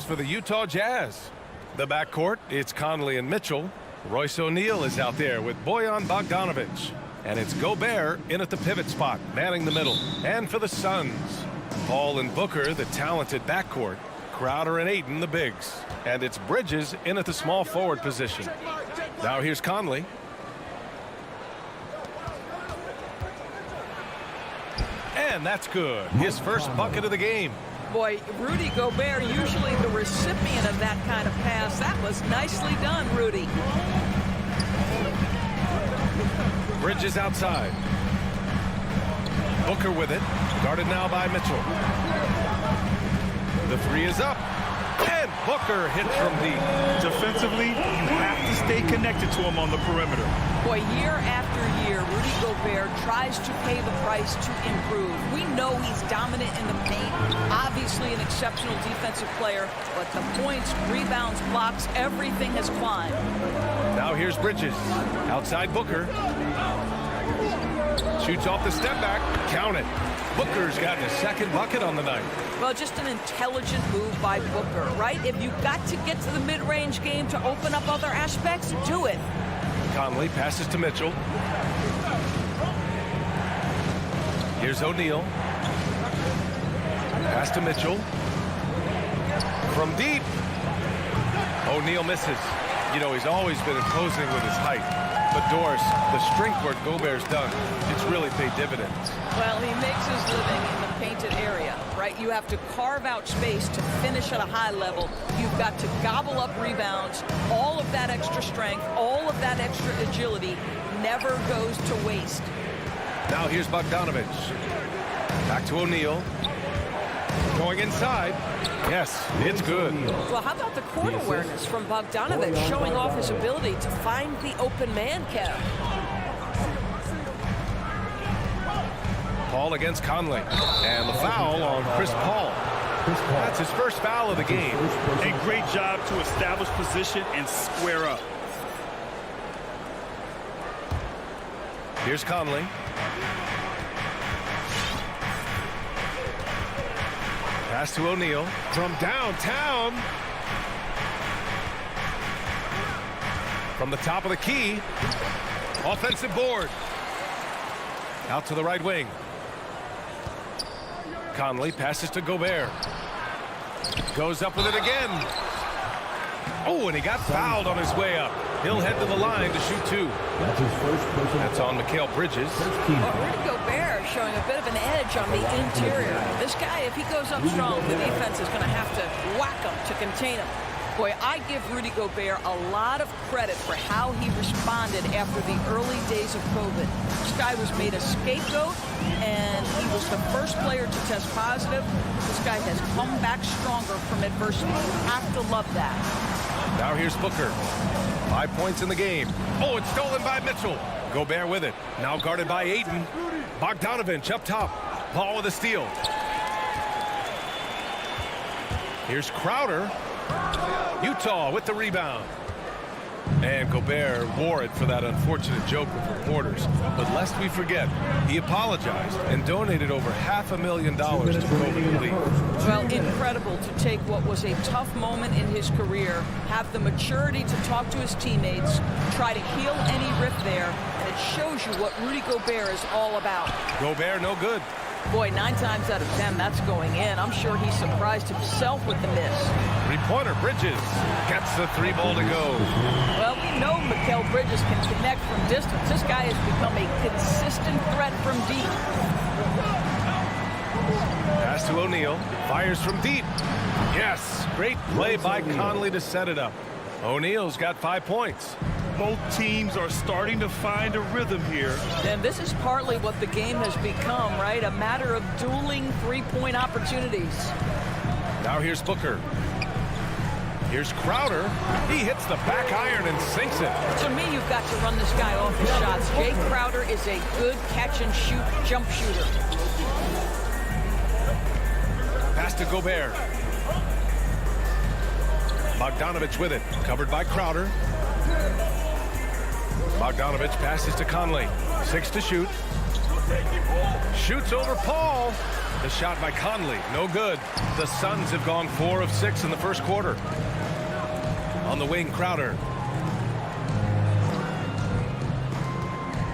for the Utah Jazz. The backcourt, it's Conley and Mitchell. Royce O'Neal is out there with Bojan Bogdanovic. And it's Gobert in at the pivot spot, manning the middle. And for the Suns, Paul and Booker, the talented backcourt. Crowder and Ayton, the bigs. And it's Bridges in at the small forward position. Now here's Conley. And that's good. His first bucket of the game. Boy, Rudy Gobert, usually the recipient of that kind of pass. That was nicely done, Rudy. Bridges outside. Booker with it. Guarded now by Mitchell. The three is up. And Booker hits from deep. Defensively, you have to stay connected to him on the perimeter. Boy, year after year, Rudy Gobert tries to pay the price to improve. We know he's dominant in the paint, obviously an exceptional defensive player, but the points, rebounds, blocks, everything has climbed. Now here's Bridges. Outside Booker. Shoots off the step back. Count it. Booker's gotten his second bucket on the night. Well, just an intelligent move by Booker, right? If you've got to get to the mid-range game to open up other aspects, do it. Conley passes to Mitchell. Here's O'Neal. Pass to Mitchell. From deep. O'Neal misses. You know, he's always been imposing with his height. But Doris, the strength work Gobert's done, it's really paid dividends. Well, he makes his living in the painted area, right? You have to carve out space to finish at a high level. You've got to gobble up rebounds. All of that extra strength, all of that extra agility never goes to waste. Now here's Bogdanovic. Back to O'Neal. Going inside. Yes, it's good. Well, how about the court awareness from Bogdanovic, showing off his ability to find the open man, Kev? Paul against Conley. And the foul on Chris Paul. That's his first foul of the game. A great job to establish position and square up. Here's Conley. Pass to O'Neal from downtown. From the top of the key. Offensive board. Out to the right wing. Conley passes to Gobert. Goes up with it again. Oh, and he got fouled on his way up. He'll head to the line to shoot two. That's on Mikal Bridges. Rudy Gobert showing a bit of an edge on the interior. This guy, if he goes up strong, the defense is going to have to whack him to contain him. Boy, I give Rudy Gobert a lot of credit for how he responded after the early days of COVID. This guy was made a scapegoat, and he was the first player to test positive. This guy has come back stronger from adversity. You have to love that. Now here's Booker. 5 points in the game. Oh, it's stolen by Mitchell. Gobert with it. Now guarded by Ayton. Bogdanovic up top. Paul with a steal. Here's Crowder. Utah with the rebound. And Gobert wore it for that unfortunate joke with reporters. But lest we forget, he apologized and donated over $500,000 to COVID relief. Well, incredible to take what was a tough moment in his career, have the maturity to talk to his teammates, try to heal any rift there, and it shows you what Rudy Gobert is all about. Gobert no good. Boy, 9 times out of 10, that's going in. I'm sure he surprised himself with the miss. Three-pointer Bridges gets the 3 ball to go. Well, we know Mikal Bridges can connect from distance. This guy has become a consistent threat from deep. Pass to O'Neal. Fires from deep. Yes, great play by Conley to set it up. O'Neal's got 5 points. Both teams are starting to find a rhythm here. And this is partly what the game has become, right? A matter of dueling three-point opportunities. Now here's Booker. Here's Crowder. He hits the back iron and sinks it. To me, you've got to run this guy off his shots. Jay Crowder is a good catch-and-shoot jump shooter. Pass to Gobert. Bogdanovic with it. Covered by Crowder. Bogdanovic passes to Conley. 6 to shoot. Shoots over Paul. The shot by Conley, no good. The Suns have gone 4 of 6 in the first quarter. On the wing, Crowder.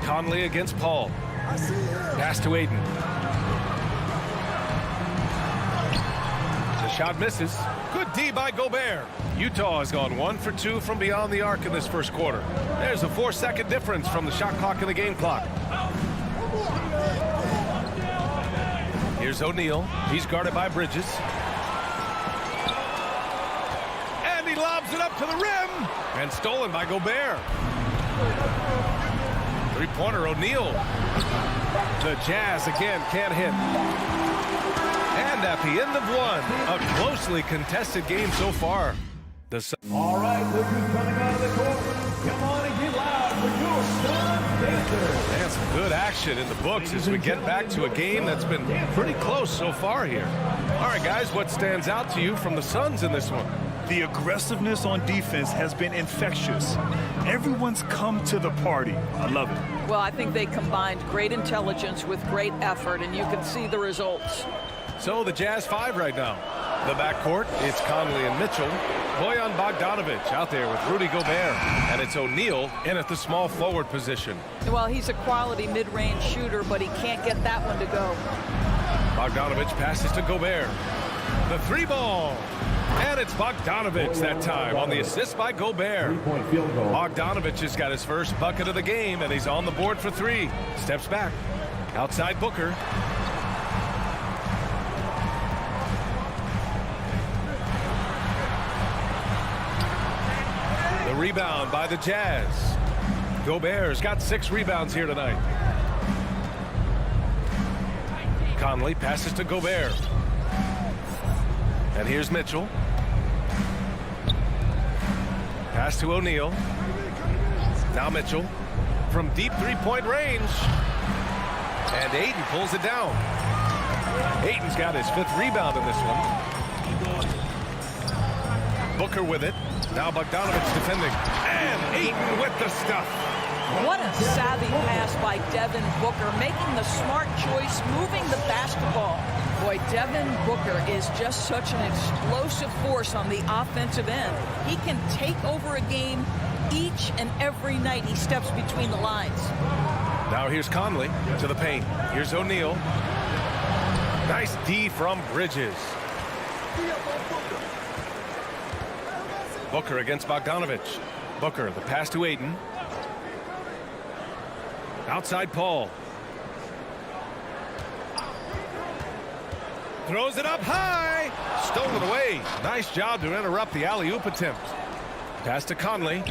Conley against Paul. Pass to Aiden. The shot misses. Good D by Gobert. Utah has gone 1 for 2 from beyond the arc in this first quarter. There's a 4-second difference from the shot clock and the game clock. Here's O'Neal. He's guarded by Bridges. And he lobs it up to the rim. And stolen by Gobert. Three-pointer, O'Neal. The Jazz again can't hit. And at the end of one, a closely contested game so far. All right, look who's coming out of the court. Come on and get loud for your Sun Pacers. And some good action in the books as we get back to a game that's been pretty close so far here. All right, guys, what stands out to you from the Suns in this one? The aggressiveness on defense has been infectious. Everyone's come to the party. I love it. Well, I think they combined great intelligence with great effort, and you can see the results. So the Jazz 5 right now. The backcourt, it's Conley and Mitchell. Bojan Bogdanovic out there with Rudy Gobert. And it's O'Neal in at the small forward position. Well, he's a quality mid-range shooter, but he can't get that one to go. Bogdanovic passes to Gobert. The 3-ball. And it's Bogdanovic that time on the assist by Gobert. Bogdanovic has got his first bucket of the game, and he's on the board for 3. Steps back. Outside Booker. The rebound by the Jazz. Gobert's got 6 rebounds here tonight. Conley passes to Gobert. And here's Mitchell. Pass to O'Neal. Now Mitchell from deep 3-point range. And Aiden pulls it down. Aiden's got his 5th rebound in this one. Booker with it. Now Bogdanovic defending. And Aiden with the stuff. What a savvy pass by Devin Booker, making the smart choice, moving the basketball. Boy, Devin Booker is just such an explosive force on the offensive end. He can take over a game each and every night he steps between the lines. Now here's Conley to the paint. Here's O'Neal. Nice D from Bridges. Booker against Bogdanovic. Booker, the pass to Aiden. Outside Paul. Throws it up high. Stolen away. Nice job to interrupt the alley-oop attempt. Pass to Conley.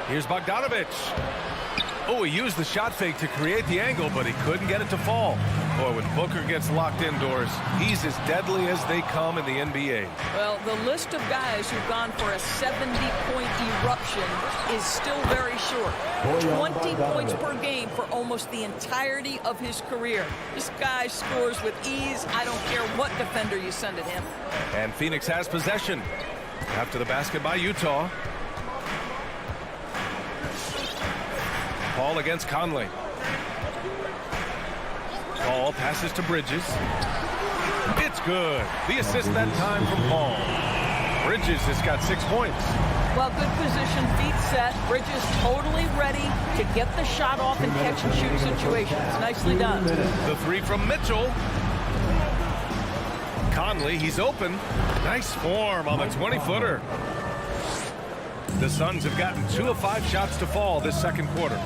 Here's Bogdanovic. Oh, he used the shot fake to create the angle, but he couldn't get it to fall. Boy, when Booker gets locked indoors, he's as deadly as they come in the NBA. Well, the list of guys who've gone for a 70-point eruption is still very short. 20 points per game for almost the entirety of his career. This guy scores with ease. I don't care what defender you send at him. And Phoenix has possession. After the basket by Utah. Paul against Conley. Paul passes to Bridges. It's good. The assist that time from Paul. Bridges has got 6 points. Well, good position, feet set. Bridges totally ready to get the shot off in catch-and-shoot situations. Nicely done. The 3 from Mitchell. Conley, he's open. Nice form on the 20-footer. The Suns have gotten 2 of 5 shots to fall this second quarter.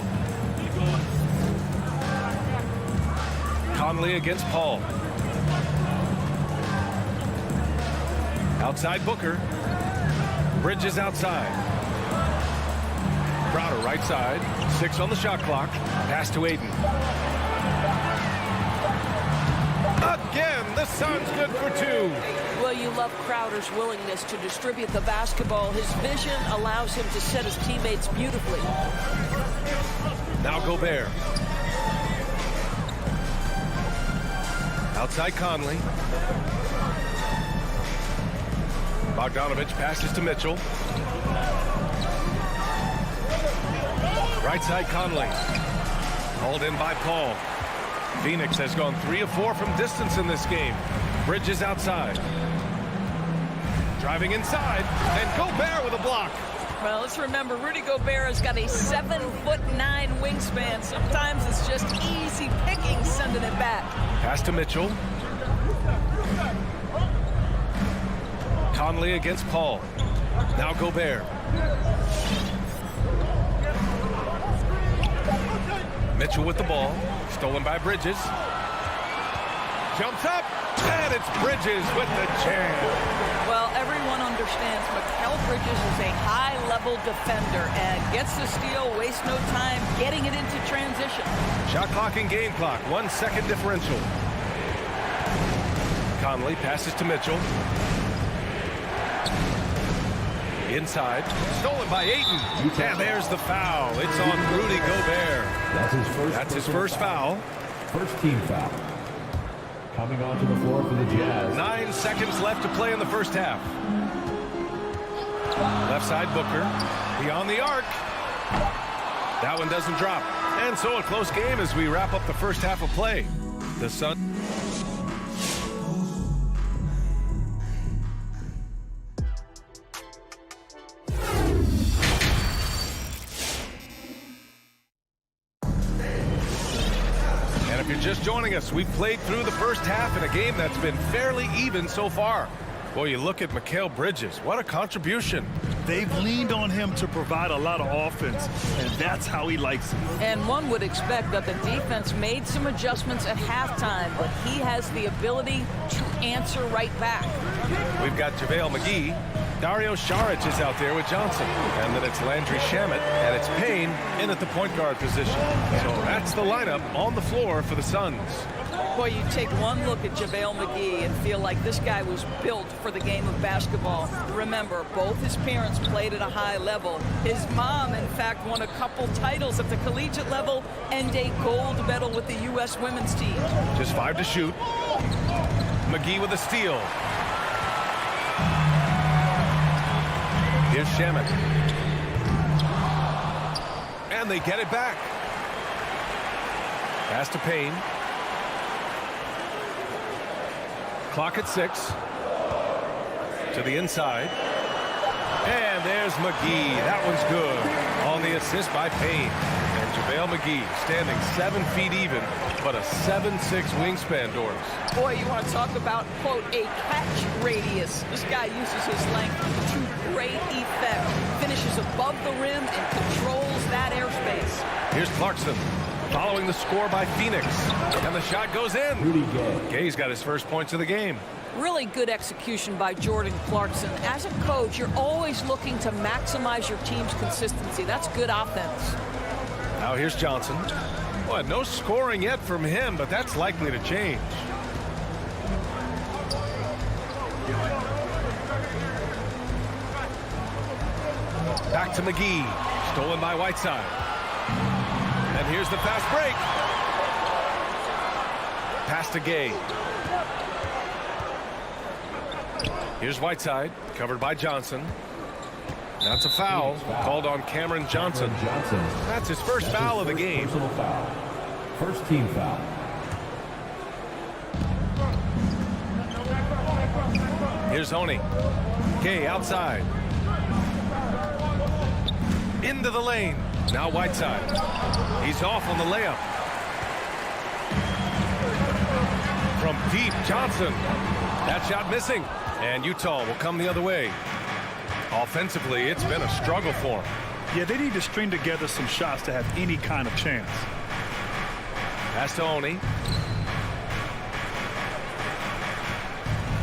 Conley against Paul. Outside Booker. Bridges outside. Crowder right side. 6 on the shot clock. Pass to Aiden. Again, the Suns good for 2. Well, you love Crowder's willingness to distribute the basketball. His vision allows him to set his teammates beautifully. Now Gobert. Outside Conley. Bogdanovic passes to Mitchell. Right side Conley. Hauled in by Paul. Phoenix has gone 3 of 4 from distance in this game. Bridges outside. Driving inside, and Gobert with a block. Well, let's remember, Rudy Gobert has got a 7'9" wingspan. Sometimes it's just easy picking sending it back. Pass to Mitchell. Conley against Paul. Now Gobert. Mitchell with the ball. Stolen by Bridges. Jumps up, and it's Bridges with the jam. Well, everyone understands Mikal Bridges is a high-level defender and gets the steal, wastes no time getting it into transition. Shot clock and game clock, 1 second differential. Conley passes to Mitchell. Inside, stolen by Ayton. And there's the foul. It's on Rudy Gobert. That's his first foul. First team foul. Coming onto the floor for the Jazz. 9 seconds left to play in the first half. Left side Booker. Beyond the arc. That one doesn't drop. And so a close game as we wrap up the first half of play. The Sun. If you're just joining us, we've played through the first half in a game that's been fairly even so far. Boy, you look at Mikal Bridges. What a contribution. They've leaned on him to provide a lot of offense, and that's how he likes it. And one would expect that the defense made some adjustments at halftime, but he has the ability to answer right back. We've got JaVale McGee. Dario Saric is out there with Johnson. And then it's Landry Shamet, and it's Payne in at the point guard position. So that's the lineup on the floor for the Suns. Boy, you take one look at JaVale McGee and feel like this guy was built for the game of basketball. Remember, both his parents played at a high level. His mom, in fact, won a couple titles at the collegiate level and a gold medal with the U.S. women's team. Just 5 to shoot. McGee with a steal. Here's Shamet. And they get it back. Pass to Payne. Clock at 6. To the inside. And there's McGee. That one's good. On the assist by Payne. And JaVale McGee standing 7 feet even, but a 7'6" wingspan, Doris. Boy, you want to talk about, quote, a catch radius. This guy uses his length to great effect. Finishes above the rim and controls that airspace. Here's Clarkson following the score by Phoenix. And the shot goes in. Gay's got his first points of the game. Really good execution by Jordan Clarkson. As a coach, you're always looking to maximize your team's consistency. That's good offense. Now here's Johnson. Boy, no scoring yet from him, but that's likely to change. Back to McGee. Stolen by Whiteside. And here's the fast break. Pass to Gay. Here's Whiteside, covered by Johnson. That's a foul called on Cameron Johnson. That's his first foul of the game. First team foul. Here's Honey. Gay outside. Into the lane. Now Whiteside. He's off on the layup. From deep, Johnson. That shot missing. And Utah will come the other way. Offensively, it's been a struggle for him. Yeah, they need to string together some shots to have any kind of chance. Pass to Oni.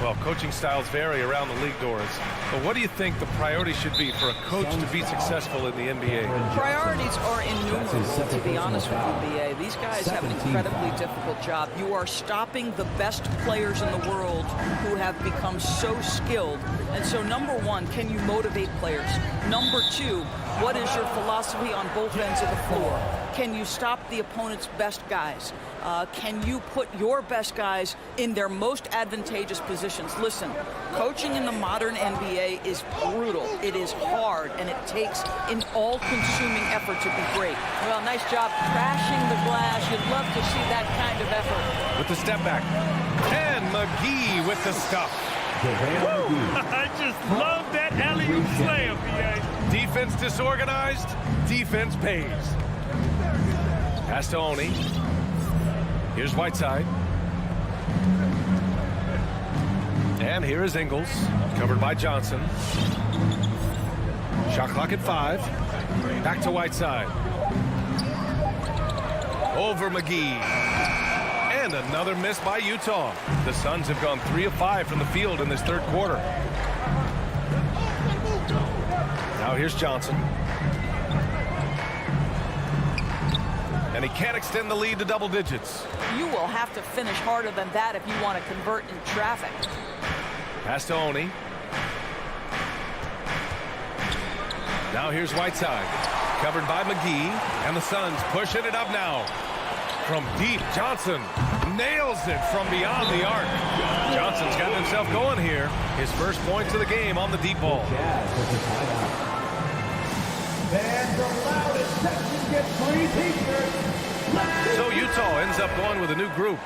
Well, coaching styles vary around the league, Doris. But what do you think the priority should be for a coach to be successful in the NBA? Priorities are innumerable, to be honest with you, BA. These guys have an incredibly difficult job. You are stopping the best players in the world who have become so skilled. And so, number one, can you motivate players? Number two, what is your philosophy on both ends of the floor? Can you stop the opponent's best guys? Can you put your best guys in their most advantageous positions? Listen, coaching in the modern NBA is brutal. It is hard, and it takes an all-consuming effort to be great. Well, nice job crashing the glass. You'd love to see that kind of effort. With the step back. And McGee with the stuff. I just love that alley-oop slam, B.A. Defense disorganized. Defense pays. Pass to Oni. Here's Whiteside. And here is Ingles, covered by Johnson. Shot clock at 5. Back to Whiteside. Over McGee. And another miss by Utah. The Suns have gone 3 of 5 from the field in this third quarter. Now here's Johnson. And he can't extend the lead to double digits. You will have to finish harder than that if you want to convert in traffic. Pass to Oni. Now here's Whiteside. Covered by McGee. And the Suns pushing it up now. From deep, Johnson nails it from beyond the arc. Johnson's got himself going here. His first points of the game on the deep ball. And the loudest section gets free t-shirts. So Utah ends up going with a new group.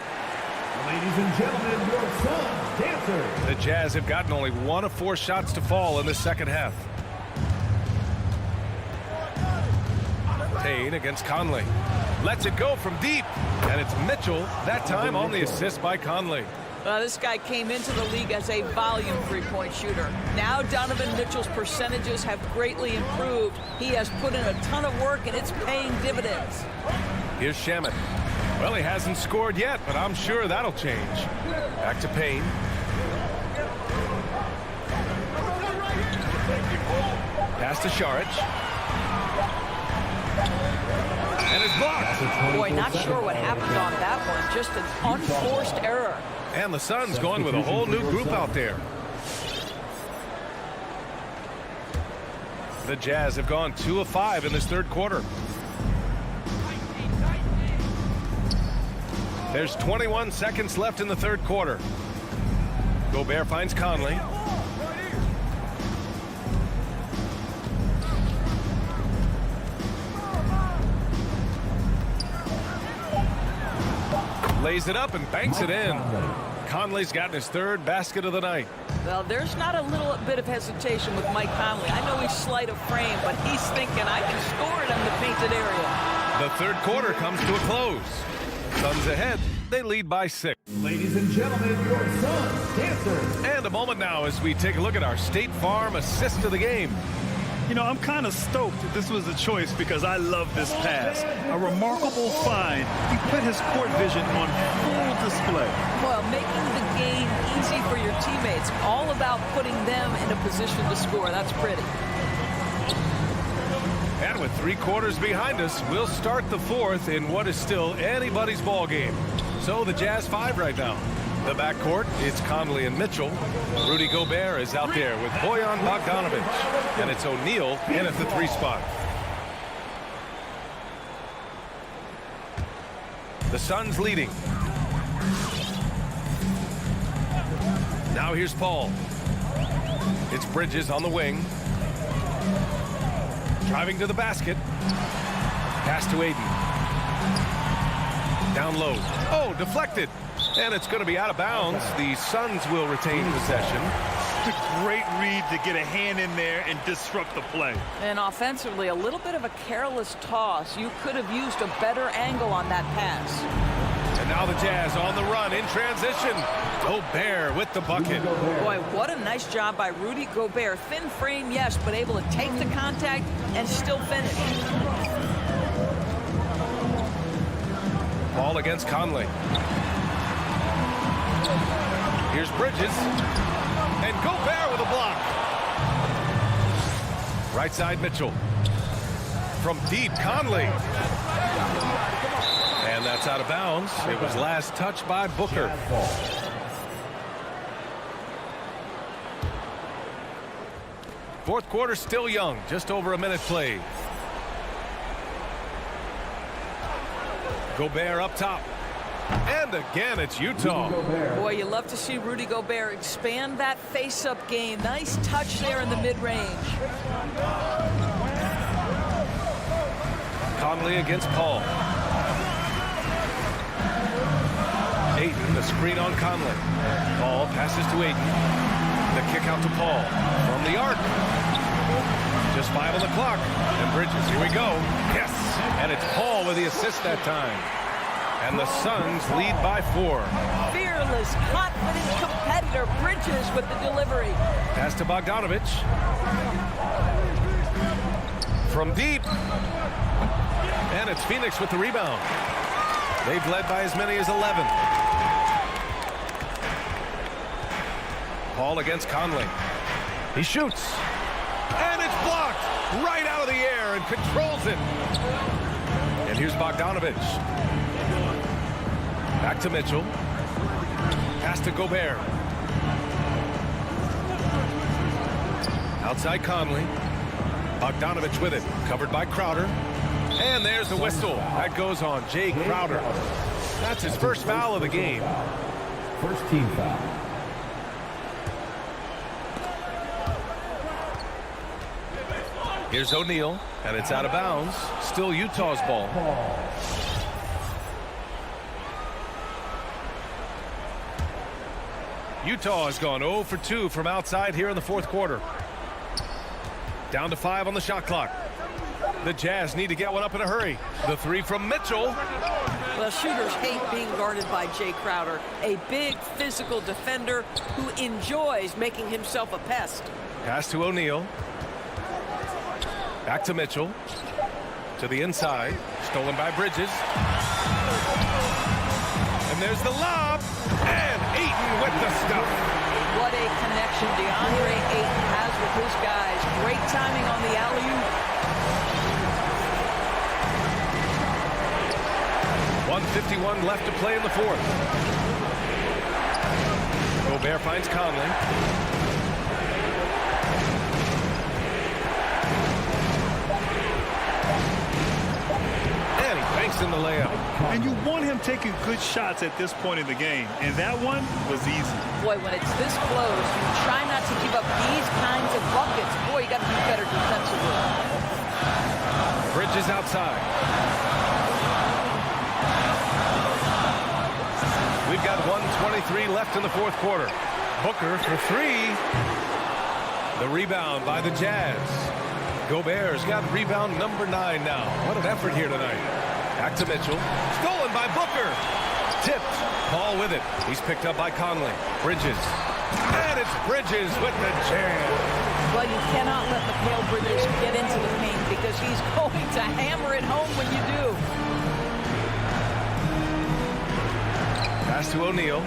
Ladies and gentlemen, your Suns dancers. The Jazz have gotten only 1 of 4 shots to fall in the second half. Payne against Conley. Lets it go from deep. And it's Mitchell, that time on the assist by Conley. This guy came into the league as a volume three-point shooter. Now Donovan Mitchell's percentages have greatly improved. He has put in a ton of work, and it's paying dividends. Here's Shamet. Well, he hasn't scored yet, but I'm sure that'll change. Back to Payne. Pass to Šarić. And it's blocked. Boy, not sure what happened on that one. Just an unforced error. And the Suns going with a whole new group out there. The Jazz have gone 2 of 5 in this third quarter. There's 21 seconds left in the third quarter. Gobert finds Conley. Lays it up and banks it in. Conley's gotten his third basket of the night. Well, there's not a little bit of hesitation with Mike Conley. I know he's slight of frame, but he's thinking, I can score it in the painted area. The third quarter comes to a close. Suns ahead. They lead by 6. Ladies and gentlemen, your Suns dancers. And a moment now as we take a look at our State Farm assist of the game. You know, I'm kind of stoked this was a choice because I love this pass. A remarkable find. He put his court vision on full display. Well, making the game easy for your teammates. All about putting them in a position to score. That's pretty. And with 3 quarters behind us, we'll start the fourth in what is still anybody's ball game. So the Jazz 5 right now. The backcourt, it's Conley and Mitchell. Rudy Gobert is out there with Bojan Bogdanovic. And it's O'Neal in at the 3 spot. The Suns leading. Now here's Paul. It's Bridges on the wing. Driving to the basket. Pass to Aiden. Down low. Oh, deflected. And it's going to be out of bounds. The Suns will retain possession. It's a great read to get a hand in there and disrupt the play. And offensively, a little bit of a careless toss. You could have used a better angle on that pass. And now the Jazz on the run in transition. Gobert with the bucket. Boy, what a nice job by Rudy Gobert. Thin frame, yes, but able to take the contact and still finish. Ball against Conley. Here's Bridges. And Gobert with a block. Right side Mitchell. From deep, Conley. And that's out of bounds. It was last touched by Booker. Fourth quarter still young. Just over a minute played. Gobert up top. And again, it's Utah. Boy, you love to see Rudy Gobert expand that face-up game. Nice touch there in the mid-range. Conley against Paul. Ayton, the screen on Conley. Paul passes to Ayton. The kick out to Paul from the arc. Just 5 on the clock. And Bridges, here we go. Yes! And it's Paul with the assist that time. And the Suns lead by 4. Fearless, confident competitor. Bridges with the delivery. Pass to Bogdanovich. From deep. And it's Phoenix with the rebound. They've led by as many as 11. Paul against Conley. He shoots. And it's blocked right out of the air and controls it. And here's Bogdanovich. Back to Mitchell. Pass to Gobert. Outside Conley. Bogdanovich with it. Covered by Crowder. And there's the whistle. That goes on Jay Crowder. That's his first foul of the game. First team foul. Here's O'Neal, and it's out of bounds. Still Utah's ball. Utah has gone 0 for 2 from outside here in the fourth quarter. Down to 5 on the shot clock. The Jazz need to get one up in a hurry. The 3 from Mitchell. Well, shooters hate being guarded by Jay Crowder, a big physical defender who enjoys making himself a pest. Pass to O'Neal. Back to Mitchell. To the inside. Stolen by Bridges. And there's the lob. And Ayton with the stuff. What a connection DeAndre Ayton has with his guys. Great timing on the alley-oop. 1:51 left to play in the fourth. Gobert finds Conley. And he banks in the layup. And you want him taking good shots at this point in the game. And that one was easy. Boy, when it's this close, you try not to give up these kinds of buckets. Boy, you got to be better defensively. Bridges outside. We've got 1:23 left in the fourth quarter. Booker for 3. The rebound by the Jazz. Gobert's got rebound number 9 now. What an effort here tonight. Back to Mitchell. Stolen by Booker. Tipped. Paul with it. He's picked up by Conley. Bridges. And it's Bridges with the jam. Well, you cannot let Mikal Bridges get into the paint because he's going to hammer it home when you do. Pass to O'Neal.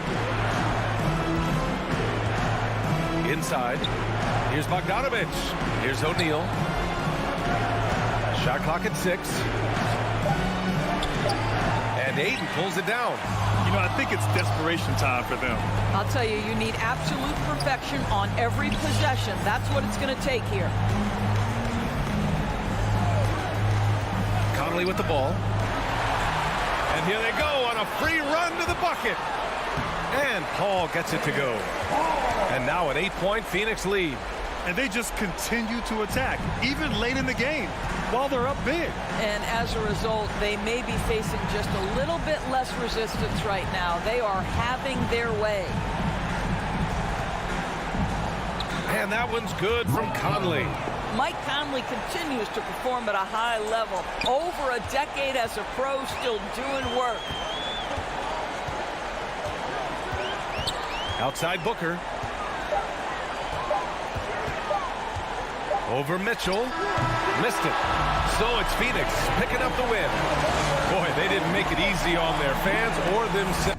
Inside. Here's Bogdanovich. Here's O'Neal. Shot clock at 6. And Ayton pulls it down. You know, I think it's desperation time for them. I'll tell you, you need absolute perfection on every possession. That's what it's going to take here. Conley with the ball. And here they go on a free run to the bucket. And Paul gets it to go. And now an 8-point Phoenix lead. And they just continue to attack, even late in the game, while they're up big. And as a result, they may be facing just a little bit less resistance right now. They are having their way. And that one's good from Conley. Mike Conley continues to perform at a high level. Over a decade as a pro, still doing work. Outside Booker. Over Mitchell. Missed it. So it's Phoenix picking up the win. Boy, they didn't make it easy on their fans or themselves.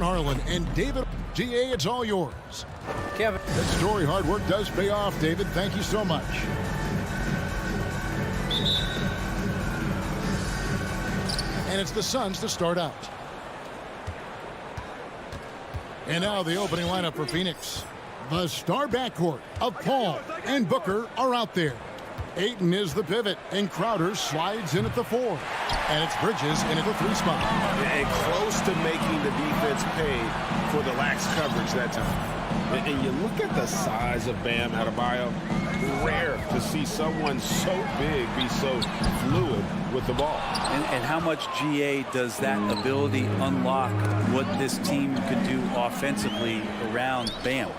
Harlan and David. GA, it's all yours. Kevin. That story, hard work does pay off, David. Thank you so much. And it's the Suns to start out. And now the opening lineup for Phoenix. The star backcourt of Paul and Booker are out there. Ayton is the pivot, and Crowder slides in at the 4. And it's Bridges in at the 3 spot. And close to making the defense pay for the lax coverage that time. And you look at the size of Bam Adebayo. Rare to see someone so big be so fluid with the ball. And how much GA does that ability unlock what this team can do offensively around Bam?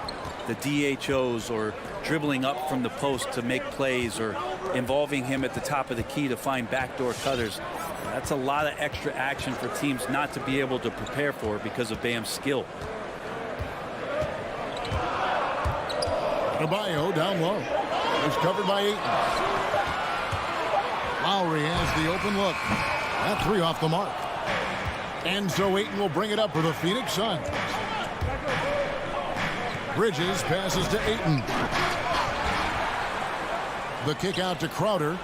The DHOs or dribbling up from the post to make plays or involving him at the top of the key to find backdoor cutters. That's a lot of extra action for teams not to be able to prepare for because of Bam's skill. Adebayo down low. It's covered by Ayton. Lowry has the open look. That 3 off the mark. And so Ayton will bring it up for the Phoenix Suns. Bridges passes to Ayton. The kick out to Crowder.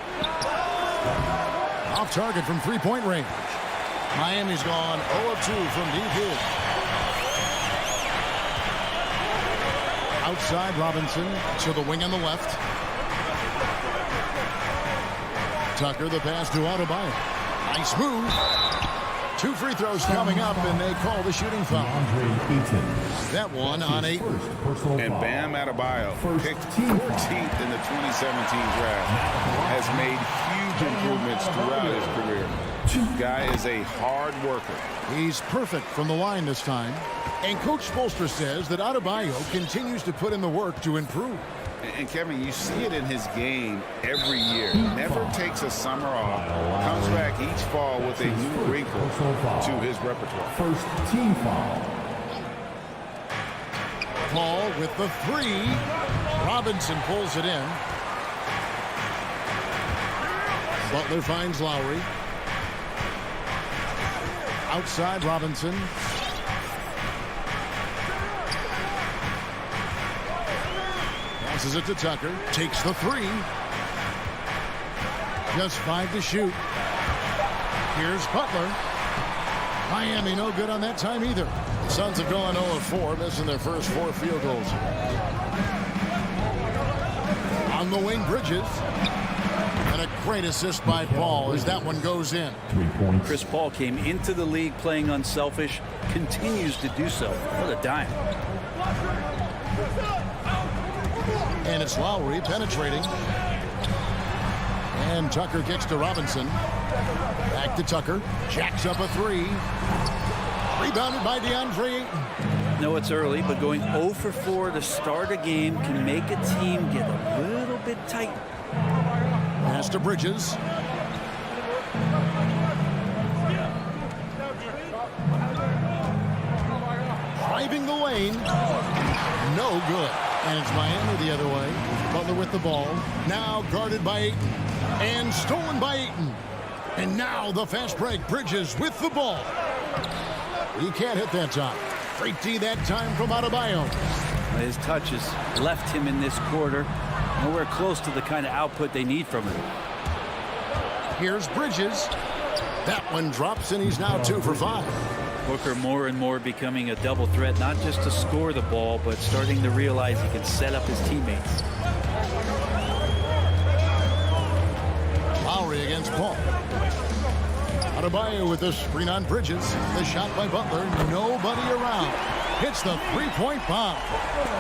Off target from 3-point range. Miami's gone 0 of 2 from deep here. Outside Robinson to the wing on the left. Tucker the pass to Adebayo. Nice move. 2 free throws coming up, and they call the shooting foul. That one on 8. And Bam Adebayo, picked 14th in the 2017 draft, has made huge improvements throughout his career. Guy is a hard worker. He's perfect from the line this time. And Coach Spoelstra says that Adebayo continues to put in the work to improve. And Kevin, you see it in his game every year. Never takes a summer off. Comes back each fall with a new wrinkle to his repertoire. First team foul. Paul with the 3. Robinson pulls it in. Butler finds Lowry. Outside Robinson. Passes it to Tucker. Takes the 3. Just 5 to shoot. Here's Butler. Miami no good on that time either. The Suns have gone 0 of 4, missing their first 4 field goals. On the wing, Bridges. And a great assist by Paul as that one goes in. 3 points. Chris Paul came into the league playing unselfish, continues to do so. What a dime. And it's Lowry penetrating. And Tucker kicks to Robinson. Back to Tucker. Jacks up a 3. Rebounded by DeAndre Ayton. No, it's early, but going 0 for 4 to start a game can make a team get a little bit tight. Pass to Bridges. Driving the lane. No good. And it's Miami the other way. Butler with the ball. Now guarded by Ayton. And stolen by Ayton. And now the fast break. Bridges with the ball. He can't hit that time. Great D that time from Adebayo. His touches left him in this quarter. Nowhere close to the kind of output they need from him. Here's Bridges. That one drops, and he's now 2 for 5. Booker more and more becoming a double threat, not just to score the ball, but starting to realize he can set up his teammates. Lowry against Paul. Adebayo with the screen on Bridges. The shot by Butler. Nobody around. Hits the 3-point bomb.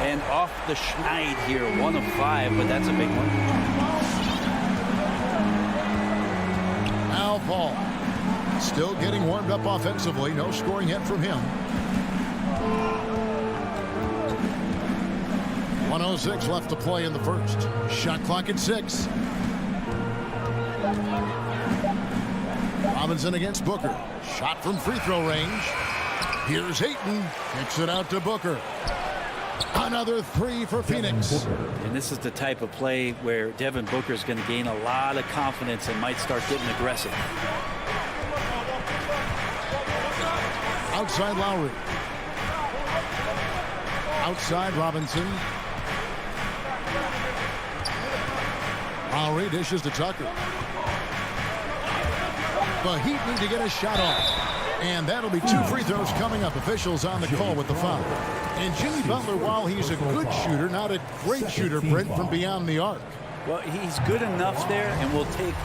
And off the schneid here, 1 of 5, but that's a big one. Now Paul. Still getting warmed up offensively. No scoring yet from him. 1:06 left to play in the first. Shot clock at 6. Robinson against Booker. Shot from free throw range. Here's Ayton. Kicks it out to Booker. Another 3 for Phoenix. And this is the type of play where Devin Booker is going to gain a lot of confidence and might start getting aggressive. Outside Lowry. Outside Robinson. Lowry dishes to Tucker. The Heat need to get a shot off. And that'll be 2 free throws coming up. Officials on the call with the foul. And Jimmy Butler, while he's a good shooter, not a great shooter, Brent, from beyond the arc. Well, he's good enough there, and will take,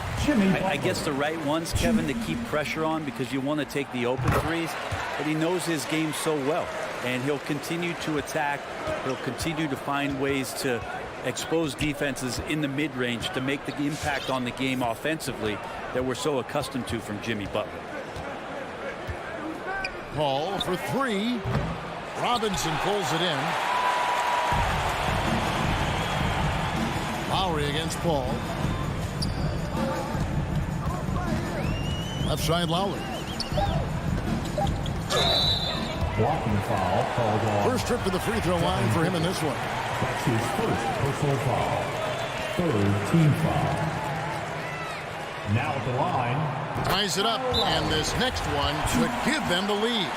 I guess, the right ones, Kevin, to keep pressure on, because you want to take the open threes. But he knows his game so well, and he'll continue to attack. He'll continue to find ways to expose defenses in the mid-range to make the impact on the game offensively that we're so accustomed to from Jimmy Butler. Paul for 3. Robinson pulls it in. Lowry against Paul. Left side Lowry. Blocking foul called on. First trip to the free throw line for him in this one. That's his first personal foul. 3rd team foul. Now at the line. Ties it up, and this next one should give them the lead.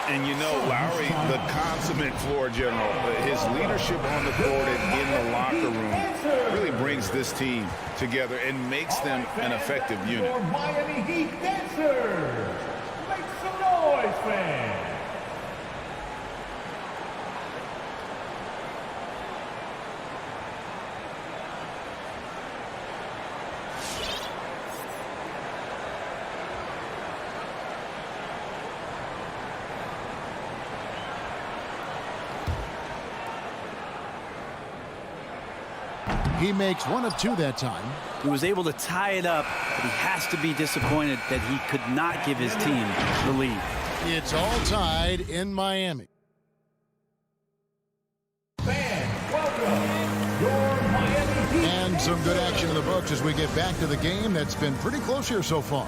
And you know, Lowry, the consummate floor general, his leadership on the court and in the locker room really brings this team together and makes them an effective unit. Miami Heat dancers, make some noise, fans. He makes 1 of 2 that time. He was able to tie it up, but he has to be disappointed that he could not give his team the lead. It's all tied in Miami. Fans, welcome your Miami Heat. And some good action in the books as we get back to the game that's been pretty close here so far.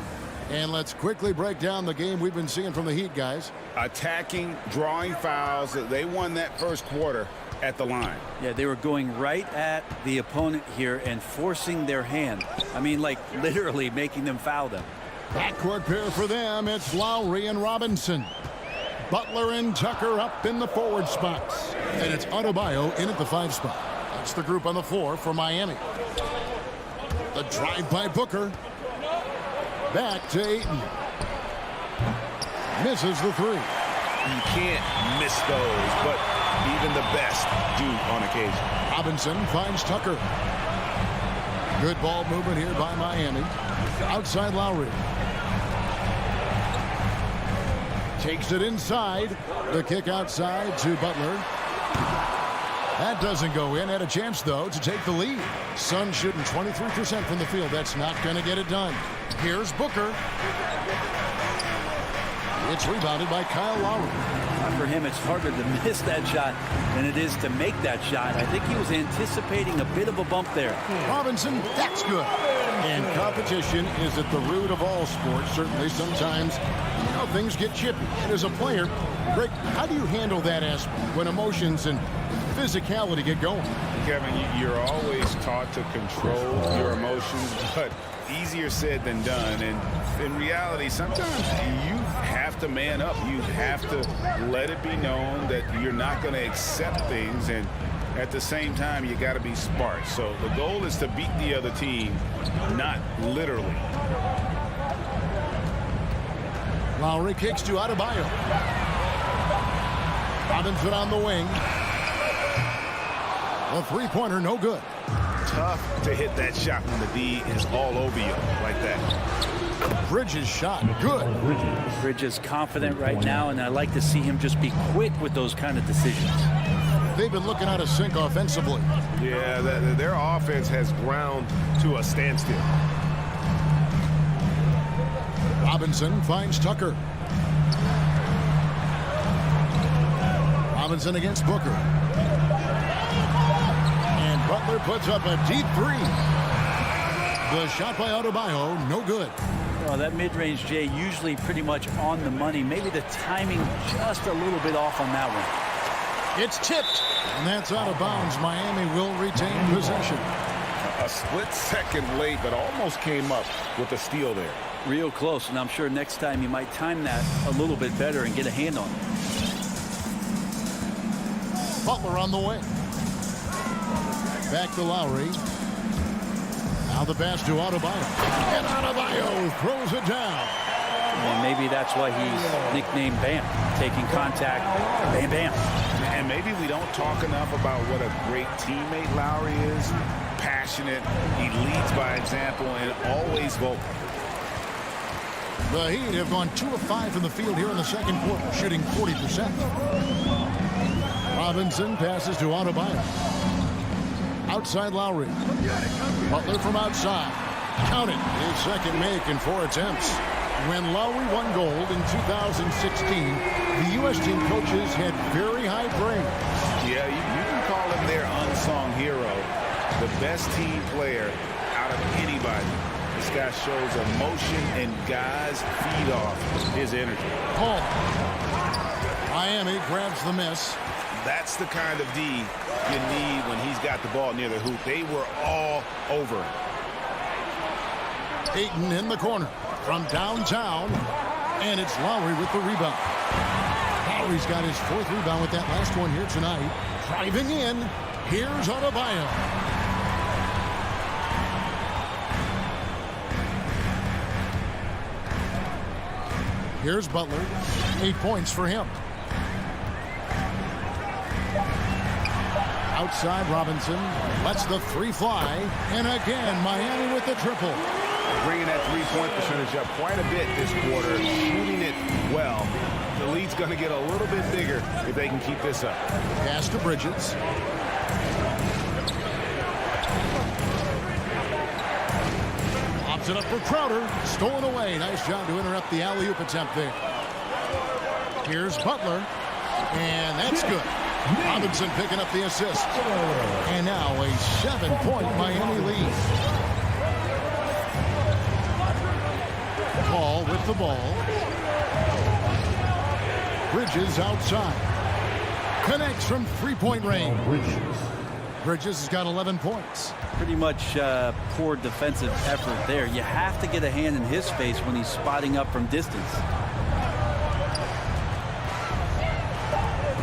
And let's quickly break down the game we've been seeing from the Heat, guys. Attacking, drawing fouls. They won that first quarter at the line. Yeah, they were going right at the opponent here and forcing their hand. I mean, like literally making them foul them. Backcourt pair for them. It's Lowry and Robinson. Butler and Tucker up in the forward spots. And it's Adebayo in at the 5 spot. That's the group on the floor for Miami. The drive by Booker. Back to Ayton. Misses the 3. You can't miss those, but even the best do on occasion. Robinson finds Tucker. Good ball movement here by Miami. Outside Lowry. Takes it inside. The kick outside to Butler. That doesn't go in. Had a chance, though, to take the lead. Suns shooting 23% from the field. That's not going to get it done. Here's Booker. It's rebounded by Kyle Lowry. For him, it's harder to miss that shot than it is to make that shot. I think he was anticipating a bit of a bump there. Robinson, that's good. And competition is at the root of all sports. Certainly, sometimes, things get chippy. And as a player, Greg, how do you handle that aspect when emotions and physicality get going? Kevin, you're always taught to control your emotions, but easier said than done. And in reality, sometimes you have to man up. You have to let it be known that you're not going to accept things, and at the same time, you got to be smart. So the goal is to beat the other team, not literally. Lowry kicks to Adebayo. Robinson on the wing. A three-pointer, no good. Tough to hit that shot when the D is all over you like that. Bridges shot, good. Bridges confident right now, and I like to see him just be quick with those kind of decisions. They've been looking out of sync offensively. Yeah, their offense has ground to a standstill. Robinson finds Tucker. Robinson against Booker. And Butler puts up a deep 3. The shot by Adebayo, no good. Well, that mid-range, Jay, usually pretty much on the money. Maybe the timing just a little bit off on that one. It's tipped, and that's out of bounds. Miami will retain possession. A split second late, but almost came up with a steal there. Real close, and I'm sure next time he might time that a little bit better and get a hand on it. Butler on the way. Back to Lowry. Now the pass to Adebayo. And Adebayo throws it down. And maybe that's why he's nicknamed Bam. Taking contact, bam, bam. And maybe we don't talk enough about what a great teammate Lowry is. Passionate, he leads by example, and always vocal. The Heat have gone 2 of 5 from the field here in the second quarter, shooting 40%. Robinson passes to Adebayo. Outside Lowry. Butler from outside. Count it. His second make in 4 attempts. When Lowry won gold in 2016, the U.S. team coaches had very high praise. Yeah, you can call him their unsung hero. The best team player out of anybody. This guy shows emotion, and guys feed off his energy. Paul. Miami grabs the miss. That's the kind of D you need when he's got the ball near the hoop. They were all over him. Ayton in the corner from downtown, and it's Lowry with the rebound. Lowry's got his 4th rebound with that last one here tonight. Driving in, here's Adebayo. Here's Butler, 8 points for him. Outside Robinson, lets the 3 fly, and again Miami with the triple. Bringing that three-point percentage up quite a bit this quarter, shooting it well. The lead's going to get a little bit bigger if they can keep this up. Pass to Bridges. Pops it up for Crowder. Stolen away. Nice job to interrupt the alley-oop attempt there. Here's Butler. And that's good. Robinson picking up the assist. And now a 7-point Miami lead. Paul with the ball. Bridges outside. Connects from 3-point range. Bridges has got 11 points. Pretty much poor defensive effort there. You have to get a hand in his face when he's spotting up from distance.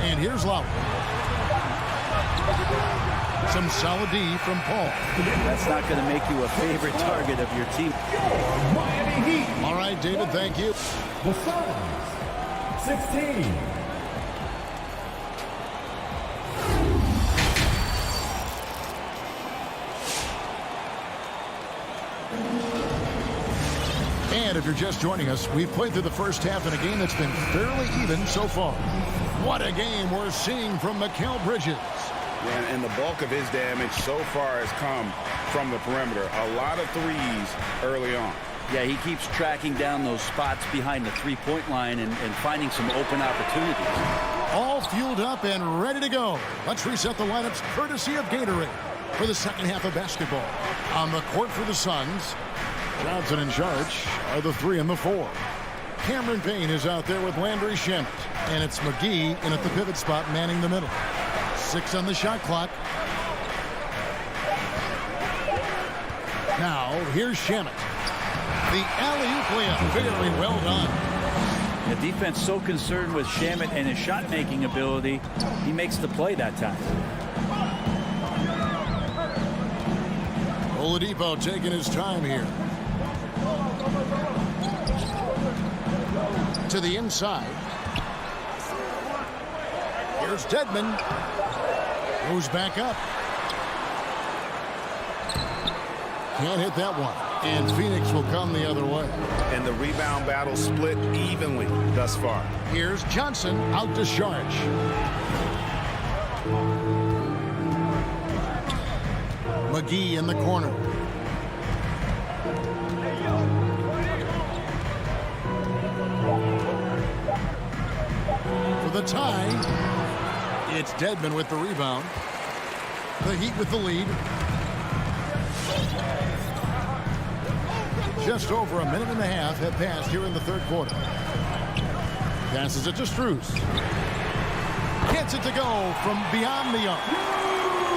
And here's Lowry. Some solid D from Paul. That's not going to make you a favorite target of your team. Miami Heat. All right, David, thank you. The Suns, 16. And if you're just joining us, we've played through the first half in a game that's been fairly even so far. What a game we're seeing from Mikal Bridges. And the bulk of his damage so far has come from the perimeter. A lot of threes early on. Yeah, he keeps tracking down those spots behind the three-point line and finding some open opportunities. All fueled up and ready to go. Let's reset the lineups courtesy of Gatorade for the second half of basketball. On the court for the Suns, Johnson and Jarch are the 3 and the 4. Cameron Payne is out there with Landry Shamet. And it's McGee in at the pivot spot manning the middle. 6 on the shot clock. Now, here's Shamet. The alley-oop layup, very well done. The defense so concerned with Shamet and his shot-making ability, he makes the play that time. Oladipo taking his time here. To the inside. Here's Dedmon. Goes back up. Can't hit that one. And Phoenix will come the other way. And the rebound battle split evenly thus far. Here's Johnson out to Sharch. McGee in the corner. For the tie, it's Dedmon with the rebound. The Heat with the lead. Just over a minute and a half have passed here in the third quarter. Passes it to Strus. Gets it to go from beyond the arc.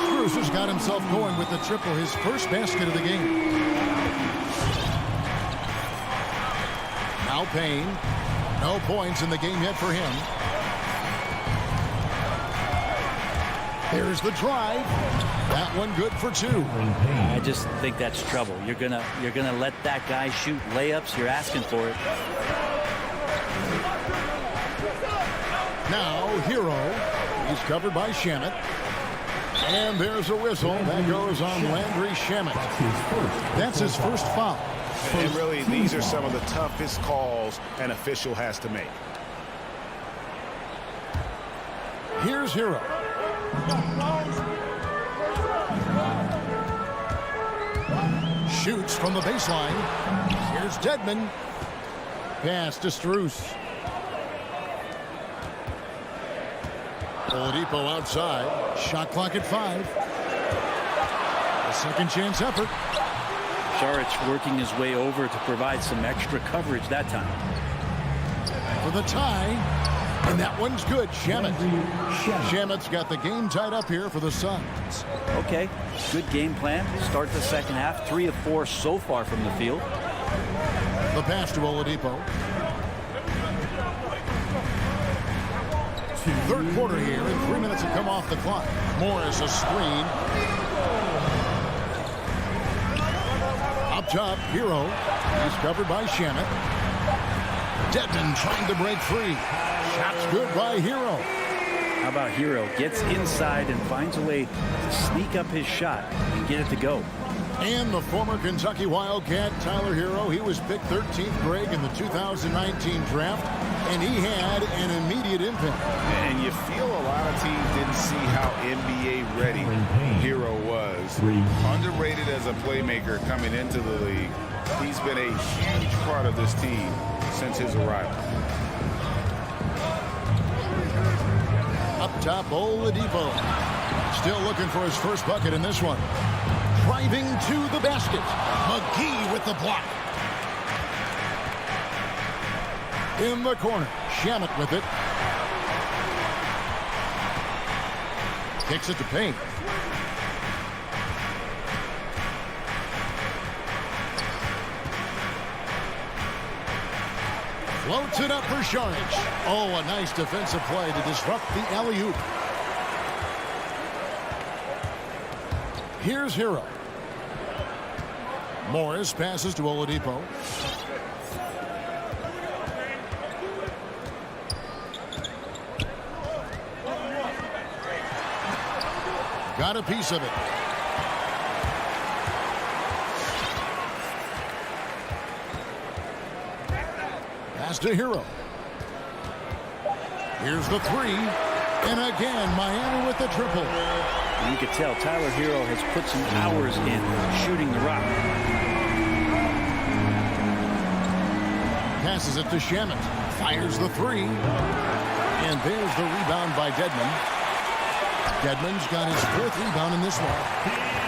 Strus has got himself going with the triple, his first basket of the game. Now Payne. No points in the game yet for him. There's the drive. That one good for 2. I just think that's trouble. You're gonna let that guy shoot layups. You're asking for it. Now, Hero. He's covered by Shamet. And there's a whistle. That goes on Landry Shamet. That's his first foul. And really, these are some of the toughest calls an official has to make. Here's Hero. Shoots from the baseline. Here's Dedmon. Pass to Strus. Oladipo outside. Shot clock at 5. A second chance effort. Saric working his way over to provide some extra coverage that time. For the tie. And that one's good. Shamet. Shamet's got the game tied up here for the Suns. Okay, good game plan. Start the second half. 3 of 4 so far from the field. The pass to Oladipo. Third quarter here, and 3 minutes have come off the clock. Morris a screen. Up top, Hero. He's covered by Shamet. Dedmon trying to break free. Shot's good by Hero. How about Hero? Gets inside and finds a way to sneak up his shot and get it to go. And the former Kentucky Wildcat, Tyler Hero, he was picked 13th grade in the 2019 draft, and he had an immediate impact. And you feel a lot of teams didn't see how NBA ready Hero was. Underrated as a playmaker coming into the league. He's been a huge part of this team since his arrival. Up top, Oladipo. Still looking for his first bucket in this one. Driving to the basket. McGee with the block. In the corner. Shamet with it. Kicks it to Payne. Floats it up for Saric. Oh, a nice defensive play to disrupt the alley-oop. Here's Hero. Morris passes to Oladipo. Got a piece of it. Pass to Hero. Here's the 3. And again, Miami with the triple. You could tell Tyler Hero has put some hours in shooting the rock. Passes it to Shamet. Fires the 3. And there's the rebound by Dedmon. Dedmon's got his 4th rebound in this one.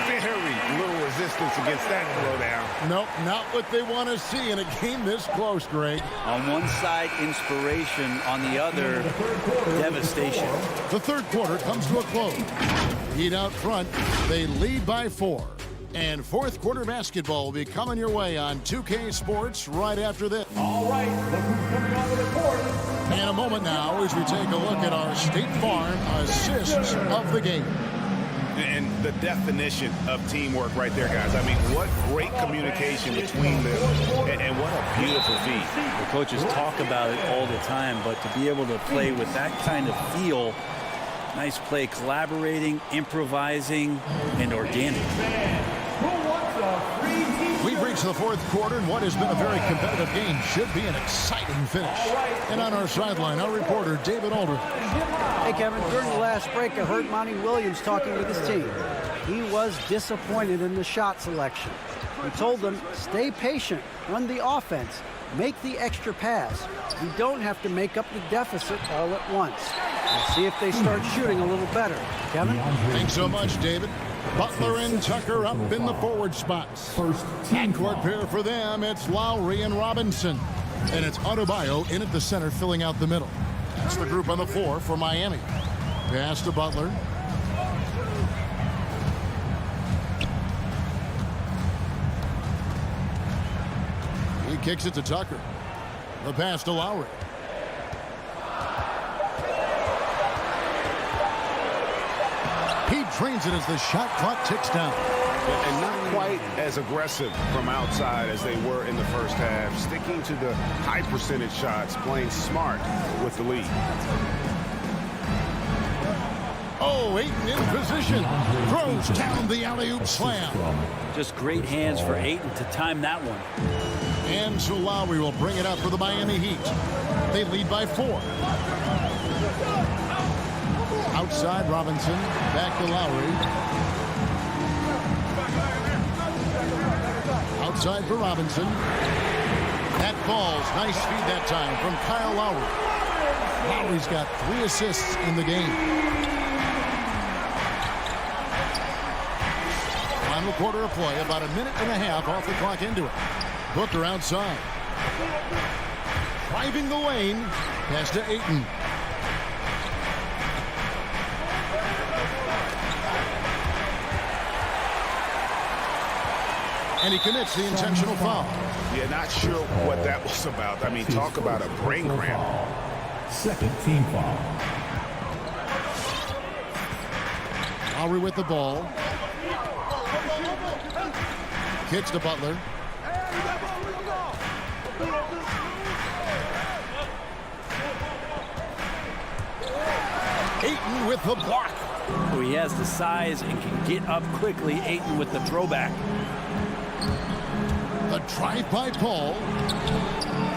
Very little resistance against that throwdown. Nope, not what they want to see in a game this close, Greg. On one side, inspiration. On the other, devastation. The third quarter comes to a close. Heat out front. They lead by 4. And fourth quarter basketball will be coming your way on 2K Sports right after this. All right, look who's coming onto the court. In a moment now as we take a look at our State Farm assists of the game. And the definition of teamwork right there, guys. I mean, what great communication between them, and what a beautiful feat. The coaches talk about it all the time, but to be able to play with that kind of feel, nice play, collaborating, improvising, and organic. We've reached the fourth quarter, and what has been a very competitive game should be an exciting finish. And on our sideline, our reporter, David Aldridge. Hey, Kevin, during the last break, I heard Monty Williams talking with his team. He was disappointed in the shot selection. He told them, stay patient, run the offense, make the extra pass. You don't have to make up the deficit all at once. We'll see if they start shooting a little better. Kevin? Thanks so much, David. Butler and Tucker up in the forward spots. Backcourt pair for them, it's Lowry and Robinson. And it's Adebayo in at the center, filling out the middle. That's the group on the floor for Miami. Pass to Butler. He kicks it to Tucker. The pass to Lowry. drains it as the shot clock ticks down. And not quite as aggressive from outside as they were in the first half. Sticking to the high percentage shots, playing smart with the lead. Oh, Ayton in position. Throws down the alley-oop slam. Just great hands for Ayton to time that one. And so Lowry will bring it up for the Miami Heat. They lead by 4. Outside Robinson, back to Lowry. Outside for Robinson. That falls. Nice feed that time from Kyle Lowry. Lowry's got 3 assists in the game. Final quarter of play, about a minute and a half off the clock into it. Booker outside. Driving the lane. Pass to Ayton. And he commits the intentional foul. Yeah, not sure what that was about. I mean, talk about a brain cramp. Second team foul. Lowry with the ball. Kicks to Butler. Ayton with the block. So he has the size and can get up quickly. Ayton with the throwback. The drive by Paul.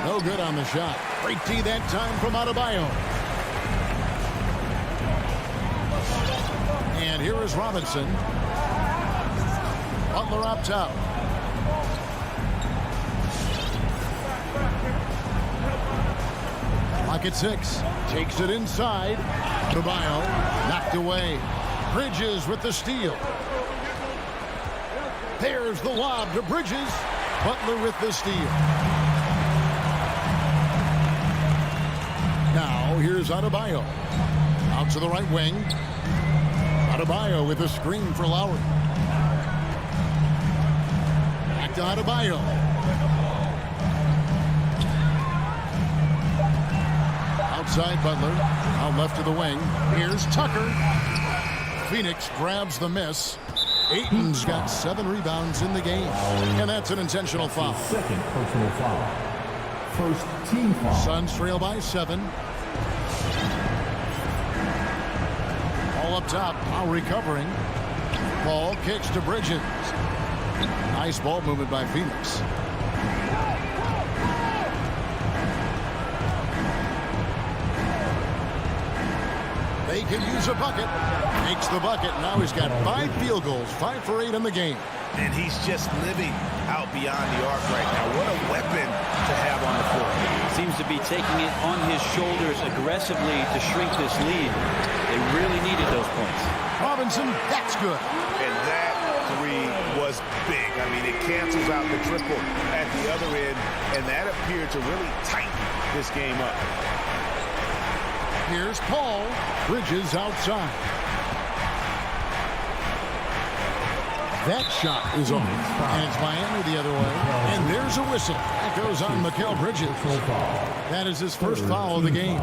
No good on the shot. Great D that time from Adebayo. And here is Robinson. Butler up top. Clock at 6. Takes it inside. Adebayo knocked away. Bridges with the steal. There's the lob to Bridges. Butler with the steal. Now here's Adebayo. Out to the right wing. Adebayo with a screen for Lowry. Back to Adebayo. Outside Butler. Out left to the wing. Here's Tucker. Phoenix grabs the miss. Ayton's got 7 rebounds in the game. And that's an intentional foul. Second personal foul. First team foul. Suns trail by 7. All up top. Now recovering. Ball kicks to Bridges. Nice ball movement by Phoenix. They can use a bucket. Makes the bucket. Now he's got 5 field goals. 5 for 8 in the game. And he's just living out beyond the arc right now. What a weapon to have on the floor. Seems to be taking it on his shoulders aggressively to shrink this lead. They really needed those points. Robinson, that's good. And that 3 was big. I mean, it cancels out the triple at the other end, and that appeared to really tighten this game up. Here's Paul. Bridges outside. That shot is on. And it's Miami the other way. And there's a whistle. That goes on Mikal Bridges. That is his first foul of the game.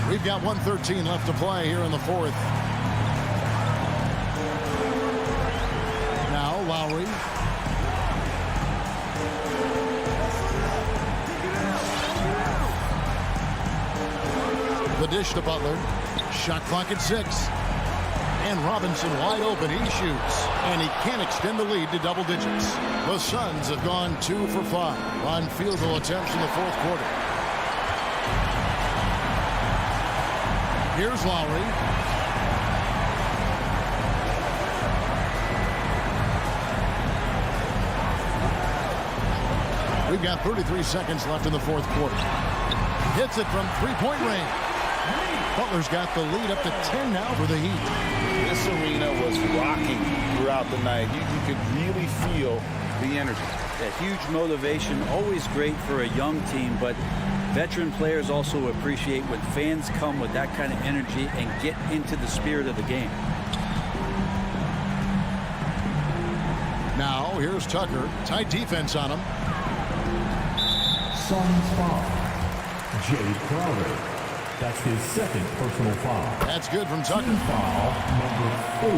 We've got 1:13 left to play here in the 4th. Now Lowry. The dish to Butler. Shot clock at 6. And Robinson wide open. He shoots. And he can't extend the lead to double digits. The Suns have gone 2 for 5 on field goal attempts in the 4th quarter. Here's Lowry. We've got 33 seconds left in the 4th quarter. Hits it from 3-point range. Butler's got the lead up to 10 now for the Heat. This arena was rocking throughout the night. You could really feel the energy. That huge motivation, always great for a young team, but veteran players also appreciate when fans come with that kind of energy and get into the spirit of the game. Now, here's Tucker. Tight defense on him. Suns foul. Jay Crowder. That's his second personal foul. That's good from Tucker. Team foul number 4.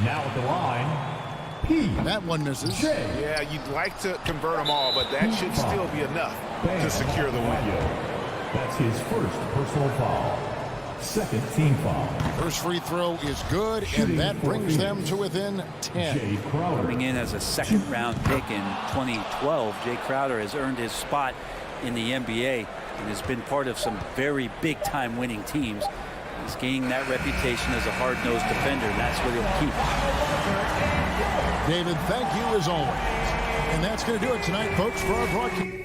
Now at the line, That one misses. Yeah, you'd like to convert them all, but that should still be enough to secure the win. That's his first personal foul. Second team foul. First free throw is good, and that brings them to within 10. Jay Crowder. Coming in as a second-round pick in 2012, Jay Crowder has earned his spot in the NBA and has been part of some very big-time winning teams. He's gaining that reputation as a hard-nosed defender, and that's what he'll keep. David, thank you as always. And that's going to do it tonight, folks, for our broadcast.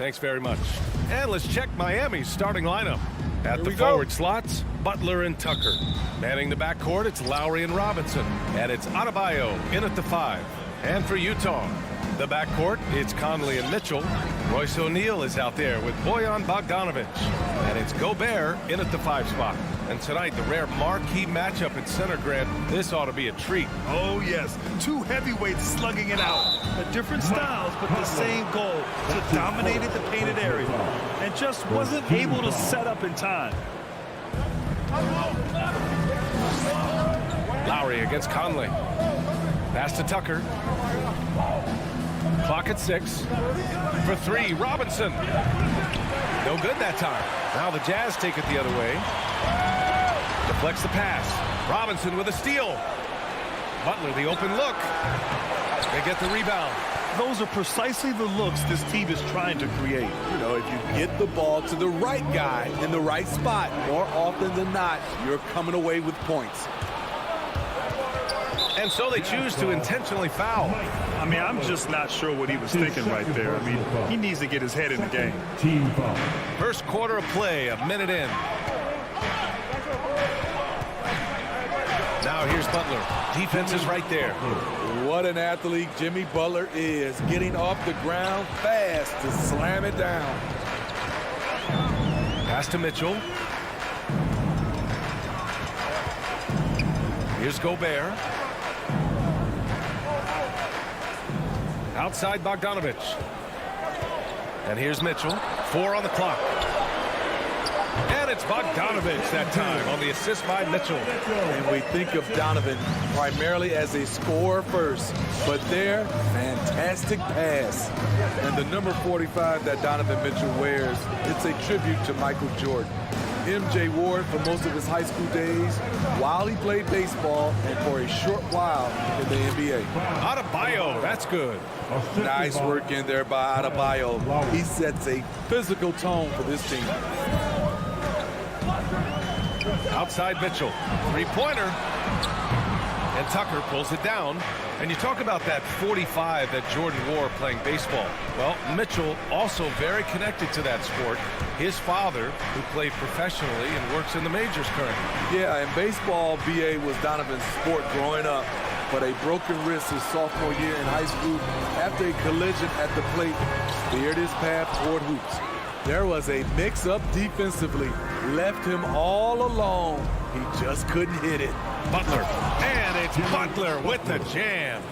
thanks very much. And let's check Miami's starting lineup. At the forward slots, Butler and Tucker. Manning the backcourt, it's Lowry and Robinson. And it's Adebayo in at the 5. And for Utah, the backcourt, it's Conley and Mitchell. Royce O'Neal is out there with Bojan Bogdanovic. And it's Gobert in at the 5 spot. And tonight, the rare marquee matchup at center, Grant. This ought to be a treat. Oh, yes. Two heavyweights slugging it out. Different styles, but the same goal. To dominate the painted area. And just wasn't able to set up in time. Lowry against Conley. Pass to Tucker. Clock at 6. For 3, Robinson. No good that time. Now the Jazz take it the other way. Deflects the pass. Robinson with a steal. Butler, the open look. They get the rebound. Those are precisely the looks this team is trying to create. You know, if you get the ball to the right guy in the right spot, more often than not, you're coming away with points. And so they choose to intentionally foul. I mean, I'm just not sure what he was thinking right there. I mean, he needs to get his head in the game. Team foul. First quarter of play, a minute in. Now here's Butler. Defense is right there. What an athlete Jimmy Butler is, getting off the ground fast to slam it down. Pass to Mitchell. Here's Gobert. Outside Bogdanovic. And here's Mitchell. 4 on the clock. And it's Bogdanovic that time on the assist by Mitchell. And we think of Donovan primarily as a scorer first, but there, fantastic pass. And the number 45 that Donovan Mitchell wears, it's a tribute to Michael Jordan. MJ wore it for most of his high school days while he played baseball and for a short while in the NBA. Adebayo, that's good. Nice work in there by Adebayo. He sets a physical tone for this team. Outside Mitchell. Three-pointer. And Tucker pulls it down. And you talk about that 45 that Jordan wore playing baseball. Well, Mitchell also very connected to that sport. His father, who played professionally and works in the majors currently. Yeah, and baseball, BA, was Donovan's sport growing up. But a broken wrist his sophomore year in high school after a collision at the plate steered his path toward hoops. There was a mix-up defensively, left him all alone. He just couldn't hit it. Butler, and it's Butler with the jam.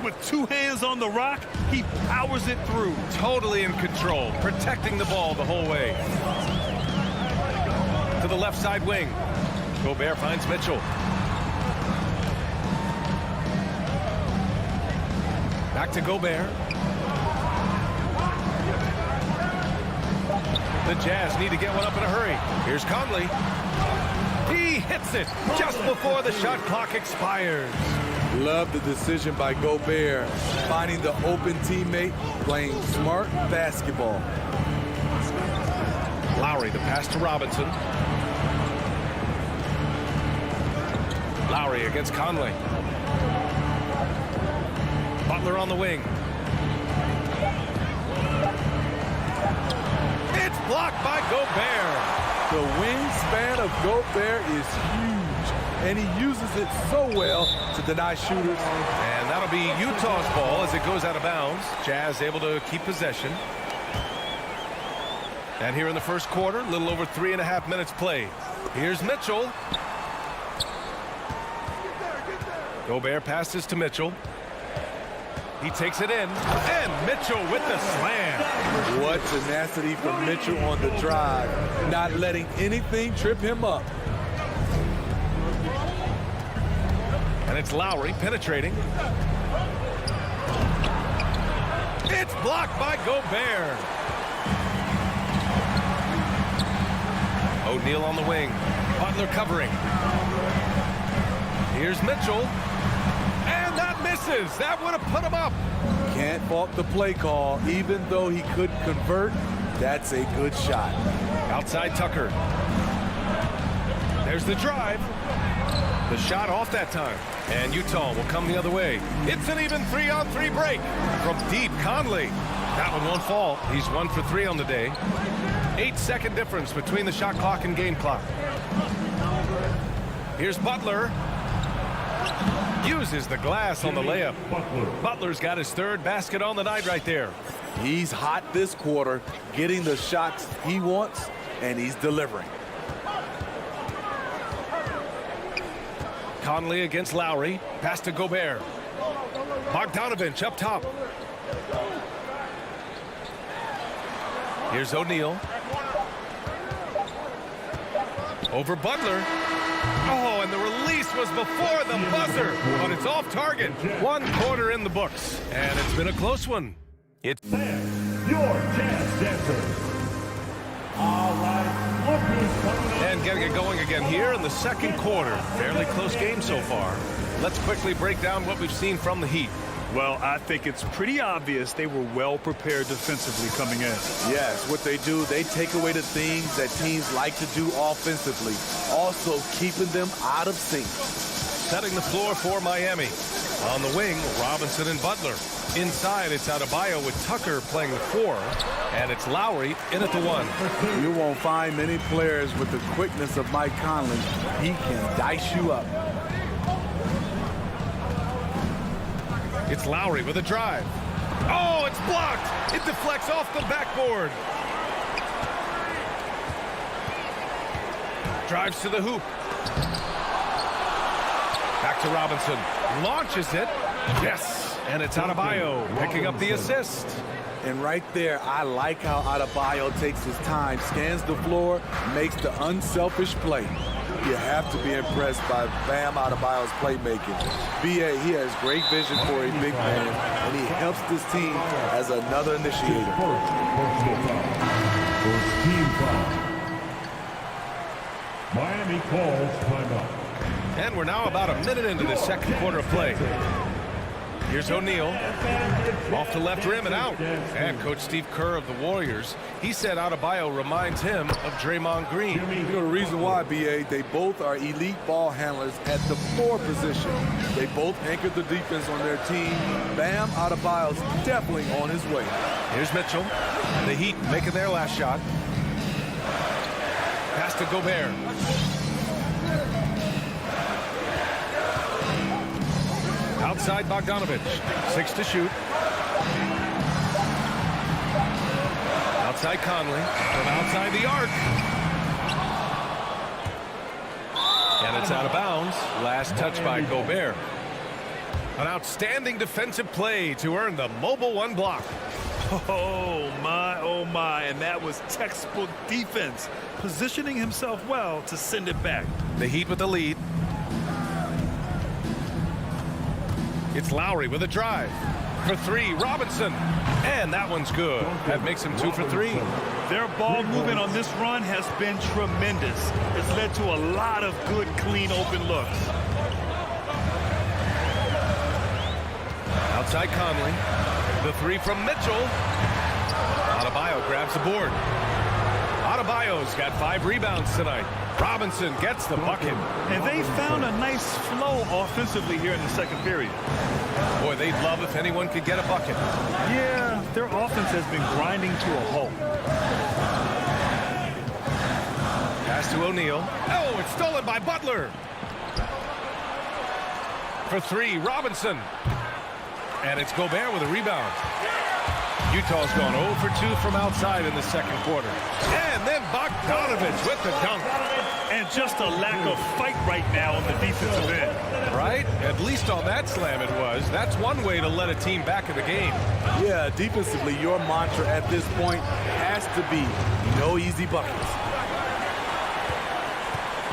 With 2 hands on the rock, he powers it through. Totally in control, protecting the ball the whole way. To the left side wing. Gobert finds Mitchell. Back to Gobert. The Jazz need to get one up in a hurry. Here's Conley. He hits it just before the shot clock expires. Love the decision by Gobert, finding the open teammate, playing smart basketball. Lowry, the pass to Robinson. Lowry against Conley. Butler on the wing. It's blocked by Gobert. The wingspan of Gobert is huge, and he uses it so well to deny shooters. And that'll be Utah's ball as it goes out of bounds. Jazz able to keep possession. And here in the first quarter, a little over 3.5 minutes played. Here's Mitchell. Gobert passes to Mitchell. He takes it in, and Mitchell with the slam. What tenacity from Mitchell on the drive, not letting anything trip him up. And it's Lowry penetrating. It's blocked by Gobert. O'Neal on the wing. Butler covering. Here's Mitchell. And that misses. That would have put him up. Can't fault the play call. Even though he couldn't convert, that's a good shot. Outside Tucker. There's the drive. The shot off that time. And Utah will come the other way. It's an even 3-on-3 break. From deep, Conley. That one won't fall. He's 1 for 3 on the day. 8-second difference between the shot clock and game clock. Here's Butler. Uses the glass on the layup. Butler's got his 3rd basket on the night right there. He's hot this quarter, getting the shots he wants, and he's delivering. Conley against Lowry. Pass to Gobert. Bogdanovich up top. Here's O'Neal. Over Butler. Oh, and the release was before the buzzer, but it's off target. 1 quarter in the books, and it's been a close one. Your chance dancer. All right, look who's coming up. And getting it going again here in the 2nd quarter. Fairly close game so far. Let's quickly break down what we've seen from the Heat. Well, I think it's pretty obvious they were well prepared defensively coming in. Yes, what they do, they take away the things that teams like to do offensively, also keeping them out of sync. Setting the floor for Miami. On the wing, Robinson and Butler. Inside, it's Adebayo with Tucker playing the 4, and it's Lowry in at the 1. You won't find many players with the quickness of Mike Conley. He can dice you up. It's Lowry with a drive. Oh, it's blocked. It deflects off the backboard. Drives to the hoop. Back to Robinson. Launches it. Yes. And it's Adebayo picking up the assist. And right there, I like how Adebayo takes his time, scans the floor, makes the unselfish play. You have to be impressed by Bam Adebayo's playmaking. B.A., he has great vision for a big man, and he helps this team as another initiator. First team foul. Miami calls timeout. And we're now about a minute into the 2nd quarter of play. Here's O'Neal. Off the left rim and out. And Coach Steve Kerr of the Warriors, he said Adebayo reminds him of Draymond Green. You know the reason why, B.A., they both are elite ball handlers at the 4 position. They both anchored the defense on their team. Bam Adebayo's definitely on his way. Here's Mitchell. The Heat making their last shot. Pass to Gobert. Outside Bogdanovich. 6 to shoot. Outside Conley. From outside the arc. And it's out of bounds. Last touch by Gobert. An outstanding defensive play to earn the mobile 1 block. Oh my, and that was textbook defense, positioning himself well to send it back. The Heat with the lead. It's Lowry with a drive. For 3, Robinson. And that one's good. That makes him 2 for 3. Their ball movement on this run has been tremendous. It's led to a lot of good, clean, open looks. Outside Conley. The 3 from Mitchell. Adebayo grabs the board. Adebayo's got 5 rebounds tonight. Robinson gets the bucket. And they found a nice flow offensively here in the 2nd period. Boy, they'd love if anyone could get a bucket. Yeah, their offense has been grinding to a halt. Pass to O'Neal. Oh, it's stolen by Butler. For 3, Robinson. And it's Gobert with a rebound. Utah's gone 0 for 2 from outside in the 2nd quarter. And then Bogdanovich with the dunk. And just a lack of fight right now on the defensive end. Right? At least on that slam it was. That's one way to let a team back in the game. Yeah, defensively, your mantra at this point has to be no easy buckets.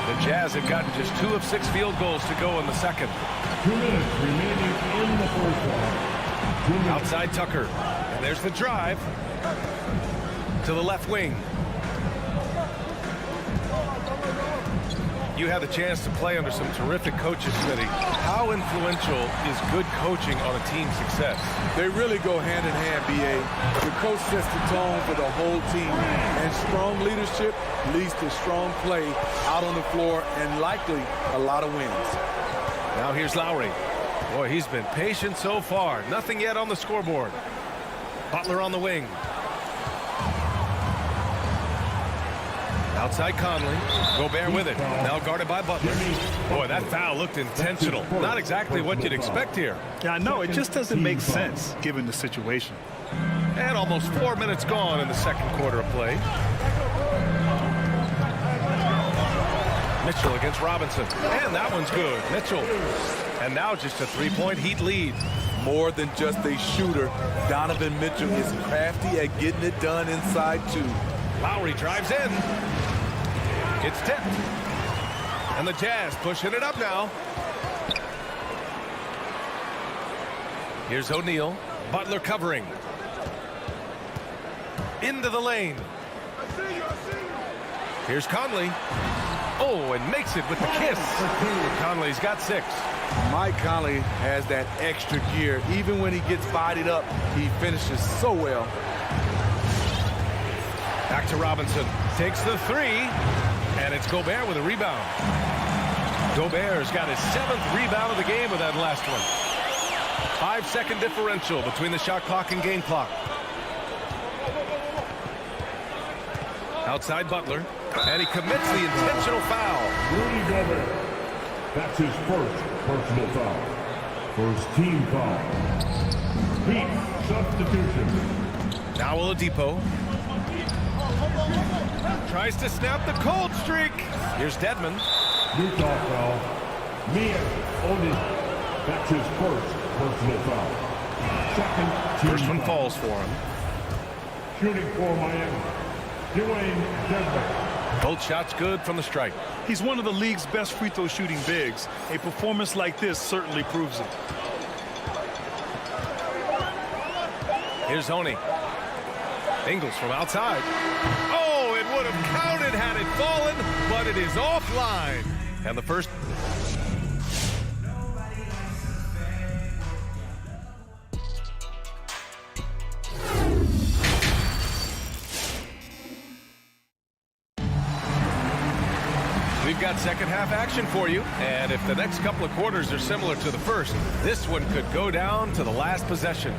The Jazz have gotten just 2 of 6 field goals to go in the 2nd. 2 minutes remaining in the first half. Outside Tucker. And there's the drive to the left wing. You had the chance to play under some terrific coaches, Smitty. How influential is good coaching on a team's success? They really go hand in hand, B.A. The coach sets the tone for the whole team, and strong leadership leads to strong play out on the floor and likely a lot of wins. Now here's Lowry. Boy, he's been patient so far. Nothing yet on the scoreboard. Butler on the wing. Outside Conley. Gobert with it. Now guarded by Butler. Boy, that foul looked intentional. Not exactly what you'd expect here. Yeah, I know. It just doesn't make sense given the situation. And almost 4 minutes gone in the second quarter of play. Mitchell against Robinson. And that one's good. Mitchell. And now just a three-point Heat lead. More than just a shooter, Donovan Mitchell is crafty at getting it done inside too. Lowry drives in. It's tipped. And the Jazz pushing it up now. Here's O'Neal. Butler covering. Into the lane. Here's Conley. Oh, and makes it with the kiss. Conley's got 6. Mike Conley has that extra gear. Even when he gets bodied up, he finishes so well. Back to Robinson. Takes the 3. And it's Gobert with a rebound. Gobert's got his 7th rebound of the game with that last one. 5-second differential between the shot clock and game clock. Outside Butler. And he commits the intentional foul. Rudy Gobert. That's his first personal foul. First team foul. Heat substitution. Now Oladipo. Tries to snap the cold streak. Here's Dedmon. Utah foul. Mia Oni. That's his first personal foul. Second team First one foul. falls for him. Shooting for Miami. Dwayne Dedmon. Both shots good from the stripe. He's one of the league's best free throw shooting bigs. A performance like this certainly proves it. Here's Oni. Ingles from outside. Oh, it would have counted had it fallen, but it is offline. And the first... We've got second half action for you, and if the next couple of quarters are similar to the first, this one could go down to the last possession.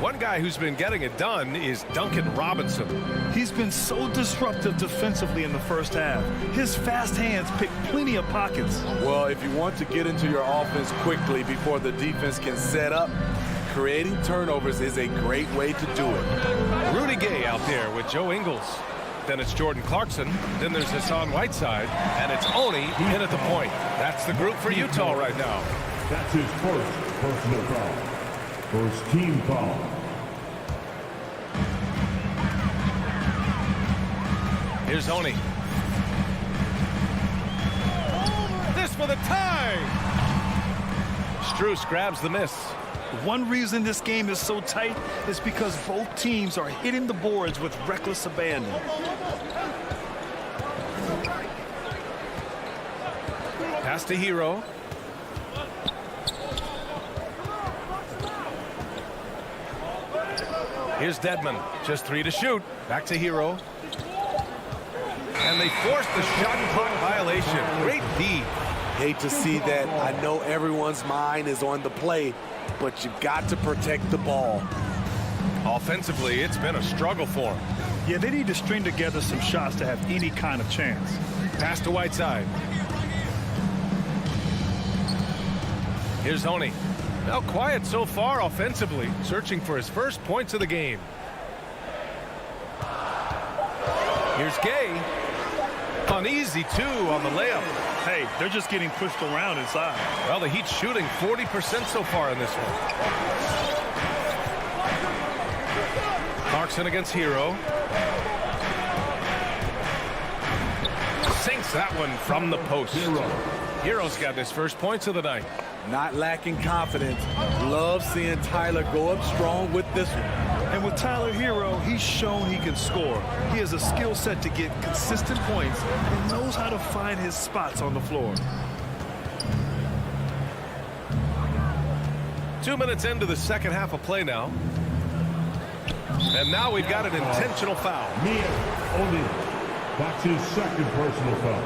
One guy who's been getting it done is Duncan Robinson. He's been so disruptive defensively in the first half. His fast hands pick plenty of pockets. Well, if you want to get into your offense quickly before the defense can set up, creating turnovers is a great way to do it. Rudy Gay out there with Joe Ingles. Then it's Jordan Clarkson. Then there's Hassan Whiteside. And it's Oni in at the point. That's the group for Utah right now. That's his first personal foul. First team foul. Here's Oni. This for the tie. Strus grabs the miss. One reason this game is so tight is because both teams are hitting the boards with reckless abandon. Pass to Hero. Here's Dedmon. Just 3 to shoot. Back to Hero. And they forced the shot clock violation. Great D. Hate to see that. I know everyone's mind is on the play, but you got to protect the ball. Offensively, it's been a struggle for them. Yeah, they need to string together some shots to have any kind of chance. Pass to Whiteside. Here's Oni. Now quiet so far offensively, searching for his first points of the game. Here's Gay. Uneasy, too, on the layup. Hey, they're just getting pushed around inside. Well, the Heat's shooting 40% so far in this one. Clarkson against Hero. Sinks that one from the post. Hero's got his first points of the night. Not lacking confidence. Love seeing Tyler go up strong with this one. And with Tyler Hero, he's shown he can score. He has a skill set to get consistent points and knows how to find his spots on the floor. 2 minutes into the second half of play now. And now we've got an intentional foul. Mia Oni. That's his second personal foul.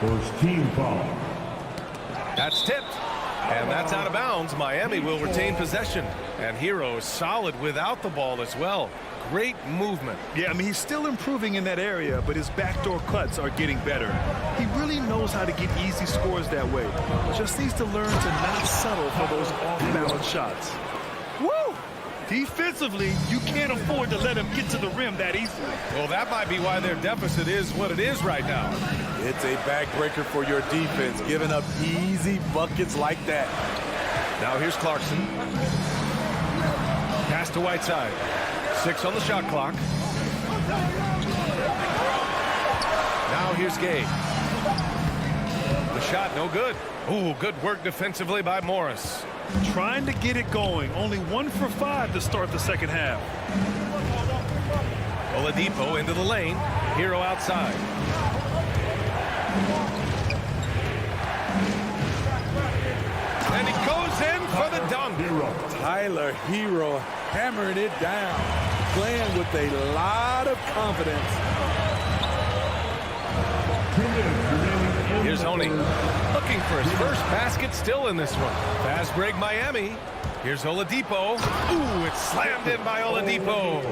First team foul. That's tipped. And that's out of bounds. Miami will retain possession. And Hero is solid without the ball as well. Great movement. Yeah, I mean, he's still improving in that area, but his backdoor cuts are getting better. He really knows how to get easy scores that way. Just needs to learn to not settle for those off-balance shots. Woo! Defensively, you can't afford to let him get to the rim that easily. Well, that might be why their deficit is what it is right now. It's a backbreaker for your defense, giving up easy buckets like that. Now here's Clarkson. Pass to Whiteside. 6 on the shot clock. Now here's Gay. The shot no good. Ooh, good work defensively by Morris. Trying to get it going. Only 1 for 5 to start the second half. Oladipo into the lane. Hero outside. And he goes in for the dunk. Tyler Hero hammering it down, playing with a lot of confidence. Here's Oni looking for his first basket, still in this one. Fast break Miami. Here's Oladipo. Ooh, it's slammed in by Oladipo.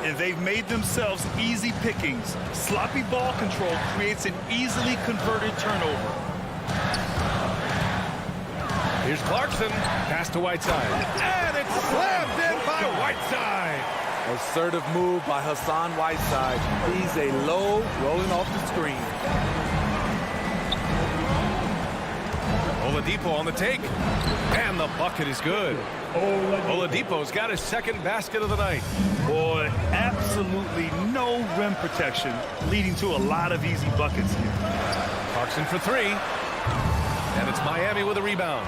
And they've made themselves easy pickings. Sloppy ball control creates an easily converted turnover. Here's Clarkson. Pass to Whiteside. And it's slammed in by Whiteside. Assertive move by Hassan Whiteside. He's a low, rolling off the screen. Oladipo on the take. And the bucket is good. Oladipo's got his second basket of the night. Boy, absolutely no rim protection, leading to a lot of easy buckets here. Clarkson for 3. And it's Miami with a rebound.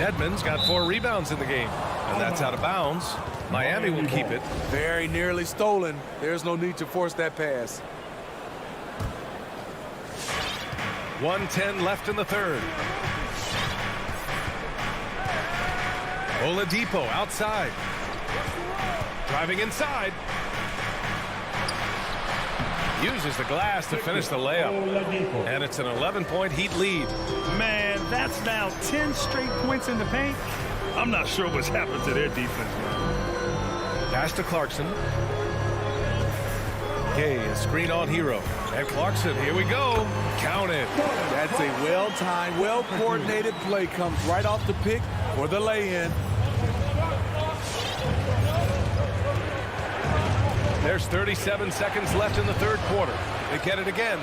Edmonds got 4 rebounds in the game. And that's out of bounds. Miami will keep it. Very nearly stolen. There's no need to force that pass. 1:10 left in the third. Oladipo outside. Driving inside. Uses the glass to finish the layup. And it's an 11-point Heat lead. Man, that's now 10 straight points in the paint. I'm not sure what's happened to their defense. Pass to Clarkson. Gay, a screen on Hero. And Clarkson, here we go. Count it. That's a well-timed, well-coordinated play. Comes right off the pick for the lay-in. There's 37 seconds left in the third quarter. They get it again.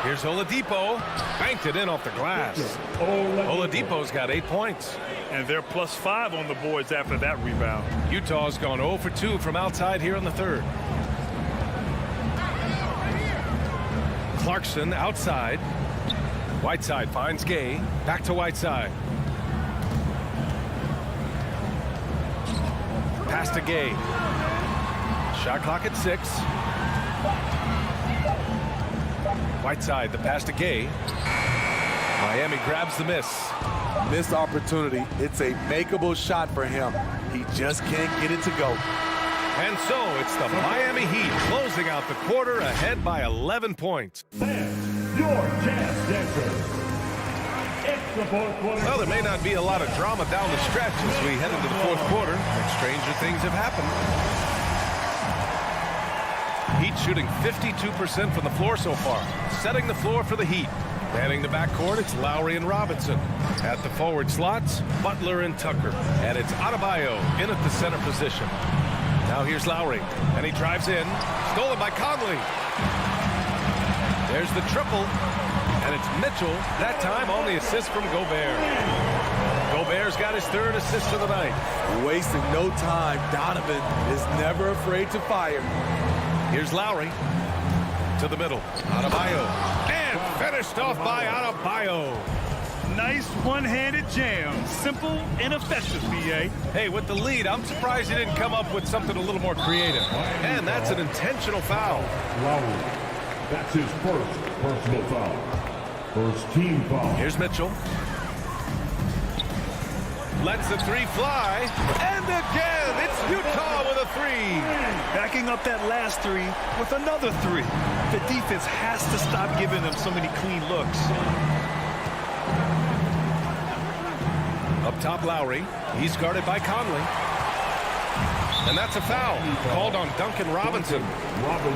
Here's Oladipo. Banked it in off the glass. Oladipo's got 8 points. And they're +5 on the boards after that rebound. Utah's gone 0 for 2 from outside here in the third. Clarkson outside. Whiteside finds Gay. Back to Whiteside. Pass to Gay. Shot clock at 6. Whiteside, the pass to Gay. Miami grabs the miss. Missed opportunity. It's a makeable shot for him. He just can't get it to go. And so it's the Miami Heat closing out the quarter ahead by 11 points. Your chance, Denver. It's the fourth quarter. Well, there may not be a lot of drama down the stretch as we head into the fourth quarter. And stranger things have happened. Heat shooting 52% from the floor so far, setting the floor for the Heat. Manning the backcourt, it's Lowry and Robinson. At the forward slots, Butler and Tucker. And it's Adebayo in at the center position. Now here's Lowry, and he drives in. Stolen by Conley. There's the triple, and it's Mitchell, that time on the assist from Gobert. Gobert's got his third assist of the night. Wasting no time. Donovan is never afraid to fire. Here's Lowry to the middle. Adebayo. And finished off by Adebayo. Nice one-handed jam. Simple and effective, B.A. Hey, with the lead, I'm surprised he didn't come up with something a little more creative. And that's an intentional foul. Lowry. That's his first personal foul. First team foul. Here's Mitchell. Lets the 3 fly. And again, it's Utah with a 3. Backing up that last 3 with another 3. The defense has to stop giving them so many clean looks. Up top, Lowry. He's guarded by Conley. And that's a foul called on Duncan Robinson.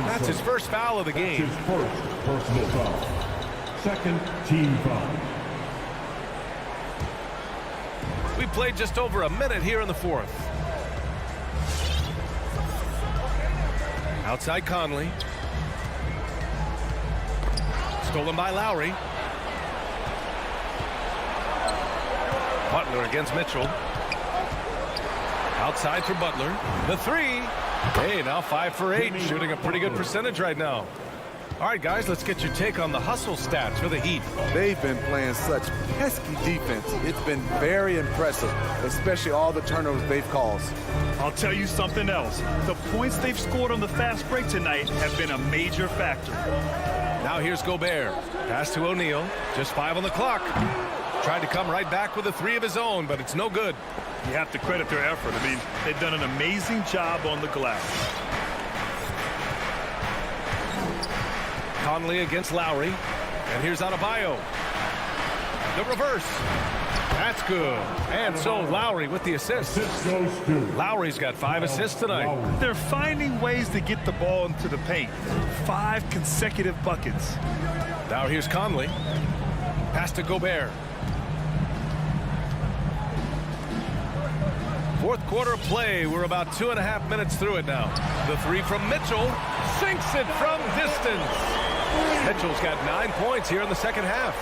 That's his first foul of the game. His first personal foul. Second team foul. We played just over a minute here in the fourth. Outside Conley. Stolen by Lowry. Butler against Mitchell. Outside for Butler. The three. Hey, now 5 for 8. Shooting a pretty good percentage right now. All right, guys, let's get your take on the hustle stats for the Heat. They've been playing such pesky defense. It's been very impressive, especially all the turnovers they've caused. I'll tell you something else. The points they've scored on the fast break tonight have been a major factor. Now here's Gobert. Pass to O'Neal. Just 5 on the clock. Tried to come right back with a 3 of his own, but it's no good. You have to credit their effort. I mean, they've done an amazing job on the glass. Conley against Lowry. And here's Adebayo. The reverse. That's good. And so Lowry with the assist. Assist goes to Lowry's got 5 assists tonight. They're finding ways to get the ball into the paint. 5 consecutive buckets. Now here's Conley. Pass to Gobert. Fourth quarter of play. We're about 2.5 minutes through it now. The 3 from Mitchell. Sinks it from distance. Mitchell's got 9 points here in the second half.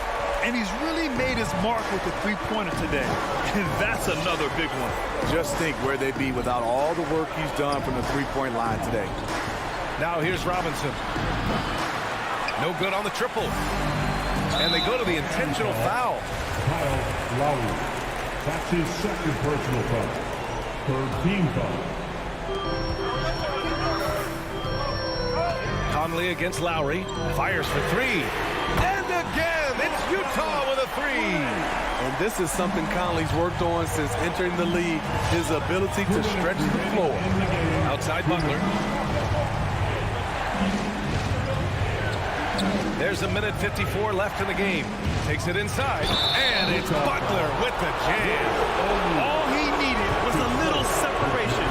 And he's really made his mark with the three-pointer today. And that's another big one. Just think where they'd be without all the work he's done from the three-point line today. Now here's Robinson. No good on the triple. And they go to the intentional foul. Kyle Lowry. That's his second personal foul. Third team foul. Conley against Lowry. Fires for 3. And again, it's Utah with a 3. And this is something Conley's worked on since entering the league, his ability to stretch the floor. Outside Butler. There's a minute 54 left in the game. Takes it inside. And it's Butler with the jam. All he needed was a little separation.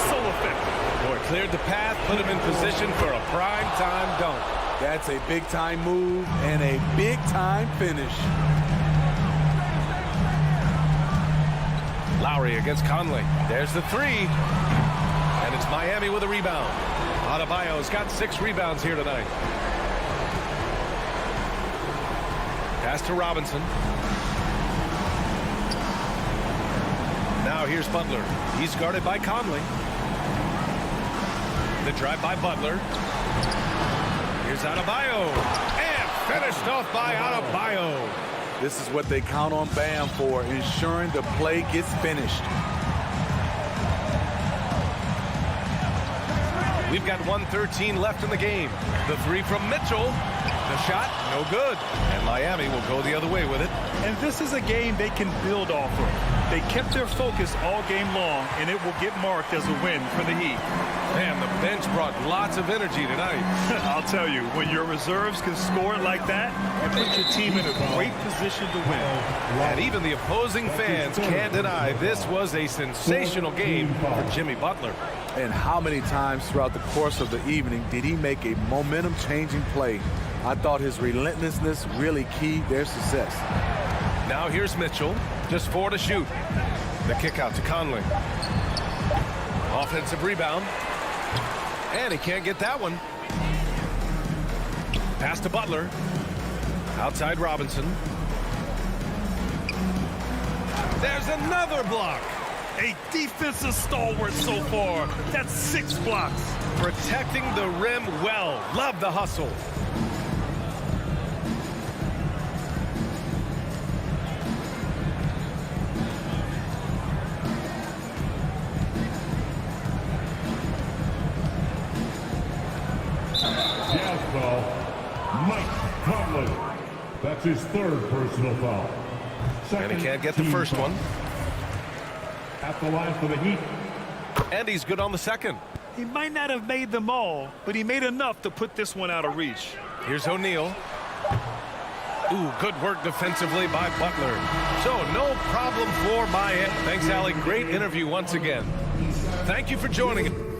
So effective. Boy, cleared the path, put him in position for a prime-time dunk. That's a big-time move and a big-time finish. Lowry against Conley. There's the 3. And it's Miami with a rebound. Adebayo's got 6 rebounds here tonight. Pass to Robinson. Now here's Butler. He's guarded by Conley. The drive by Butler. Here's Adebayo. And finished off by Adebayo. This is what they count on Bam for, ensuring the play gets finished. We've got 1:13 left in the game. The 3 from Mitchell. The shot, no good. And Miami will go the other way with it. And this is a game they can build off of. They kept their focus all game long, and it will get marked as a win for the Heat. Man, the bench brought lots of energy tonight. I'll tell you, when your reserves can score like that, it puts your team in a great position to win. And even the opposing fans can't deny this was a sensational game for Jimmy Butler. And how many times throughout the course of the evening did he make a momentum-changing play? I thought his relentlessness really keyed their success. Now here's Mitchell. Just 4 to shoot. The kick out to Conley. Offensive rebound. And he can't get that one. Pass to Butler. Outside Robinson. There's another block. A defensive stalwart so far. That's 6 blocks. Protecting the rim well. Love the hustle. Mike Conley. That's his third personal foul. And he can't get the first one. At the line for the Heat. And he's good on the second. He might not have made them all, but he made enough to put this one out of reach. Here's O'Neal. Ooh, good work defensively by Butler. So no problem for Miami. Thanks, Allie. Great interview once again. Thank you for joining us.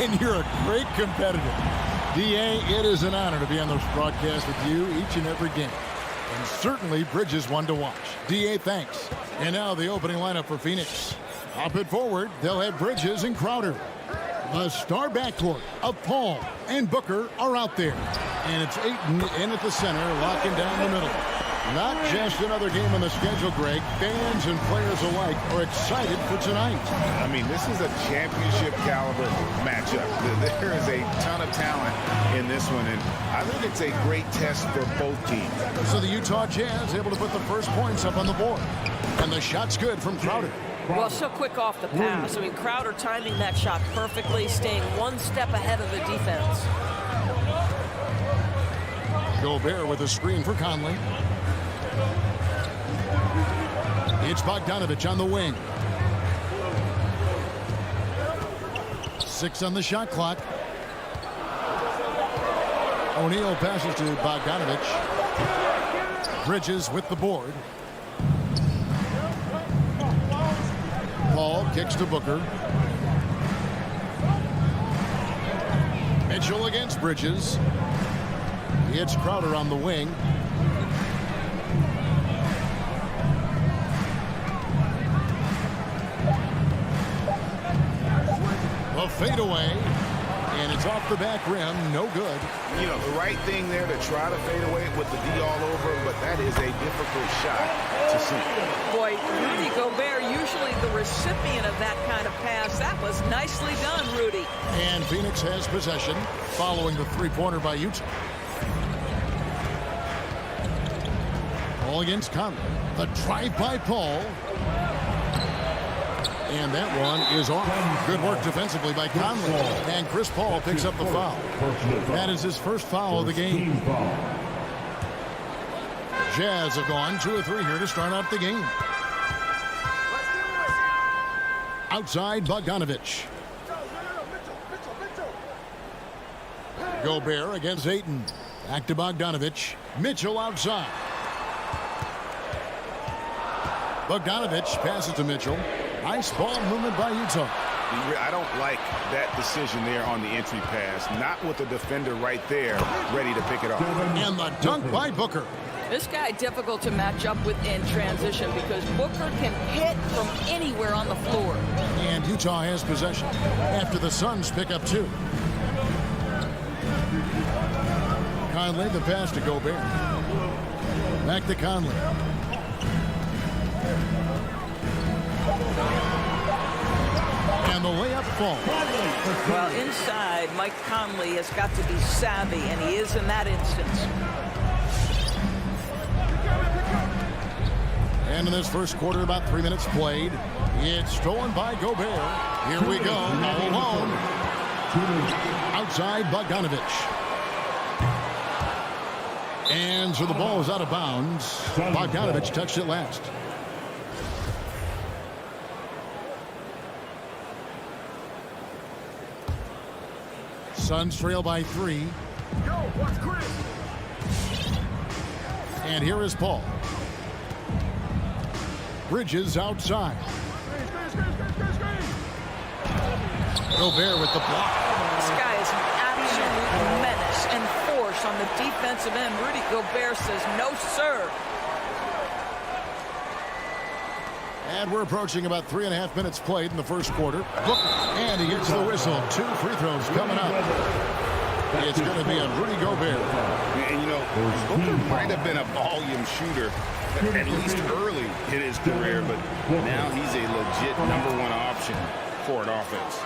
and you're a great competitor. D.A., it is an honor to be on this broadcast with you each and every game. And certainly Bridges one to watch. D.A., thanks. And now the opening lineup for Phoenix. Up it forward, they'll have Bridges and Crowder. The star backcourt of Paul and Booker are out there. And it's Ayton in at the center, locking down the middle. Not just another game on the schedule, Greg. Fans and players alike are excited for tonight. I mean, this is a championship caliber matchup. There is a ton of talent in this one, and I think it's a great test for both teams. So the Utah Jazz able to put the first points up on the board. And the shot's good from Crowder. Well, so quick off the pass. I mean, Crowder timing that shot perfectly, staying one step ahead of the defense. Gobert with a screen for Conley. It's Bogdanovich on the wing. 6 on the shot clock. O'Neal passes to Bogdanovich. Bridges with the board. Paul kicks to Booker. Mitchell against Bridges. It's Crowder on the wing. A fadeaway, and it's off the back rim, no good. You know, the right thing there to try to fade away with the D all over, but that is a difficult shot to see. Boy, Rudy Gobert, usually the recipient of that kind of pass. That was nicely done, Rudy. And Phoenix has possession following the three-pointer by Utah. Paul against Conley. The drive by Paul. And that one is off. Good work defensively by Conley. And Chris Paul picks up the foul. That is his first foul of the game. Jazz have gone 2 of 3 here to start out the game. Outside, Bogdanovich. Gobert against Ayton. Back to Bogdanovich. Mitchell outside. Bogdanovich passes to Mitchell. Nice ball movement by Utah. I don't like that decision there on the entry pass. Not with the defender right there ready to pick it off. And the dunk by Booker. This guy difficult to match up with in transition because Booker can hit from anywhere on the floor. And Utah has possession after the Suns pick up 2. Conley, the pass to Gobert. Back to Conley. And the layup falls. Well, inside, Mike Conley has got to be savvy, and he is in that instance. And in this first quarter, about 3 minutes played. It's stolen by Gobert. Here we go, all alone. Outside, Bogdanovich. And so the ball is out of bounds. Bogdanovich touched it last. Suns trail by 3. And here is Paul. Bridges outside. Gobert with the block. This guy is an absolute menace and force on the defensive end. Rudy Gobert says, no, sir. And we're approaching about 3.5 minutes played in the first quarter. And he gets the whistle. 2 free throws coming up. It's going to be on Rudy Gobert. And, you know, Booker might have been a volume shooter at least early in his career, but now he's a legit #1 option for an offense.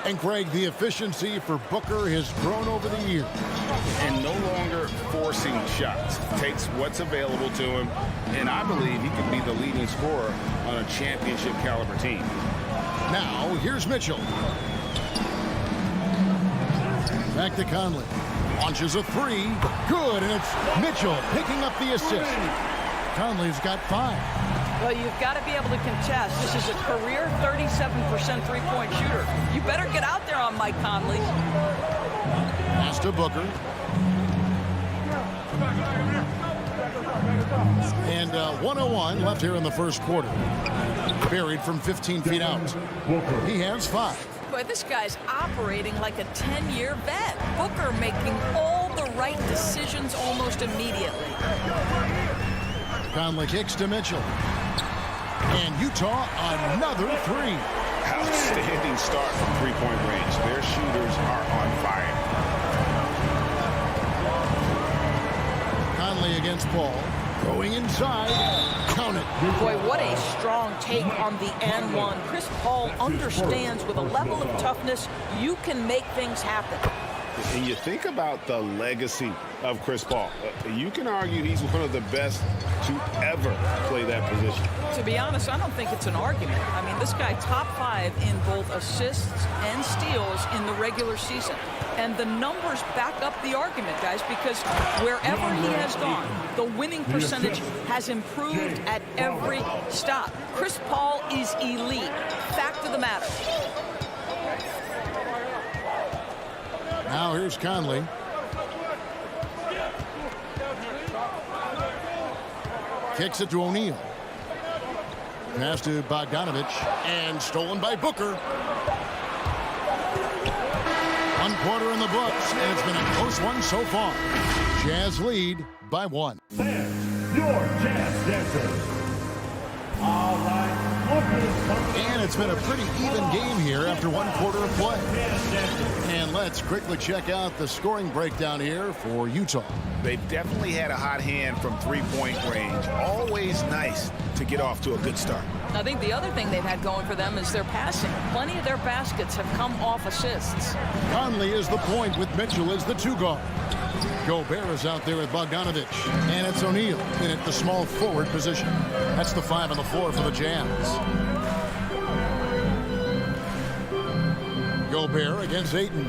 And, Greg, the efficiency for Booker has grown over the years. And no longer forcing shots. Takes what's available to him, and I believe he could be the leading scorer on a championship caliber team. Now, here's Mitchell. Back to Conley. Launches a 3. Good, and it's Mitchell picking up the assist. Conley's got 5. Well, you've got to be able to contest. This is a career 37% three-point shooter. You better get out there on Mike Conley. Pass to Booker. And 1:01 left here in the first quarter. Buried from 15 feet out. He has 5. Boy, this guy's operating like a 10-year vet. Booker making all the right decisions almost immediately. Conley kicks to Mitchell. And Utah, another three. Outstanding start from three-point range. Their shooters are on fire. Conley against Paul. Going inside. Count it. Boy, what a strong take on the and one. Chris Paul understands with a level of toughness, you can make things happen. And you think about the legacy of Chris Paul. You can argue he's one of the best to ever play that position. To be honest, I don't think it's an argument. I mean, this guy top 5 in both assists and steals in the regular season. And the numbers back up the argument, guys, because wherever he has gone, the winning percentage has improved at every stop. Chris Paul is elite. Fact of the matter. Now here's Conley. Kicks it to O'Neal. Pass to Bogdanovich. And stolen by Booker. 1 quarter in the books, and it's been a close one so far. Jazz lead by 1. Fans, your Jazz dancers. All right. And it's been a pretty even game here after 1 quarter of play. And let's quickly check out the scoring breakdown here for Utah. They've definitely had a hot hand from three-point range. Always nice to get off to a good start. I think the other thing they've had going for them is their passing. Plenty of their baskets have come off assists. Conley is the point with Mitchell as the 2 guard. Gobert is out there with Bogdanovich. And it's O'Neal in at the small forward position. That's the 5 on the floor for the Jazz. Gobert against Ayton.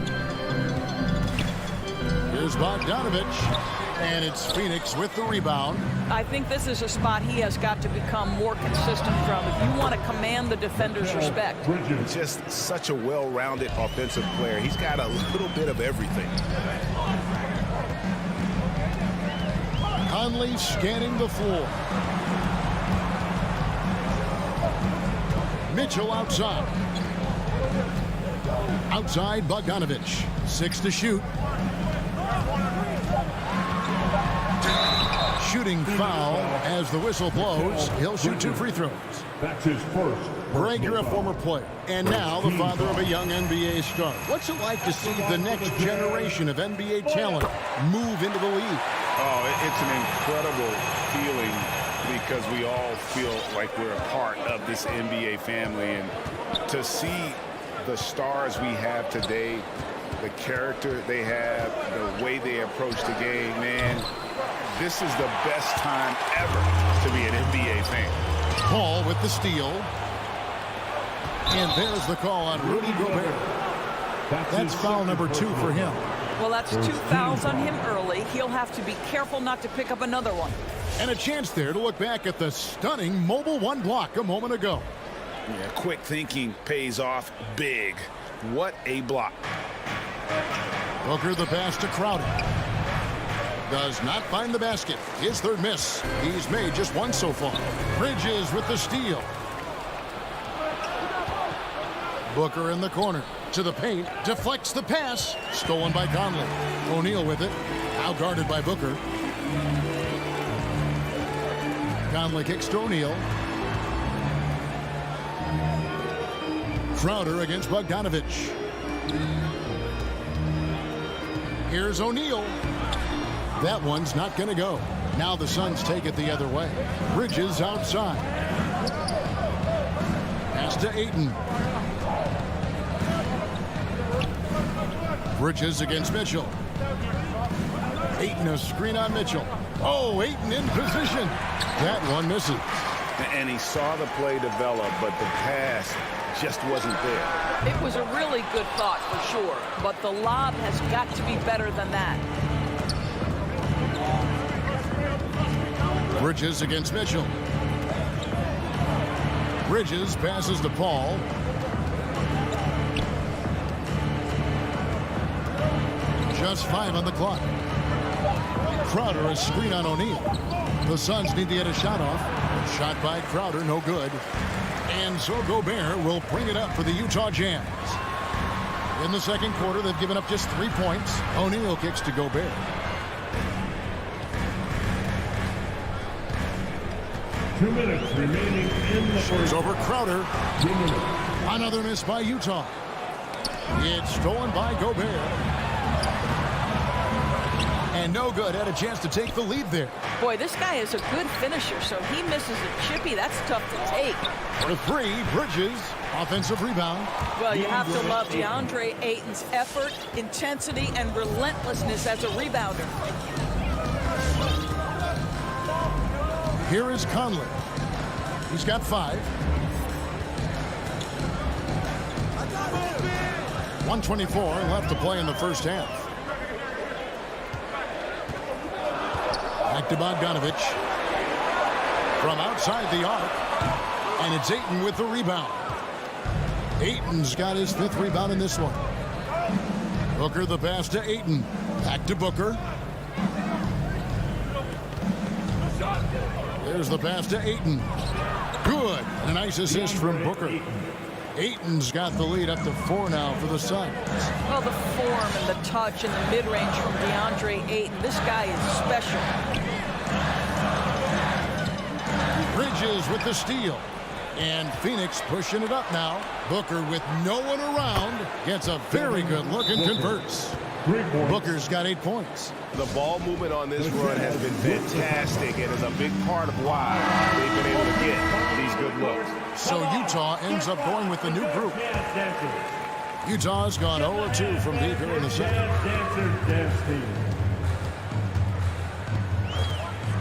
Here's Bogdanovich. And it's Phoenix with the rebound. I think this is a spot he has got to become more consistent from if you want to command the defender's respect. Just such a well-rounded offensive player. He's got a little bit of everything. Conley scanning the floor. Mitchell outside. Outside Bogdanovich. 6 to shoot. Shooting foul as the whistle blows. He'll shoot 2 free throws. That's his first. Greg, you're a former player, and now the father of a young NBA star. What's it like to see the next generation of NBA talent move into the league? Oh, it's an incredible feeling because we all feel like we're a part of this NBA family. And to see the stars we have today, the character they have, the way they approach the game, man, this is the best time ever to be an NBA fan. Paul with the steal. And there's the call on Rudy Gobert. That's foul number 2 for him. Well, that's 2 fouls on him early. He'll have to be careful not to pick up another one. And a chance there to look back at the stunning mobile 1 block a moment ago. Yeah, quick thinking pays off big. What a block. Booker the pass to Crowder. Does not find the basket. His 3rd miss. He's made just 1 so far. Bridges with the steal. Booker in the corner. To the paint. Deflects the pass. Stolen by Conley. O'Neal with it. Now guarded by Booker. Conley kicks to O'Neal. Crowder against Bogdanovich. Here's O'Neal. That one's not going to go. Now the Suns take it the other way. Bridges outside. Pass to Ayton. Bridges against Mitchell. Ayton a screen on Mitchell. Oh, Ayton in position. That one misses. And he saw the play develop, but the pass just wasn't there. It was a really good thought for sure, but the lob has got to be better than that. Bridges against Mitchell. Bridges passes to Paul. Just 5 on the clock. Crowder a screen on O'Neal. The Suns need to get a shot off. Shot by Crowder, no good. And so Gobert will bring it up for the Utah Jazz. In the second quarter, they've given up just 3 points. O'Neal kicks to Gobert. Two minutes remaining in the Shows first. over Crowder. 2 minutes. Another miss by Utah. It's stolen by Gobert. And no good. Had a chance to take the lead there. Boy, this guy is a good finisher, so he misses a chippy. That's tough to take. For three, Bridges. Offensive rebound. Well, you have to love DeAndre Ayton's effort, intensity, and relentlessness as a rebounder. Here is Conley. He's got 5. 1:24 left to play in the first half. Back to Bogdanovich. From outside the arc. And it's Ayton with the rebound. Ayton's got his 5th rebound in this one. Booker the pass to Ayton. Back to Booker. There's the pass to Ayton. Good. And a nice assist from Booker. Ayton's got the lead up to 4 now for the Suns. Well, the form and the touch and the mid-range from DeAndre Ayton. This guy is special. Bridges with the steal. And Phoenix pushing it up now. Booker with no one around gets a very good look and converts. Booker's got 8 points. The ball movement on this run has been fantastic and is a big part of why they've been able to get these good looks. So Utah ends up going with the new group. Utah's gone 0-2 from deep here in the second.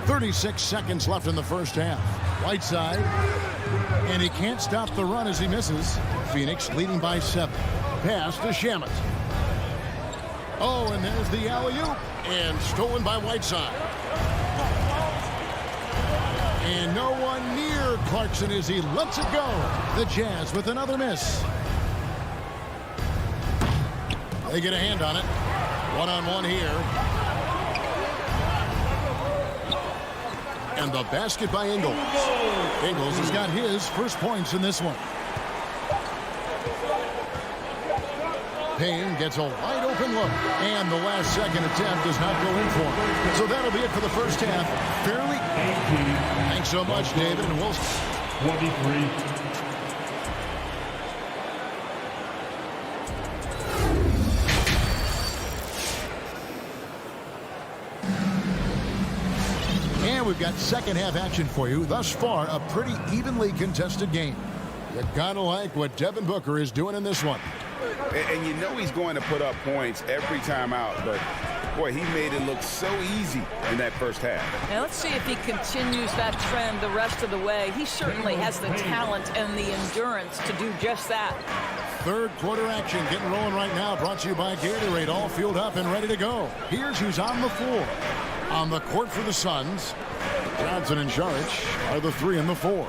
36 seconds left in the first half. Whiteside. And he can't stop the run as he misses. Phoenix leading by 7. Pass to Shamet. Oh, and there's the alley-oop. And stolen by Whiteside. And no one near Clarkson as he lets it go. The Jazz with another miss. They get a hand on it. One-on-one here. And the basket by Ingles. Ingles has got his first points in this one. Payne gets a wide open look. And the last second attempt does not go in for him. So that'll be it for the first half. Fairly. Thanks so much, David. And we'll 23. And we've got second half action for you. Thus far, a pretty evenly contested game. You gotta like what Devin Booker is doing in this one. And you know he's going to put up points every time out, but boy, he made it look so easy in that first half. Now let's see if he continues that trend the rest of the way. He certainly has the talent and the endurance to do just that. Third quarter action getting rolling right now, brought to you by Gatorade, all fueled up and ready to go. Here's who's on the floor. On the court for the Suns, Johnson and Saric are the 3 and the 4.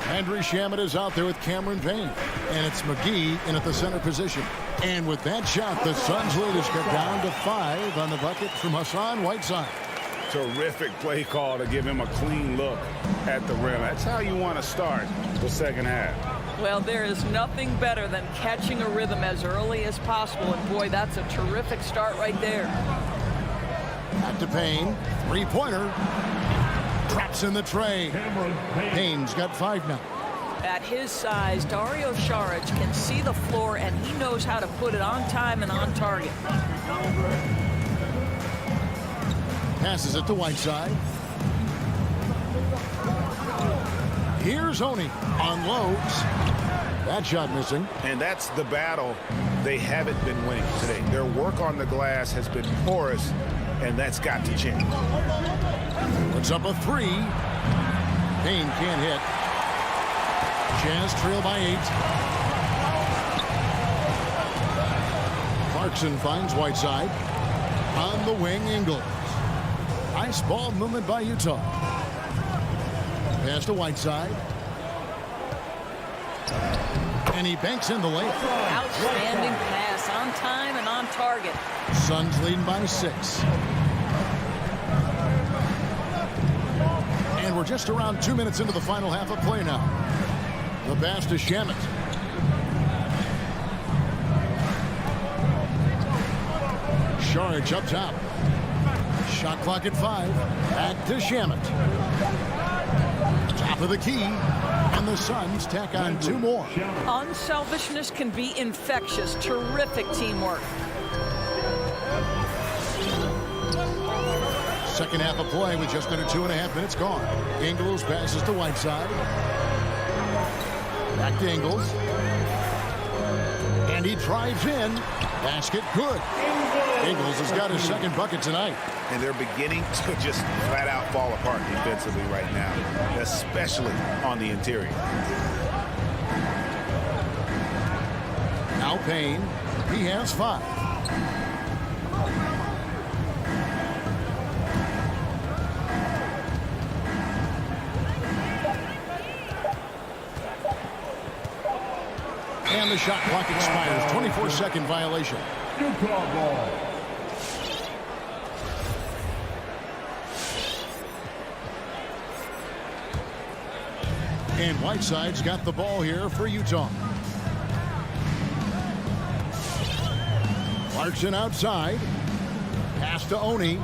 Andrew Shamet is out there with Cameron Payne. And it's McGee in at the center position. And with that shot, the Suns lead is cut down to 5 on the bucket from Hassan Whiteside. Terrific play call to give him a clean look at the rim. That's how you want to start the second half. Well, there is nothing better than catching a rhythm as early as possible. And boy, that's a terrific start right there. Back to Payne. 3-pointer. Traps in the tray. Payne's got 5 now. At his size, Dario Saric can see the floor, and he knows how to put it on time and on target. Passes it to Whiteside. Here's Oni. Unloads. That shot missing. And that's the battle they haven't been winning today. Their work on the glass has been porous, and that's got to change. Puts up a 3. Payne can't hit. Jazz trail by 8. Clarkson finds Whiteside. On the wing, Ingles. Nice ball movement by Utah. Pass to Whiteside. And he banks in the lane. Outstanding pass, on time and on target. Suns leading by 6. And we're just around 2 minutes into the final half of play now. The pass to Shamet. Sharge up top. Shot clock at 5. Back to Shamet. Top of the key. And the Suns tack on 2 more. Unselfishness can be infectious. Terrific teamwork. Second half of play with just under 2.5 minutes gone. Ingles passes to Whiteside. Back to Ingles. And he drives in. Basket good. Ingles has got his second bucket tonight. And they're beginning to just flat out fall apart defensively right now, especially on the interior. Now Payne. He has 5. And the shot clock expires. 24-second violation. Utah ball. And Whiteside's got the ball here for Utah. Clarkson outside. Pass to Oni.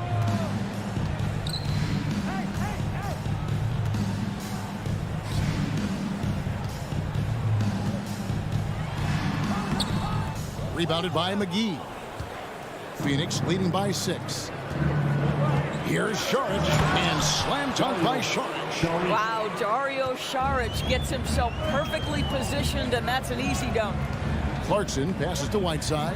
Rebounded by McGee. Phoenix leading by 6. Here's Sharge and slam dunk by Sharge. Wow, Dario Saric gets himself perfectly positioned, and that's an easy dunk. Clarkson passes to Whiteside.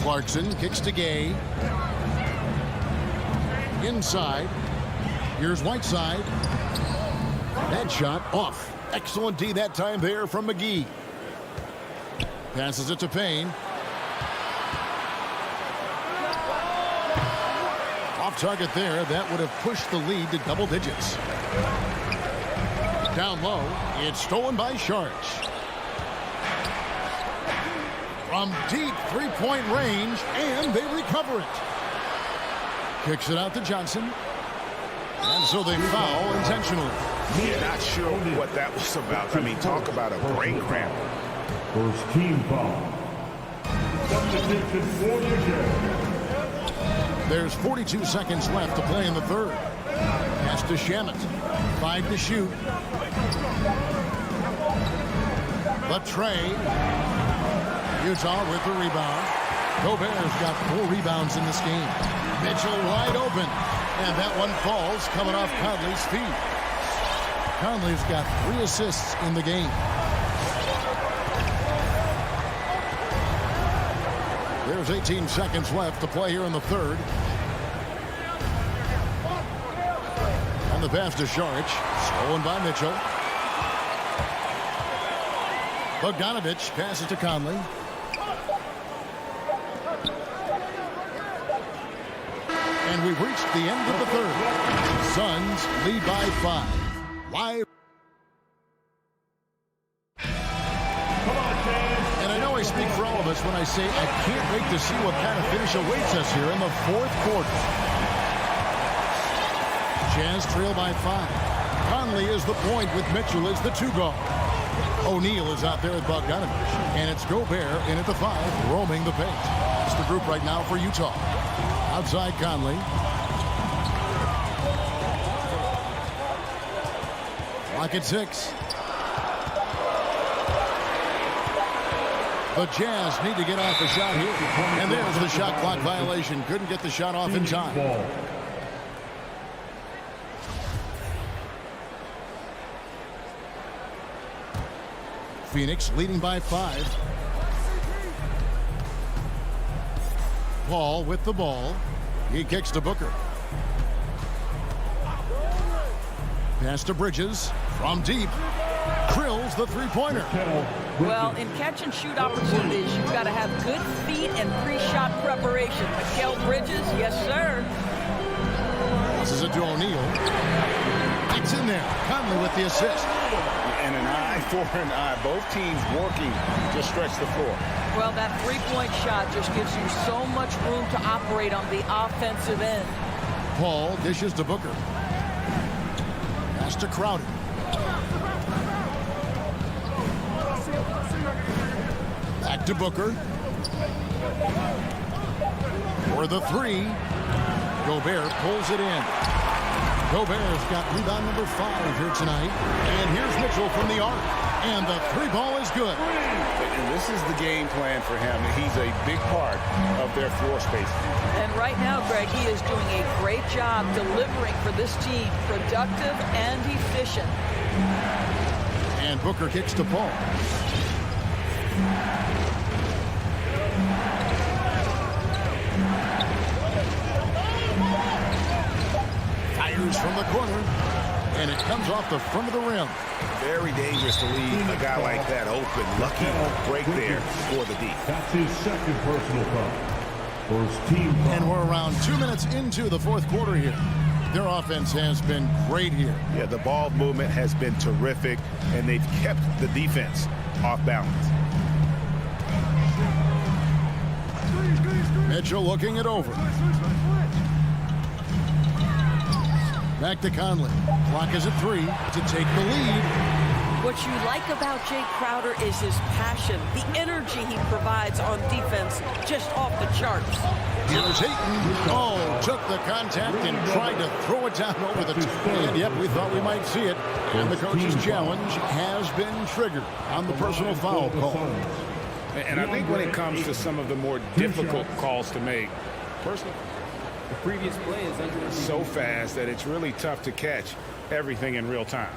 Clarkson kicks to Gay. Inside. Here's Whiteside. That shot off. Excellent D that time there from McGee. Passes it to Payne. Off target there. That would have pushed the lead to double digits. Down low. It's stolen by Sharge. From deep three-point range, and they recover it. Kicks it out to Johnson. And so they foul intentionally. Yeah, not sure what that was about. I mean, talk about a brain cramp. First team foul. Substitution for New Jersey. There's 42 seconds left to play in the third. Pass to Shamet. 5 to shoot. But Trey. Utah with the rebound. Gobert's got 4 rebounds in this game. Mitchell wide open. And that one falls coming off Conley's feet. Conley's got 3 assists in the game. There's 18 seconds left to play here in the third. And the pass to Saric. Stolen by Mitchell. Bogdanovich passes to Conley. And we've reached the end of the third. Suns lead by 5. Live. And I know I speak for all of us when I say I can't wait to see what kind of finish awaits us here in the fourth quarter. Jazz trail by 5. Conley is the point with Mitchell as the 2 guard. O'Neal is out there with Bogdanovich. And it's Gobert in at the 5, roaming the paint. It's the group right now for Utah. Outside Conley. Clock at 6. The Jazz need to get off a shot here. And there's the shot clock violation. Couldn't get the shot off in time. Phoenix leading by 5. Paul with the ball. He kicks to Booker. Pass to Bridges. From deep. Krills the three-pointer. Well, in catch-and-shoot opportunities, you've got to have good feet and pre-shot preparation. Mikal Bridges, yes, sir. This is a to O'Neal. It's in there. Conley with the assist. And an eye for an eye. Both teams working to stretch the floor. Well, that three-point shot just gives you so much room to operate on the offensive end. Paul dishes to Booker. Pass to Crowder. Back to Booker. For the three, Gobert pulls it in. Gobert's got rebound number 5 here tonight. And here's Mitchell from the arc. And the three ball is good. And this is the game plan for him. He's a big part of their floor space. And right now, Greg, he is doing a great job delivering for this team, productive and efficient. And Booker kicks to Paul. Fires from the corner. And it comes off the front of the rim. Very dangerous to leave a guy like that open. Lucky break there for the D. That's his second personal foul. First team foul. And we're around 2 minutes into the fourth quarter here. Their offense has been great here. Yeah, the ball movement has been terrific, and they've kept the defense off balance. Mitchell looking it over. Back to Conley. Clock is at 3 to take the lead. What you like about Jay Crowder is his passion, the energy he provides on defense, just off the charts. Here's Ayton. Oh, took the contact and tried to throw it down over the top. And yep, we thought we might see it. And the coach's challenge has been triggered on the personal foul call. And I think when it comes to some of the more difficult calls to make, personally, the previous play is under so fast that it's really tough to catch everything in real time.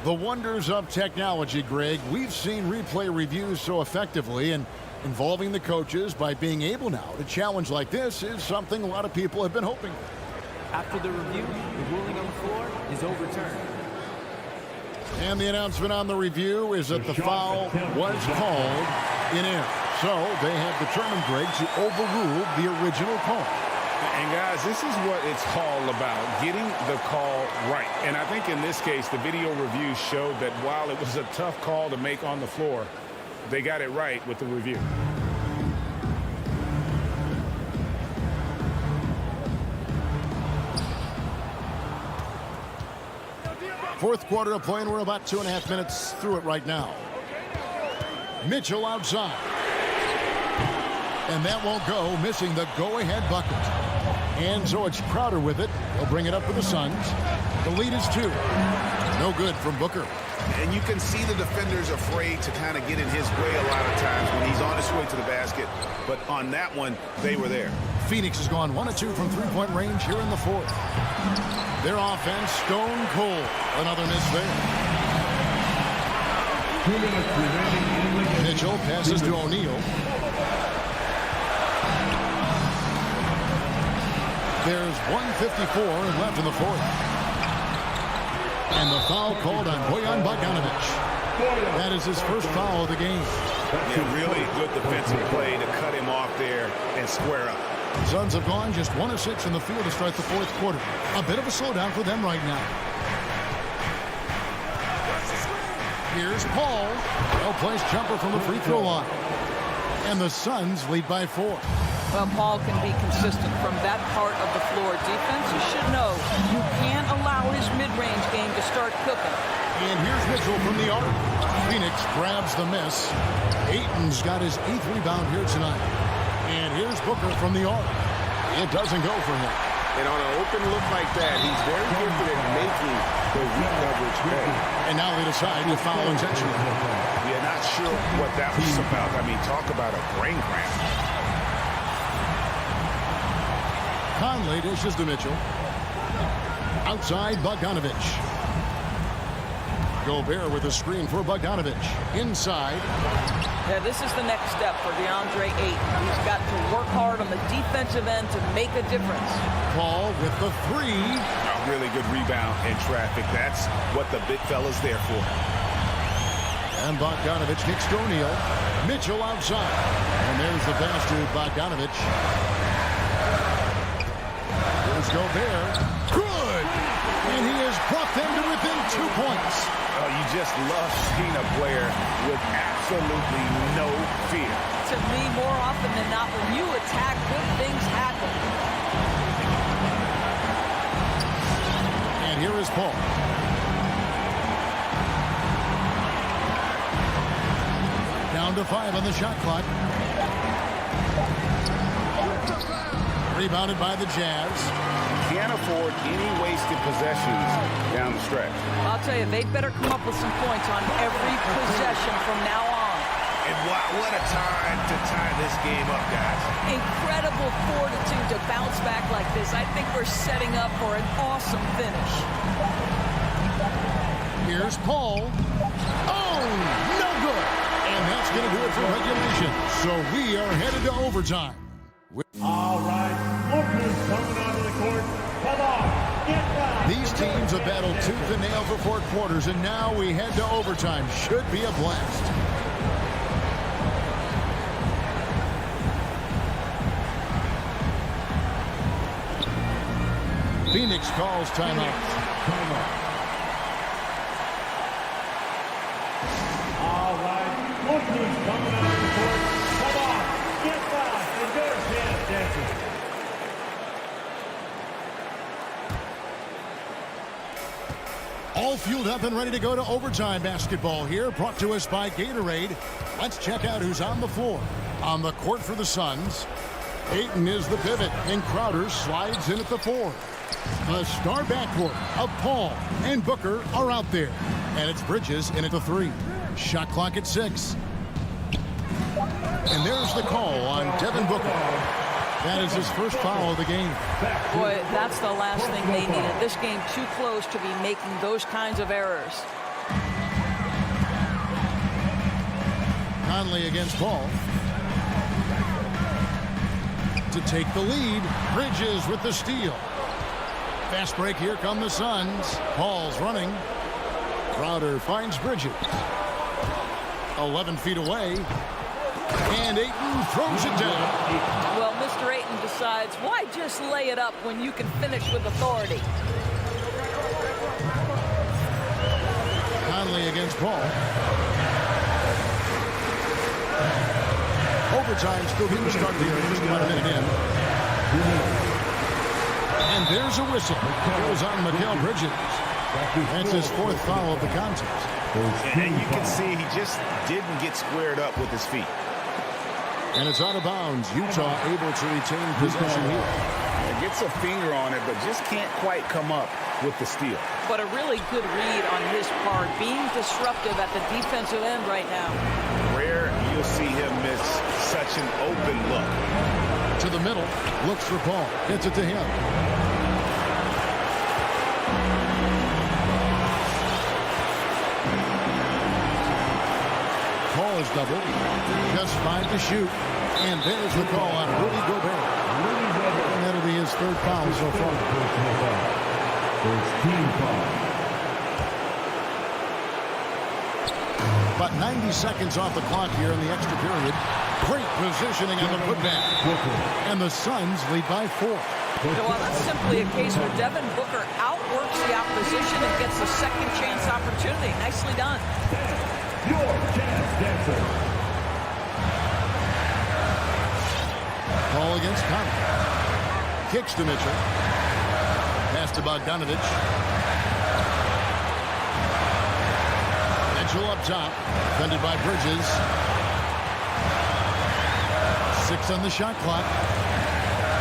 The wonders of technology, Greg. We've seen replay reviews so effectively, and involving the coaches by being able now to challenge like this is something a lot of people have been hoping. After the review, the ruling on the floor is overturned. And the announcement on the review is that the foul was called in air. So they have determined, Greg, to overrule the original call. And guys, this is what it's all about, getting the call right. And I think in this case, the video review showed that while it was a tough call to make on the floor, they got it right with the review. Fourth quarter of play, and we're about 2.5 minutes through it right now. Mitchell outside. And that won't go, missing the go-ahead bucket. And so it's Crowder with it. He'll bring it up for the Suns. The lead is 2. No good from Booker. And you can see the defenders afraid to kind of get in his way a lot of times when he's on his way to the basket. But on that one, they were there. Phoenix has gone 1 of 2 from three-point range here in the fourth. Their offense stone cold. Another miss there. 2 minutes remaining in the game. Mitchell passes to O'Neal. There's 1:54 left in the fourth. And the foul called on Bojan Bogdanovic. That is his first foul of the game. Yeah, really good defensive play to cut him off there and square up. Suns have gone just 1 of 6 in the field to start the fourth quarter. A bit of a slowdown for them right now. Here's Paul. Well-placed jumper from the free throw line. And the Suns lead by 4. Well, Paul can be consistent from that part of the floor. Defenses should know you can't allow his mid-range game to start cooking. And here's Mitchell from the arc. Phoenix grabs the miss. Ayton's got his 8th rebound here tonight. And here's Booker from the arc. It doesn't go for him. And on an open look like that, he's very gifted at making the weak coverage pay. And now they decide to foul intentionally. Yeah, not sure what that was about. I mean, talk about a brain cramp. Conley dishes to Mitchell. Outside, Bogdanovic. Gobert with a screen for Bogdanovic. Inside. Yeah, this is the next step for DeAndre Ayton. He's got to work hard on the defensive end to make a difference. Paul with the 3. A really good rebound in traffic. That's what the big fella's there for. And Bogdanovic kicks to O'Neal. Mitchell outside. And there's the pass to Bogdanovic. Here's Gobert. Good! And he has brought them to within 2 points. Oh, you just love seeing a player with absolutely no fear. To me, more often than not, when you attack, good things happen. And here is Paul. Down to 5 on the shot clock. Rebounded by the Jazz. Can't afford any wasted possessions down the stretch. I'll tell you, they better come up with some points on every possession from now on. And what a time to tie this game up, guys. Incredible fortitude to bounce back like this. I think we're setting up for an awesome finish. Here's Paul. Oh, no good. And that's going to do it for regulation. So we are headed to overtime. All right, Booker's coming onto the court. Come on, get back. These teams have battled tooth and nail for 4 quarters, and now we head to overtime. Should be a blast. Phoenix calls timeout. All right, Booker's coming onto the court. Come on, get back. And there's Jazz dancing. All fueled up and ready to go to overtime basketball here, brought to us by Gatorade. Let's check out who's on the floor. On the court for the Suns, Ayton is the pivot, and Crowder slides in at the 4. The star backcourt of Paul and Booker are out there. And it's Bridges in at the 3. Shot clock at 6. And there's the call on Devin Booker. That is his first foul of the game. Boy, that's the last thing they needed. This game too close to be making those kinds of errors. Conley against Paul. To take the lead, Bridges with the steal. Fast break, here come the Suns. Paul's running. Crowder finds Bridges. 11 feet away. And Ayton throws it down. Well, Mr. Ayton decides, why just lay it up when you can finish with authority? Conley against Paul. Overtime still getting started here. Just about a minute in. And there's a whistle. It goes on Mikal Bridges. That's his 4th foul of the contest. And you can see he just didn't get squared up with his feet. And it's out of bounds. Utah able to retain possession here. Gets a finger on it, but just can't quite come up with the steal. But a really good read on his part, being disruptive at the defensive end right now. Rare you'll see him miss such an open look. To the middle, looks for Paul, gets it to him. Paul is doubled, just 5 to shoot, and there's the call on Rudy Gobert. And that'll be his 3rd foul so far. First team foul. About 90 seconds off the clock here in the extra period. Great positioning on the putback. And the Suns lead by 4. Well, that's simply a case where Devin Booker outworks the opposition and gets a second chance opportunity. Nicely done. Your Jazz dancer. Ball against Conley. Kicks to Mitchell. Pass to Bogdanovich. Mitchell up top. Defended by Bridges. 6 on the shot clock.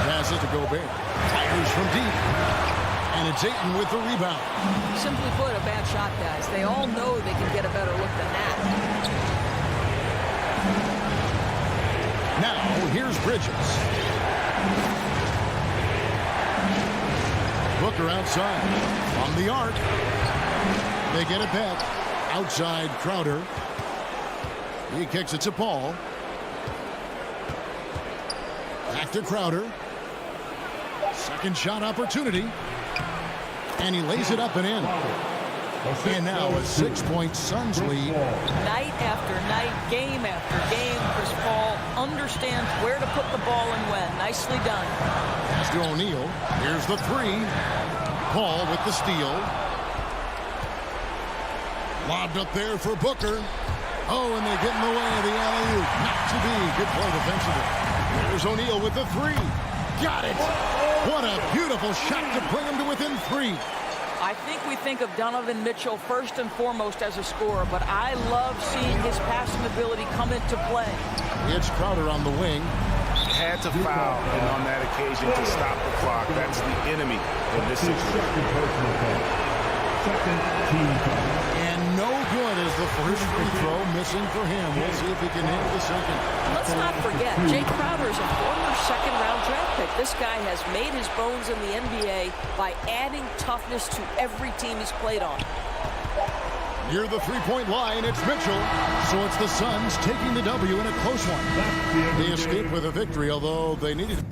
Pass it to Gobert. Fires from deep. And it's Ayton with the rebound. Simply put, a bad shot, guys. They all know they can get a better look than that. Now, here's Bridges. Booker outside. On the arc. They get it back. Outside Crowder. He kicks it to Paul. Back to Crowder. Second shot opportunity. And he lays it up and in. And now a 6-point Suns lead. Night after night, game after game, Chris Paul understands where to put the ball and when. Nicely done. Pass to O'Neal. Here's the 3. Paul with the steal. Lobbed up there for Booker. Oh, and they get in the way of the alley-oop. Not to be. Good play defensively. There's O'Neal with the 3. Got it. What a beautiful shot to bring him to within 3. I think we think of Donovan Mitchell first and foremost as a scorer, but I love seeing his passing ability come into play. It's Crowder on the wing. had to foul, and on that occasion to stop the clock. That's the enemy in this situation. Second team foul. And no good as the first free throw missing for him. We'll see if he can hit the second. Let's not forget, Jay Crowder is a former second-round draft pick. This guy has made his bones in the NBA by adding toughness to every team he's played on. Near the three-point line, it's Mitchell. So it's the Suns taking the W in a close one. They escaped with a victory, although they needed it.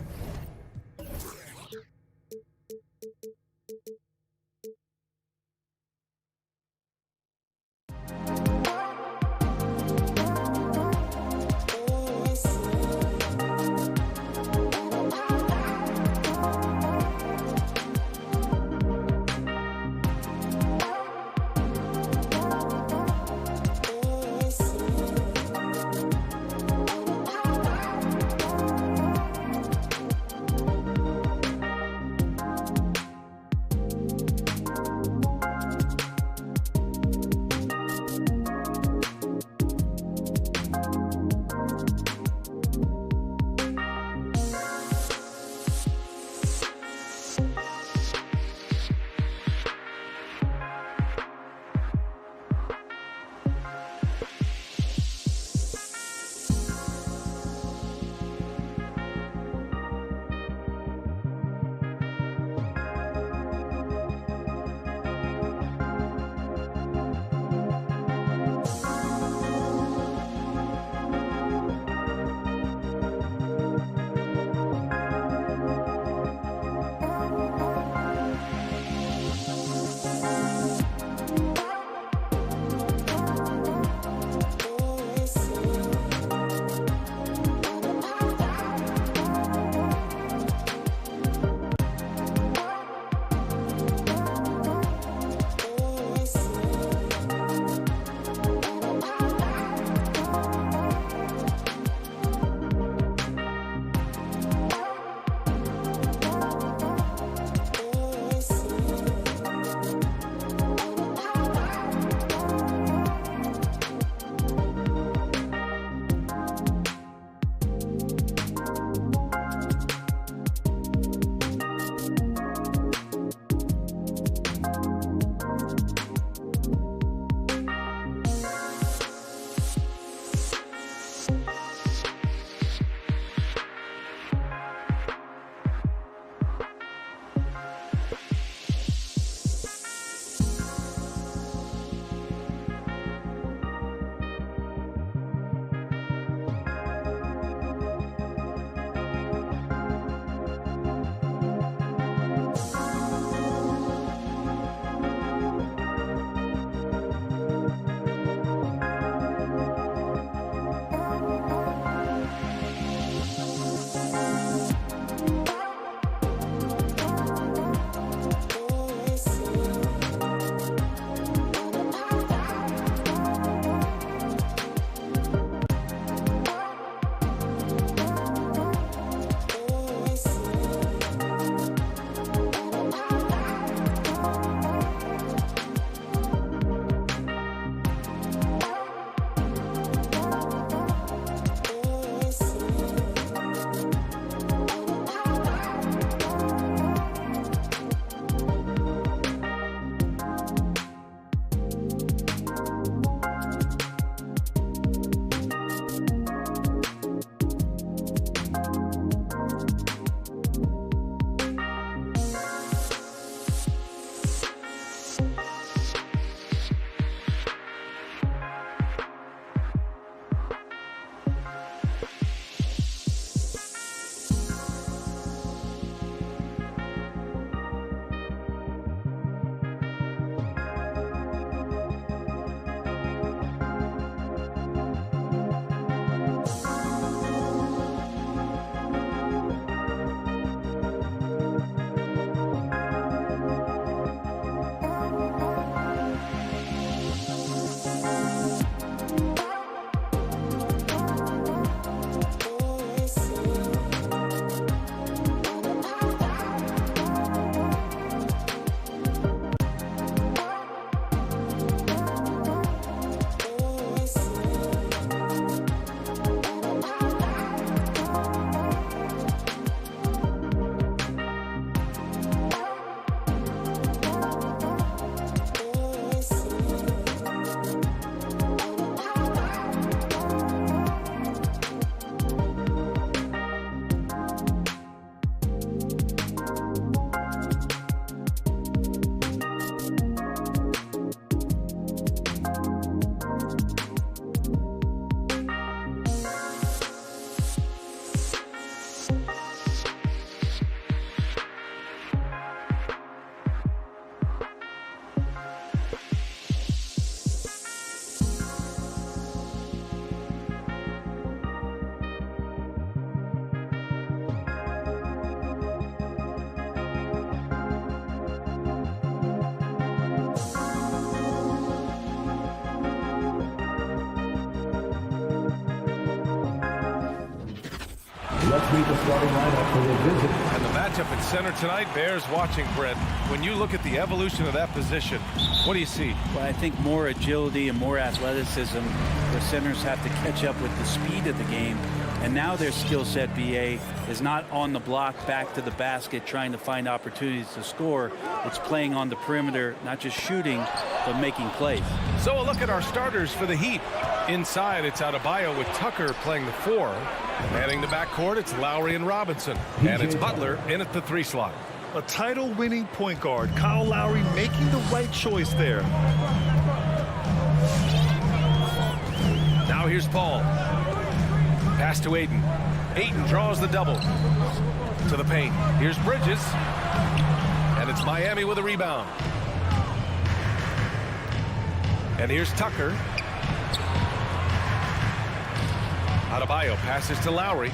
meet the starting lineup for the visit. And the matchup at center tonight bears watching, Brent. When you look at the evolution of that position, what do you see? Well, I think more agility and more athleticism. The centers have to catch up with the speed of the game. And now their skill set, BA, is not on the block back to the basket trying to find opportunities to score. It's playing on the perimeter, not just shooting, but making plays. So a look at our starters for the Heat. Inside, it's Adebayo with Tucker playing the 4. Manning the backcourt, it's Lowry and Robinson. And it's Butler in at the 3 slot. A title-winning point guard, Kyle Lowry, making the right choice there. Now here's Paul. Pass to Ayton. Ayton draws the double. To the paint. Here's Bridges. And it's Miami with a rebound. And here's Tucker. Adebayo passes to Lowry.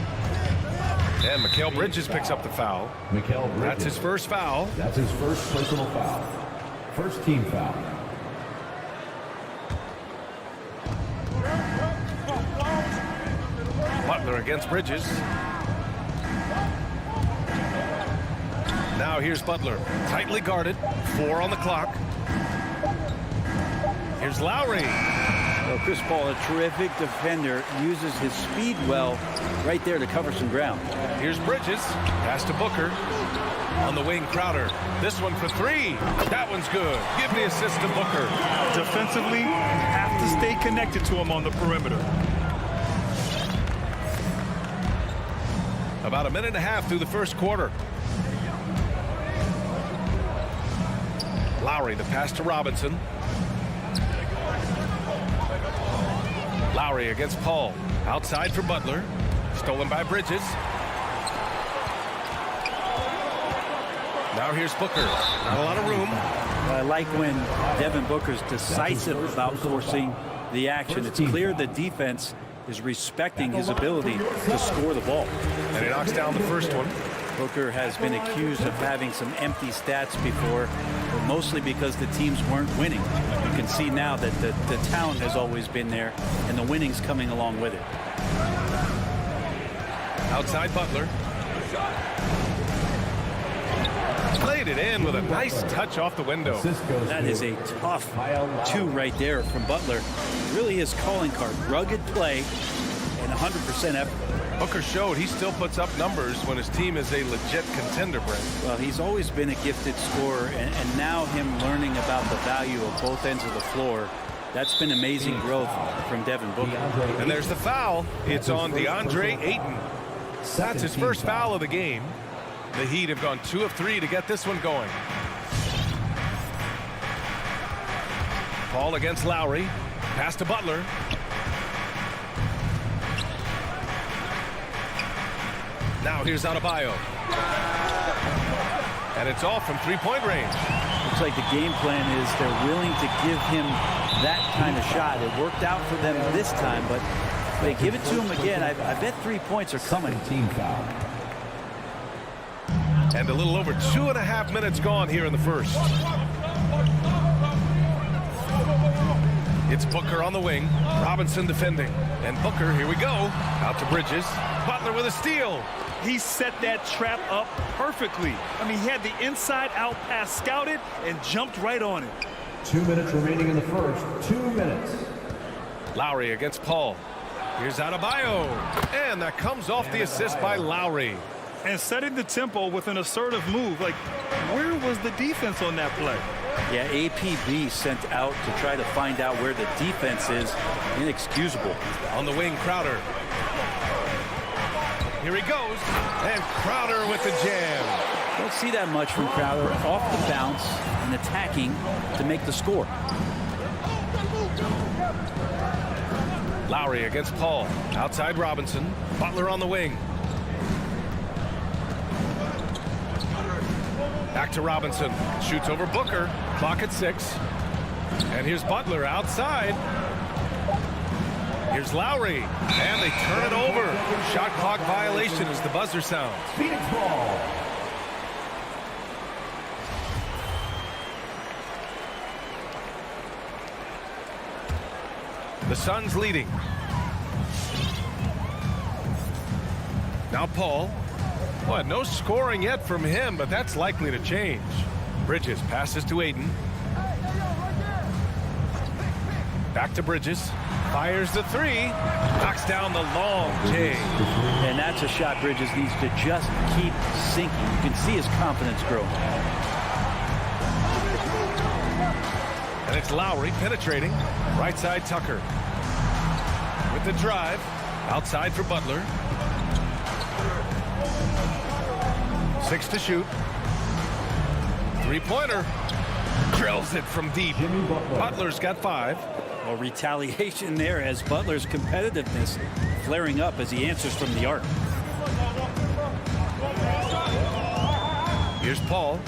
And Mikal Bridges picks up the foul. Mikal Bridges. That's his first foul. That's his first personal foul. First team foul. Butler against Bridges. Now here's Butler. Tightly guarded. 4 on the clock. Here's Lowry. Well, Chris Paul, a terrific defender, uses his speed well right there to cover some ground. Here's Bridges. Pass to Booker. On the wing, Crowder. This one for 3. That one's good. Give the assist to Booker. Defensively, you have to stay connected to him on the perimeter. About a minute and a half through the first quarter. Lowry, the pass to Robinson. Lowry against Paul. Outside for Butler. Stolen by Bridges. Now here's Booker. Not a lot of room. I like when Devin Booker's decisive about forcing the action. It's clear the defense is respecting his ability to score the ball. And he knocks down the first one. Booker has been accused of having some empty stats before, but mostly because the teams weren't winning. You can see now that the talent has always been there, and the winning's coming along with it. Outside Butler. Played it in with a nice touch off the window. That is a tough 2 right there from Butler. Really his calling card. Rugged play and 100% effort. Booker showed he still puts up numbers when his team is a legit contender, Brent. Well, he's always been a gifted scorer, and now him learning about the value of both ends of the floor, that's been amazing growth from Devin Booker. And there's the foul. It's on DeAndre Ayton. That's his first foul of the game. The Heat have gone 2 of 3 to get this one going. Paul against Lowry. Pass to Butler. Now here's Adebayo. And it's off from 3-point range. Looks like the game plan is they're willing to give him that kind of shot. It worked out for them this time, but if they give it to him again, I bet 3 points are coming. Team foul. And a little over 2.5 minutes gone here in the first. It's Booker on the wing. Robinson defending. And Booker, here we go. Out to Bridges. Butler with a steal. He set that trap up perfectly. I mean, he had the inside-out pass scouted and jumped right on it. 2 minutes remaining in the first. 2 minutes. Lowry against Paul. Here's Adebayo. And that comes off the assist by Lowry. And setting the tempo with an assertive move. Like, where was the defense on that play? Yeah, APB sent out to try to find out where the defense is. Inexcusable. On the wing, Crowder. Here he goes. And Crowder with the jam. Don't see that much from Crowder. Off the bounce and attacking to make the score. Lowry against Paul. Outside Robinson. Butler on the wing. Back to Robinson. Shoots over Booker. Clock at 6. And here's Butler outside. Here's Lowry. And they turn it over. Shot clock violation as the buzzer sounds. Phoenix ball. The Suns leading. Now Paul. Boy, no scoring yet from him, but that's likely to change. Bridges passes to Aiden. Back to Bridges. Fires the three. Knocks down the long J. And that's a shot Bridges needs to just keep sinking. You can see his confidence grow. And it's Lowry penetrating. Right side Tucker. With the drive. Outside for Butler. 6 to shoot. Three-pointer. Drills it from deep. Butler's got 5. Well, retaliation there as Butler's competitiveness flaring up as he answers from the arc. Here's Paul.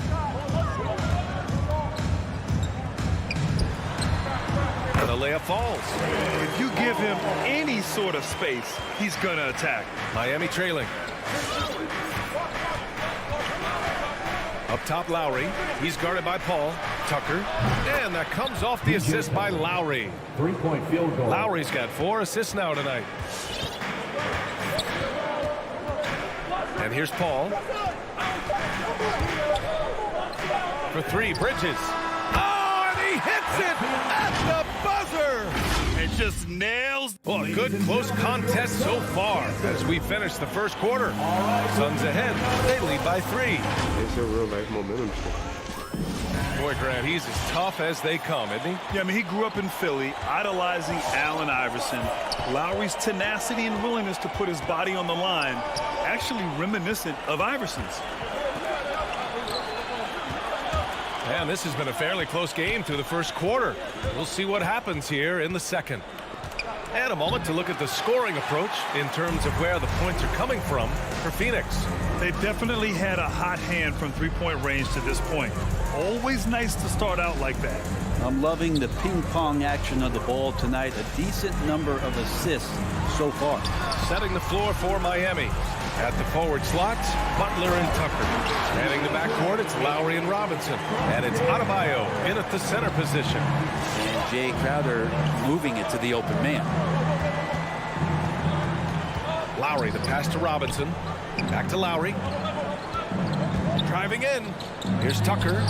And the layup falls. If you give him any sort of space, he's going to attack. Miami trailing. Up top, Lowry. He's guarded by Paul. Tucker. And that comes off the assist by Lowry. 3-point field goal. Lowry's got 4 assists now tonight. And here's Paul. For 3, Bridges. Oh, and he hits it at the buzzer. It just nails. Well, a good close contest so far as we finish the first quarter. Suns ahead. They lead by 3. It's a real life momentum shift. Boy, Grant, he's as tough as they come, isn't he? Yeah, I mean, he grew up in Philly, idolizing Allen Iverson. Lowry's tenacity and willingness to put his body on the line, actually reminiscent of Iverson's. And this has been a fairly close game through the first quarter. We'll see what happens here in the second. And a moment to look at the scoring approach in terms of where the points are coming from for Phoenix. They definitely had a hot hand from three-point range to this point. Always nice to start out like that. I'm loving the ping-pong action of the ball tonight. A decent number of assists so far. Setting the floor for Miami. At the forward slots, Butler and Tucker. Manning the backcourt, it's Lowry and Robinson. And it's Adebayo in at the center position. And Jay Crowder moving it to the open man. Lowry, the pass to Robinson. Back to Lowry. Driving in. Here's Tucker.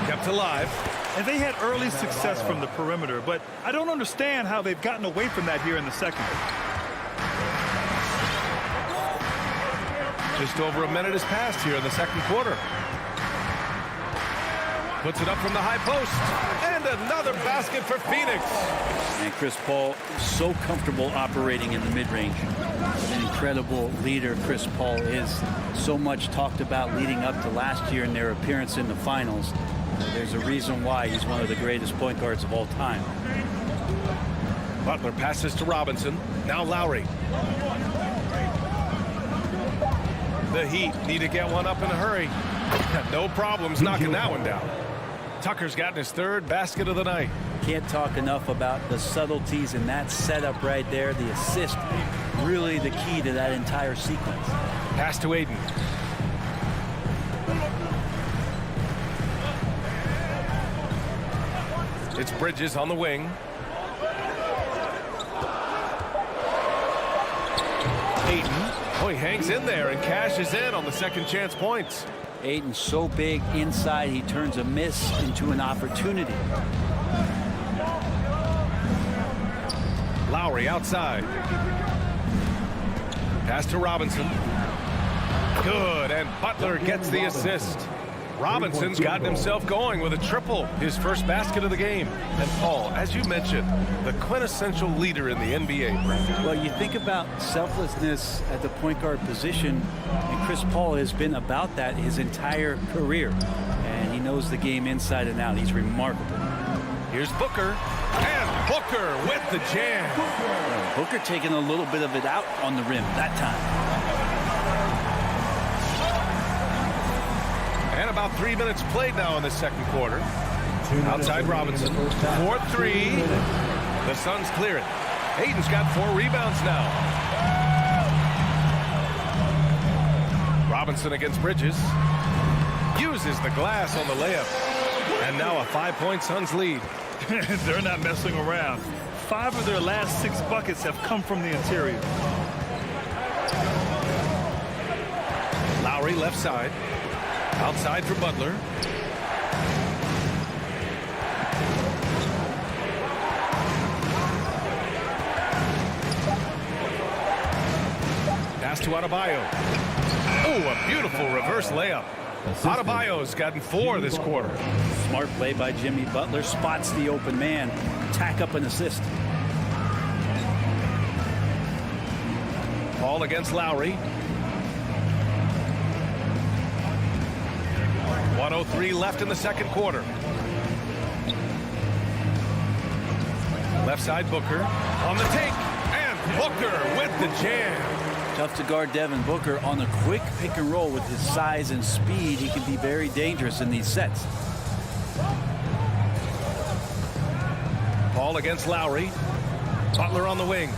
Kept alive. And they had early success from the perimeter, but I don't understand how they've gotten away from that here in the second. Just over a minute has passed here in the second quarter. Puts it up from the high post. And another basket for Phoenix. And Chris Paul so comfortable operating in the mid-range. An incredible leader Chris Paul is. So much talked about leading up to last year in their appearance in the finals. There's a reason why he's one of the greatest point guards of all time. Butler passes to Robinson. Now Lowry. The Heat need to get one up in a hurry. No problems knocking that one down. Tucker's gotten his 3rd basket of the night. Can't talk enough about the subtleties in that setup right there. The assist, really the key to that entire sequence. Pass to Aiden. It's Bridges on the wing. Aiden. Oh, he hangs in there and cashes in on the second chance points. Aiden's so big inside, he turns a miss into an opportunity. Lowry outside. Pass to Robinson. Good, and Butler gets the assist. Robinson's gotten himself going with a triple, his first basket of the game. And Paul, as you mentioned, the quintessential leader in the NBA. Well, you think about selflessness at the point guard position, and Chris Paul has been about that his entire career. And he knows the game inside and out. He's remarkable. Here's Booker, and Booker with the jam. Well, Booker taking a little bit of it out on the rim that time. And about 3 minutes played now in the second quarter. Outside Robinson. 4-3. The Suns clear it. Aiden's got 4 rebounds now. Robinson against Bridges. Uses the glass on the layup. And now a 5-point Suns lead. They're not messing around. 5 of their last 6 buckets have come from the interior. Lowry left side. Outside for Butler. Pass to Adebayo. Oh, a beautiful reverse layup. Adebayo's gotten 4 this quarter. Smart play by Jimmy Butler. Spots the open man. Tack up an assist. Ball against Lowry. 1:03 left in the second quarter. Left side Booker on the take. And Booker with the jam. Tough to guard Devin Booker on a quick pick and roll with his size and speed. He can be very dangerous in these sets. Ball against Lowry. Butler on the wing.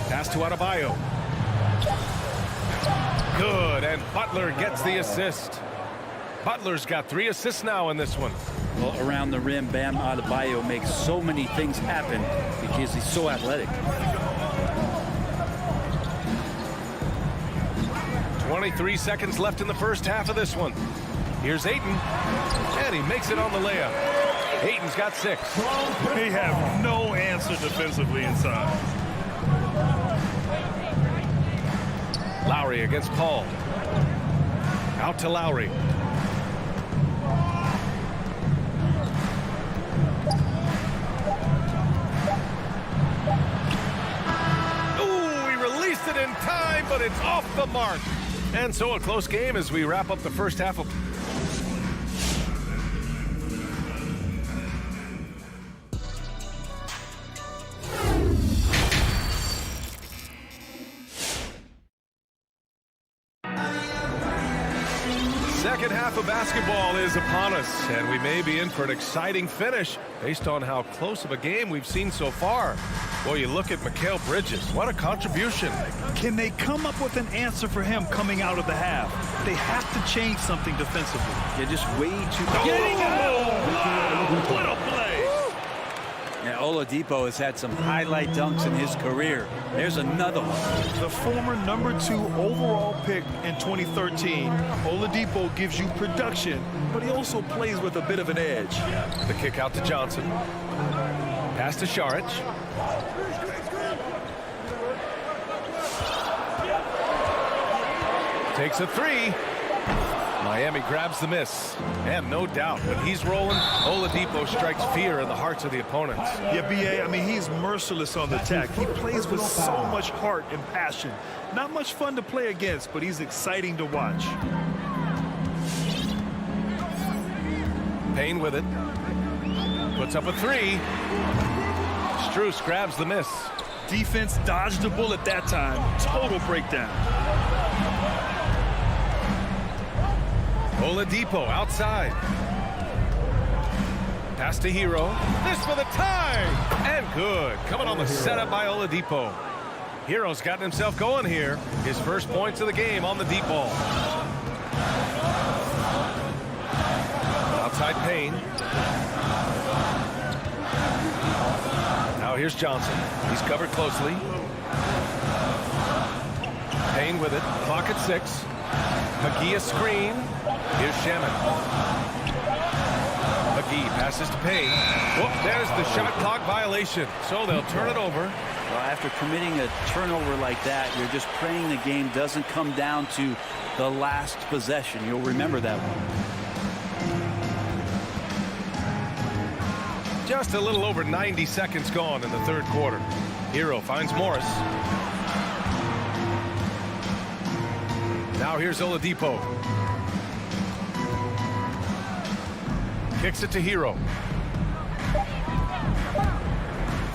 Pass to Adebayo. Good, and Butler gets the assist. Butler's got 3 assists now in this one. Well, around the rim, Bam Adebayo makes so many things happen because he's so athletic. 23 seconds left in the first half of this one. Here's Ayton, and he makes it on the layup. Ayton's got 6. They have no answer defensively inside. Lowry against Paul. Out to Lowry. Ooh, he released it in time, but it's off the mark. And so a close game as we wrap up the first half of... Second half of basketball is upon us, and we may be in for an exciting finish based on how close of a game we've seen so far. Boy, you look at Mikal Bridges. What a contribution. Can they come up with an answer for him coming out of the half? They have to change something defensively. They're just way too... Getting out! Wow! What a play! Yeah, Oladipo has had some highlight dunks in his career. There's another one. The former #2 overall pick in 2013, Oladipo gives you production, but he also plays with a bit of an edge. The kick out to Johnson. Pass to Šarić. Takes a 3. Miami grabs the miss. And no doubt, when he's rolling, Oladipo strikes fear in the hearts of the opponents. Yeah, B.A., I mean, he's merciless on the attack. He plays with so much heart and passion. Not much fun to play against, but he's exciting to watch. Payne with it. Puts up a 3. Strus grabs the miss. Defense dodged the bullet that time. Total breakdown. Oladipo outside. Pass to Hero. This for the tie. And good. Coming on the setup by Oladipo. Hero's gotten himself going here. His first points of the game on the deep ball. Outside Payne. Now here's Johnson. He's covered closely. Payne with it. Clock at 6. McGee a screen. Here's Shaman. McGee passes to Payne. Whoop, there's the shot clock violation. So they'll turn it over. Well, after committing a turnover like that, you're just praying the game doesn't come down to the last possession. You'll remember that one. Just a little over 90 seconds gone in the third quarter. Hero finds Morris. Now here's Oladipo. Kicks it to Hero.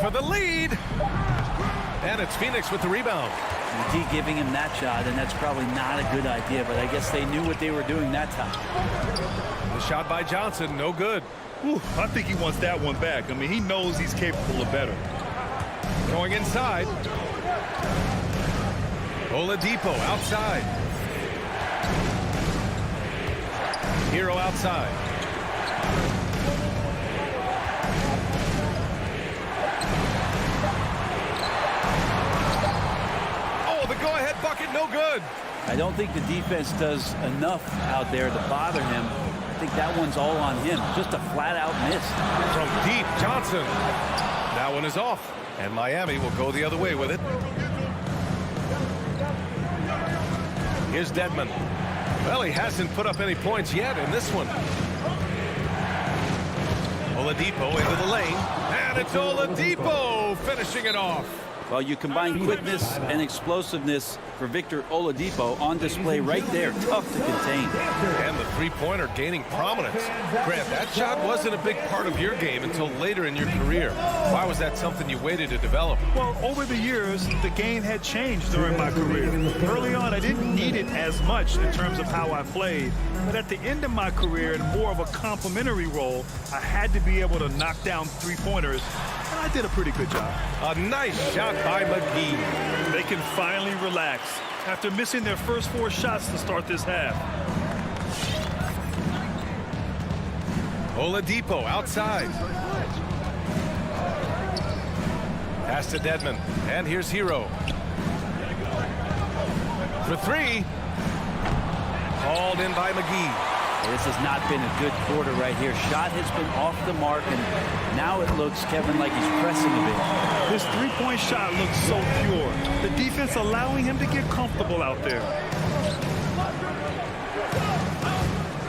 For the lead. And it's Phoenix with the rebound. McGee giving him that shot, and that's probably not a good idea, but I guess they knew what they were doing that time. The shot by Johnson, no good. Ooh, I think he wants that one back. I mean, he knows he's capable of better. Going inside. Oladipo outside. Hero outside. good. I don't think the defense does enough out there to bother him. I think that one's all on him. Just a flat-out miss. From deep, Johnson. That one is off, and Miami will go the other way with it. Here's Dedmon. Well, he hasn't put up any points yet in this one. Oladipo into the lane, and it's Oladipo finishing it off. Well, you combine quickness and explosiveness for Victor Oladipo on display right there. Tough to contain. And the three-pointer gaining prominence. Grant, that shot wasn't a big part of your game until later in your career. Why was that something you waited to develop? Well, over the years, the game had changed during my career. Early on, I didn't need it as much in terms of how I played. But at the end of my career, in more of a complementary role, I had to be able to knock down three-pointers. And I did a pretty good job. A nice shot by McGee. They can finally relax after missing their first 4 shots to start this half. Oladipo outside. Pass to Dedmon. And here's Hero. For 3. Called in by McGee. This has not been a good quarter right here. Shot has been off the mark, and now it looks, Kevin, like he's pressing a bit. His three-point shot looks so pure. The defense allowing him to get comfortable out there.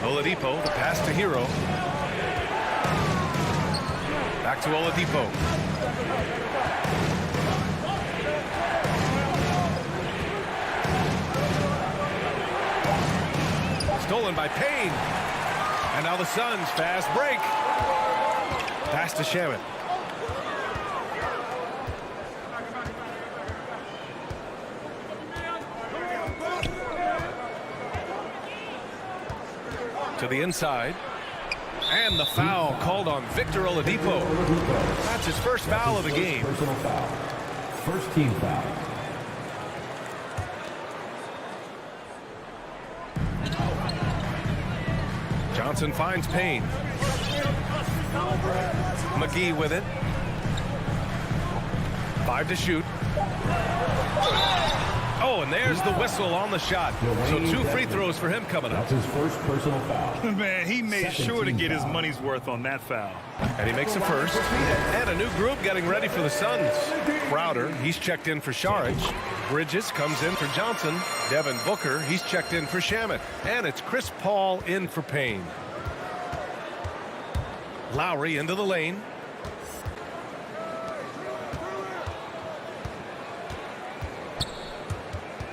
Oladipo, the pass to Hero. Back to Oladipo. Stolen by Payne. And now the Suns fast break. Pass to Shamet. To the inside. And the foul called on Victor Oladipo. That's his first foul of the game. Personal foul. First team foul. Johnson finds Payne. McGee with it. 5 to shoot. Oh, and there's the whistle on the shot. So 2 free throws for him coming up. That's his first personal foul. Man, he made sure to get his money's worth on that foul. And he makes a first. And a new group getting ready for the Suns. Crowder, he's checked in for Saric. Bridges comes in for Johnson. Devin Booker, he's checked in for Shamet. And it's Chris Paul in for Payne. Lowry into the lane.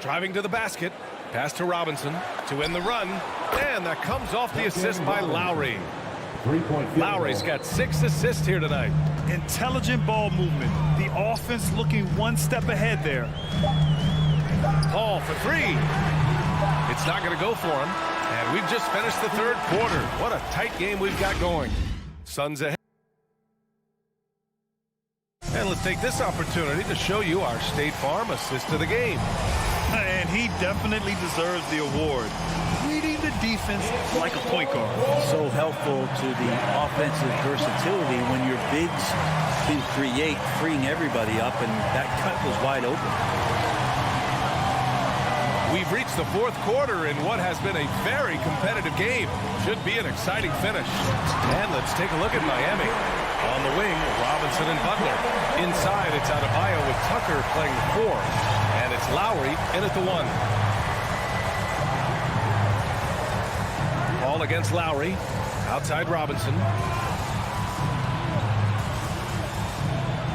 Driving to the basket. Pass to Robinson to end the run. And that comes off the assist by Lowry. Lowry's got 6 assists here tonight. Intelligent ball movement. The offense looking one step ahead there. Paul for 3. It's not going to go for him. And we've just finished the 3rd quarter. What a tight game we've got going. Suns ahead. And let's take this opportunity to show you our State Farm assist of the game. And he definitely deserves the award. Reading the defense like a point guard. So helpful to the offensive versatility when your bigs can create, freeing everybody up, and that cut was wide open. We've reached the 4th quarter in what has been a very competitive game. Should be an exciting finish. And let's take a look at Miami. On the wing, Robinson and Butler. Inside, it's Adebayo with Tucker playing the 4. And it's Lowry in at the 1. Paul against Lowry. Outside Robinson.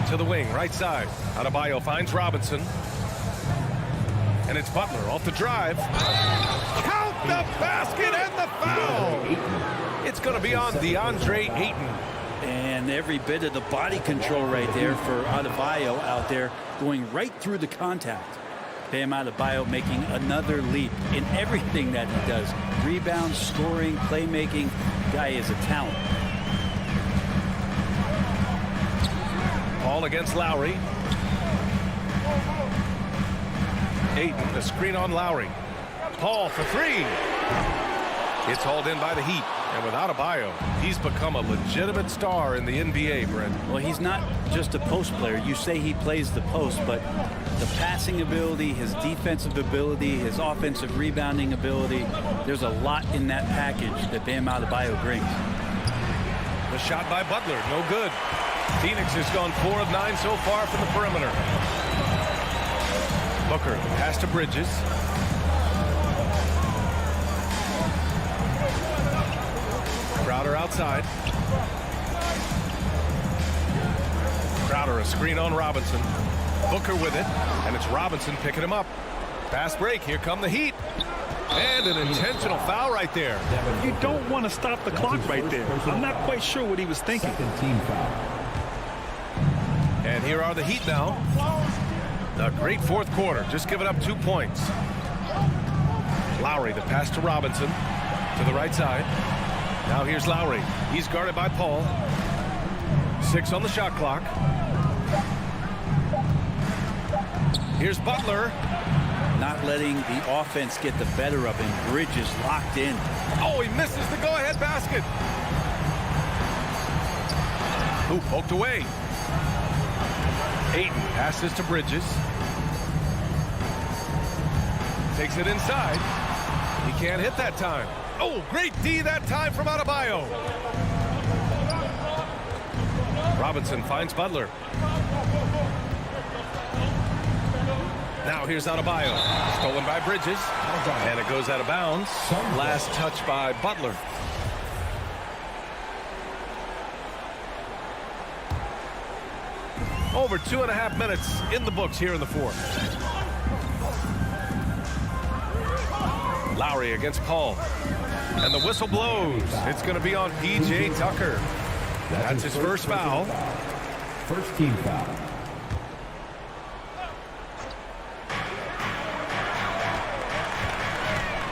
To the wing, right side. Adebayo finds Robinson. And it's Butler off the drive. Count the basket and the foul. It's going to be on DeAndre Ayton. And every bit of the body control right there for Adebayo out there, going right through the contact. Bam Adebayo making another leap in everything that he does. Rebounds, scoring, playmaking. Guy is a talent. Paul against Lowry. Ayton, the screen on Lowry. Paul for 3. It's hauled in by the Heat. And with Adebayo, he's become a legitimate star in the NBA, Brent. Well, he's not just a post player. You say he plays the post, but the passing ability, his defensive ability, his offensive rebounding ability, there's a lot in that package that Bam Adebayo brings. The shot by Butler, no good. Phoenix has gone 4 of 9 so far from the perimeter. Booker, pass to Bridges. Crowder outside. Crowder, a screen on Robinson. Booker with it, and it's Robinson picking him up. Fast break, here come the Heat. And an intentional foul right there. You don't want to stop the clock right there. I'm not quite sure what he was thinking. Team foul. And here are the Heat now. A great fourth quarter, just giving up 2 points. Lowry, the pass to Robinson, to the right side. Now here's Lowry. He's guarded by Paul. 6 on the shot clock. Here's Butler. Not letting the offense get the better of him. Bridges locked in. Oh, he misses the go-ahead basket. Ooh, poked away. Ayton passes to Bridges. Takes it inside. He can't hit that time. Oh, great D that time from Adebayo. Robinson finds Butler. Now here's Adebayo. Stolen by Bridges. And it goes out of bounds. Last touch by Butler. Over 2.5 minutes in the books here in the fourth. Lowry against Paul. And the whistle blows. It's going to be on P.J. Tucker. That's his first foul. First team foul.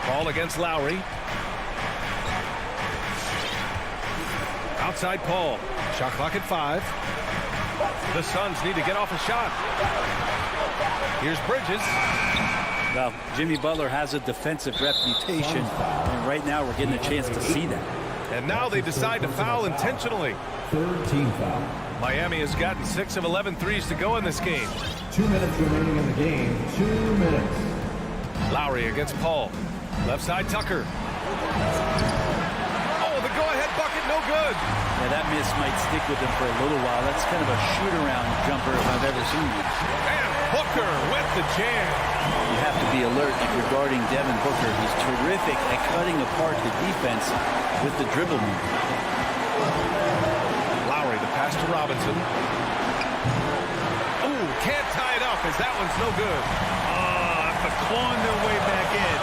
Paul against Lowry. Outside Paul. Shot clock at 5. The Suns need to get off a shot. Here's Bridges. Well, Jimmy Butler has a defensive reputation, and right now we're getting a chance to see that. And now they decide to foul intentionally. Third team foul. Miami has gotten 6 of 11 threes to go in this game. 2 minutes remaining in the game. 2 minutes. Lowry against Paul. Left side Tucker. Oh, the go-ahead bucket, no good. Yeah, that miss might stick with him for a little while. That's kind of a shoot-around jumper if I've ever seen one. And Booker with the jam. You have to be alert if you're guarding Devin Booker. He's terrific at cutting apart the defense with the dribble move. Lowry, the pass to Robinson. Ooh, can't tie it up as that one's no good. After clawing their way back in,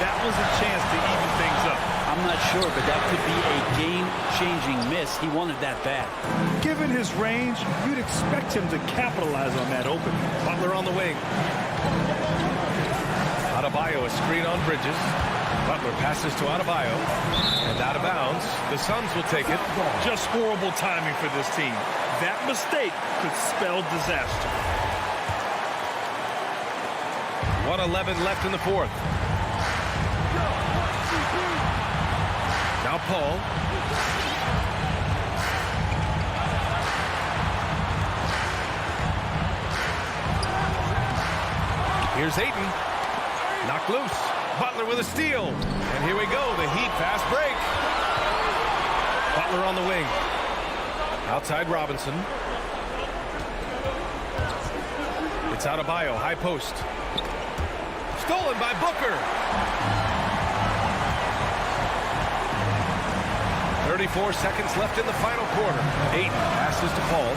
that was a chance to even things up. I'm not sure, but that could be a game-changing miss. He wanted that bad. Given his range, you'd expect him to capitalize on that opening. Butler on the wing. Adebayo, a screen on Bridges. Butler passes to Adebayo. And out of bounds. The Suns will take it. Just horrible timing for this team. That mistake could spell disaster. 1:11 left in the fourth. Now Paul. Here's Ayton. Knocked loose. Butler with a steal. And here we go. The Heat fast break. Butler on the wing. Outside Robinson. It's Adebayo. High post. Stolen by Booker. 34 seconds left in the final quarter. Ayton passes to Paul.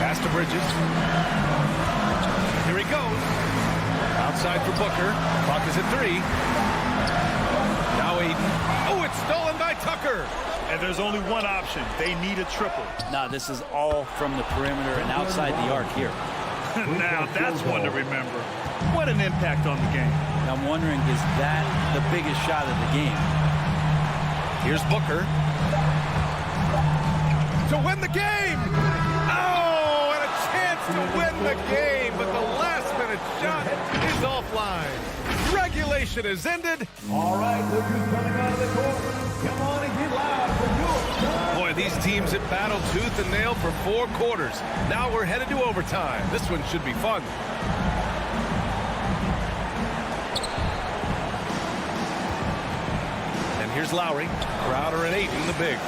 Pass to Bridges. Here he goes. Outside for Booker. Clock is at 3. Now Ayton. Oh, it's stolen by Tucker. And there's only one option. They need a triple. Nah, this is all from the perimeter and outside the arc here. Now that's one to remember. What an impact on the game. I'm wondering, is that the biggest shot of the game? Here's Booker. To win the game! Oh, and a chance to win the game, but the last-minute shot is face-off line. Regulation is ended. All right, look who's coming out of the court. Come on and get loud for your son. Boy, these teams have battled tooth and nail for 4 quarters. Now we're headed to overtime. This one should be fun. And here's Lowry, Crowder, and Ayton, the bigs.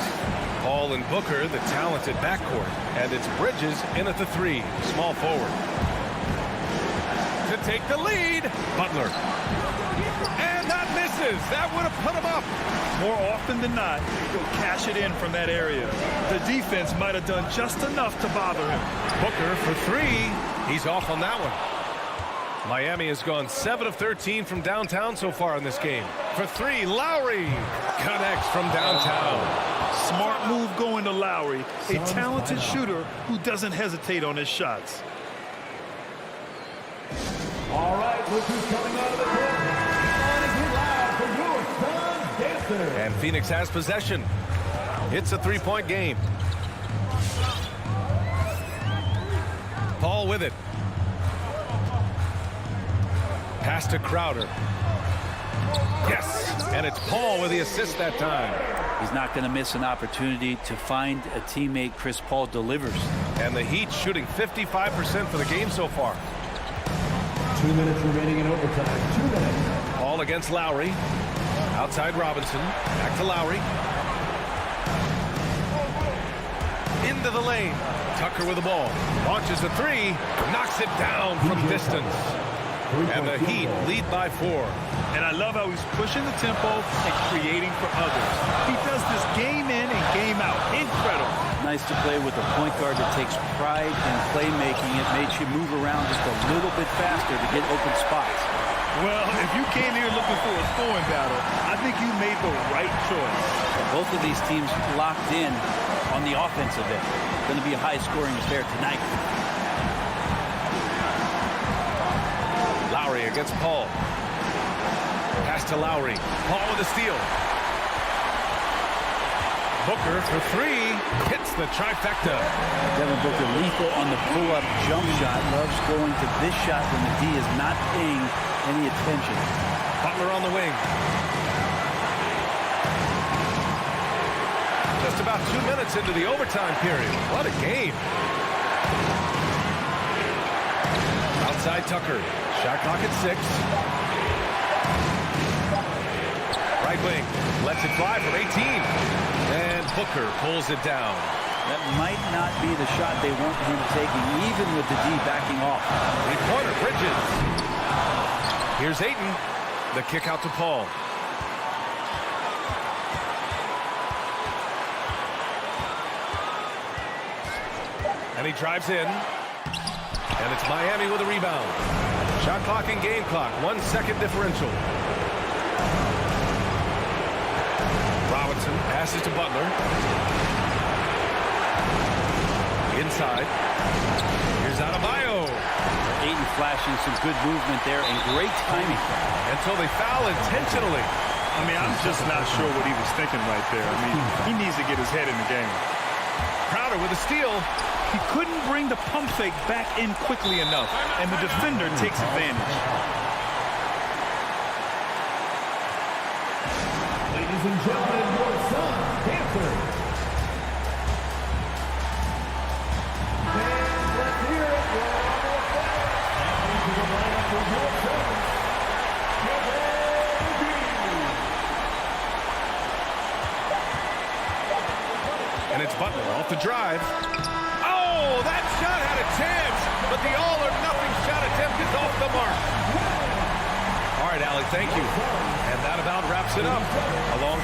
Paul and Booker, the talented backcourt. And it's Bridges in at the 3, small forward. To take the lead, Butler. And that misses. That would have put him up. More often than not, he'll cash it in from that area. The defense might have done just enough to bother him. Booker for 3. He's off on that one. Miami has gone 7 of 13 from downtown so far in this game. For 3, Lowry connects from downtown. Smart move going to Lowry, a talented shooter who doesn't hesitate on his shots. All right, look who's coming out of the court. Come on and get loud for your son, Dancer. And Phoenix has possession. It's a 3-point game. Paul with it. Pass to Crowder. Yes, and it's Paul with the assist that time. He's not going to miss an opportunity to find a teammate. Chris Paul delivers. And the Heat shooting 55% for the game so far. 2 minutes remaining in overtime. 2 minutes. Paul against Lowry. Outside Robinson. Back to Lowry. Into the lane. Tucker with the ball. Launches a 3. Knocks it down from distance. And the Heat lead by 4. And I love how he's pushing the tempo and creating for others. He does this game in and game out. Incredible. Nice to play with a point guard that takes pride in playmaking. It makes you move around just a little bit faster to get open spots. Well, if you came here looking for a scoring battle, I think you made the right choice. Both of these teams locked in on the offensive end. Going to be a high-scoring affair tonight. Lowry against Paul. Pass to Lowry. Paul with a steal. Booker for 3. Hits the trifecta. Devin Booker lethal on the pull-up jump shot. Loves going to this shot when the D is not paying any attention. Butler on the wing. Just about 2 minutes into the overtime period. What a game. Outside Tucker. Shot clock at 6. Right wing. Lets it fly from 18. And Booker pulls it down. That might not be the shot they want him taking, even with the D backing off. 3-pointer, Bridges. Here's Ayton. The kick out to Paul. And he drives in. And it's Miami with a rebound. Shot clock and game clock. 1 second differential. Robinson passes to Butler. Inside. Here's Adebayo. Ayton flashing some good movement there and great timing. Until they foul intentionally. I mean, I'm just not sure what he was thinking right there. I mean, he needs to get his head in the game. Crowder with a steal. He couldn't bring the pump fake back in quickly enough, and the defender takes advantage. Ladies and gentlemen, your son, Dancer. And let's hear it for the lineup for your son, And it's Butler off the drive. Oh, that shot had a chance, but the all-or-nothing shot attempt is off the mark. All right, Allie, thank you. And that about wraps it up. Along.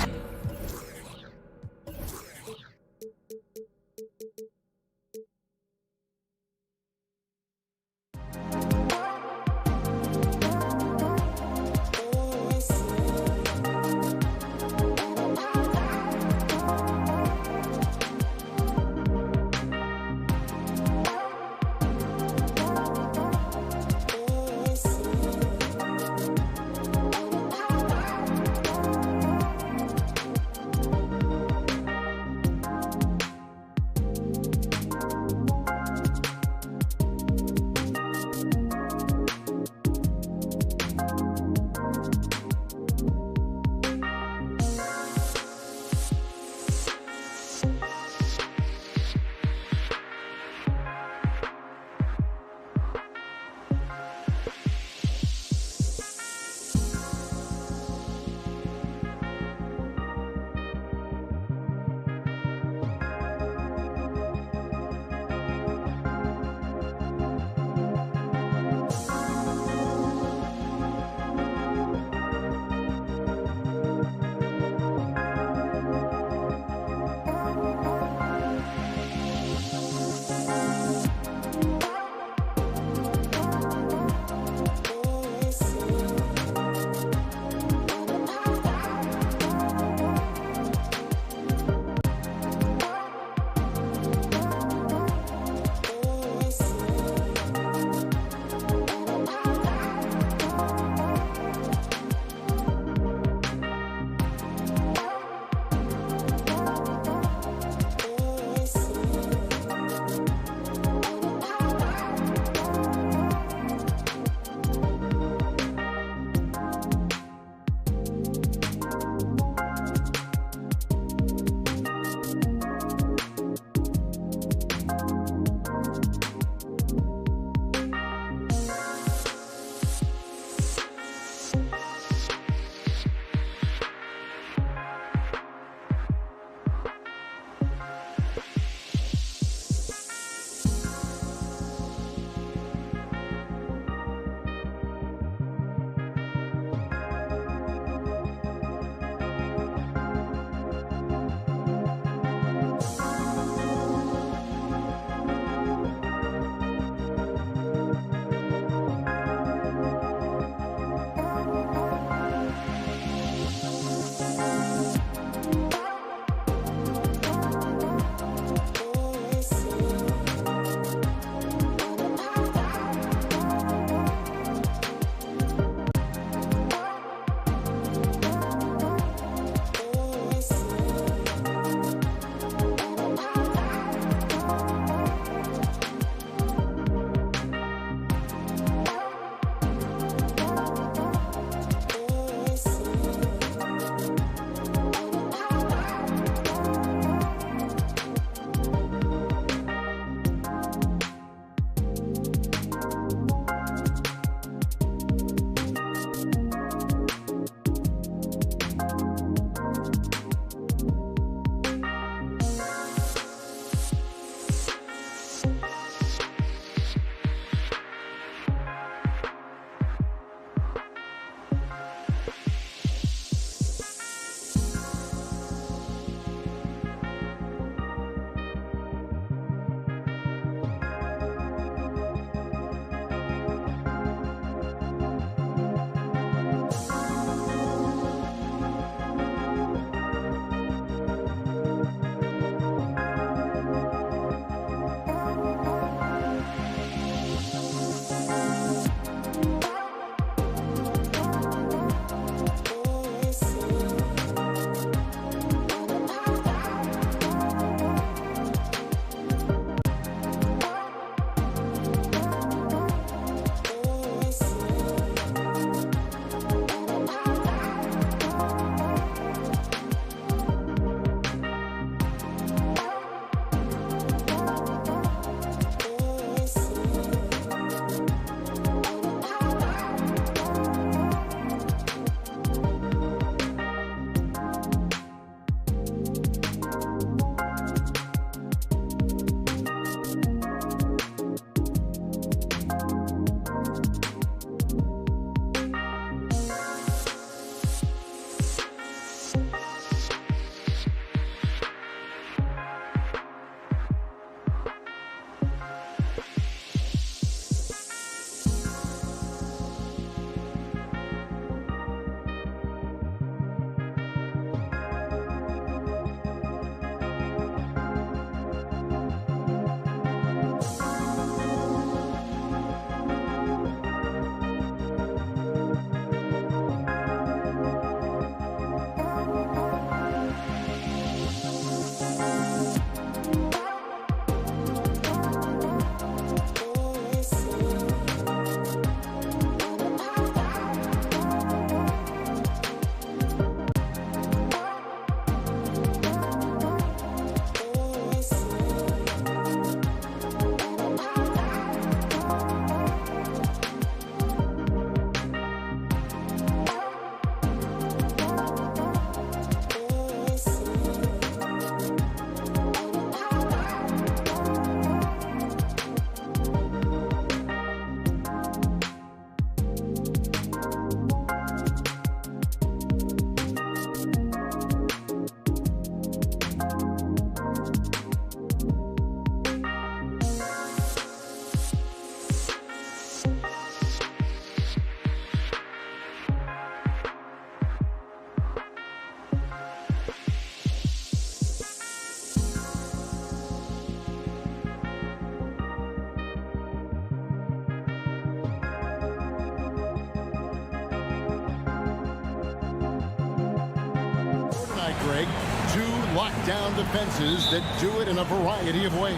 right, Greg. 2 lockdown defenses that do it in a variety of ways.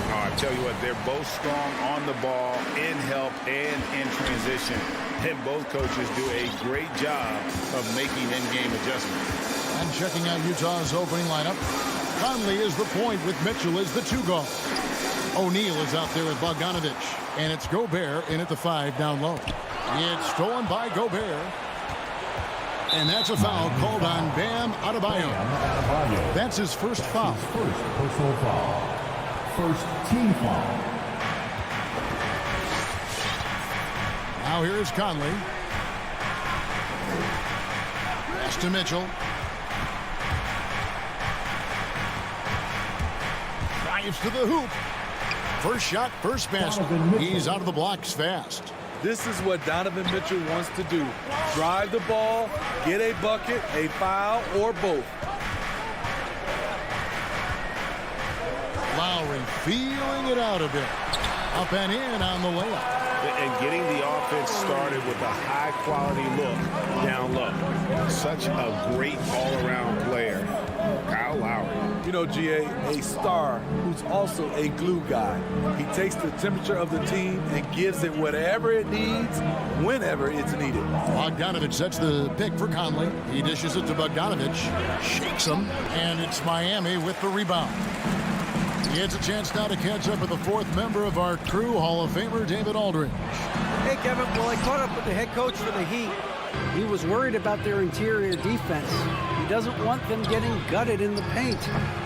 Oh, I tell you what, they're both strong on the ball, in help, and in transition. And both coaches do a great job of making in-game adjustments. And checking out Utah's opening lineup, Conley is the point with Mitchell as the 2 guard. O'Neal is out there with Bogdanovich. And it's Gobert in at the 5 down low. It's stolen by Gobert. And that's a foul called on Bam Adebayo. That's his first foul. First personal foul. First team foul. Now here's Conley. Pass to Mitchell. Drives to the hoop. First shot, first basket. He's out of the blocks fast. This is what Donovan Mitchell wants to do. Drive the ball, get a bucket, a foul, or both. Lowry feeling it out a bit. Up and in on the layup. And getting the offense started with a high-quality look down low. Such a great all-around player, Kyle Lowry. You know, GA, a star who's also a glue guy. He takes the temperature of the team and gives it whatever it needs, whenever it's needed. Bogdanovich sets the pick for Conley. He dishes it to Bogdanovich. Shakes him, and it's Miami with the rebound. He has a chance now to catch up with the 4th member of our crew, Hall of Famer David Aldridge. Hey, Kevin, well, I caught up with the head coach for the Heat. He was worried about their interior defense. He doesn't want them getting gutted in the paint.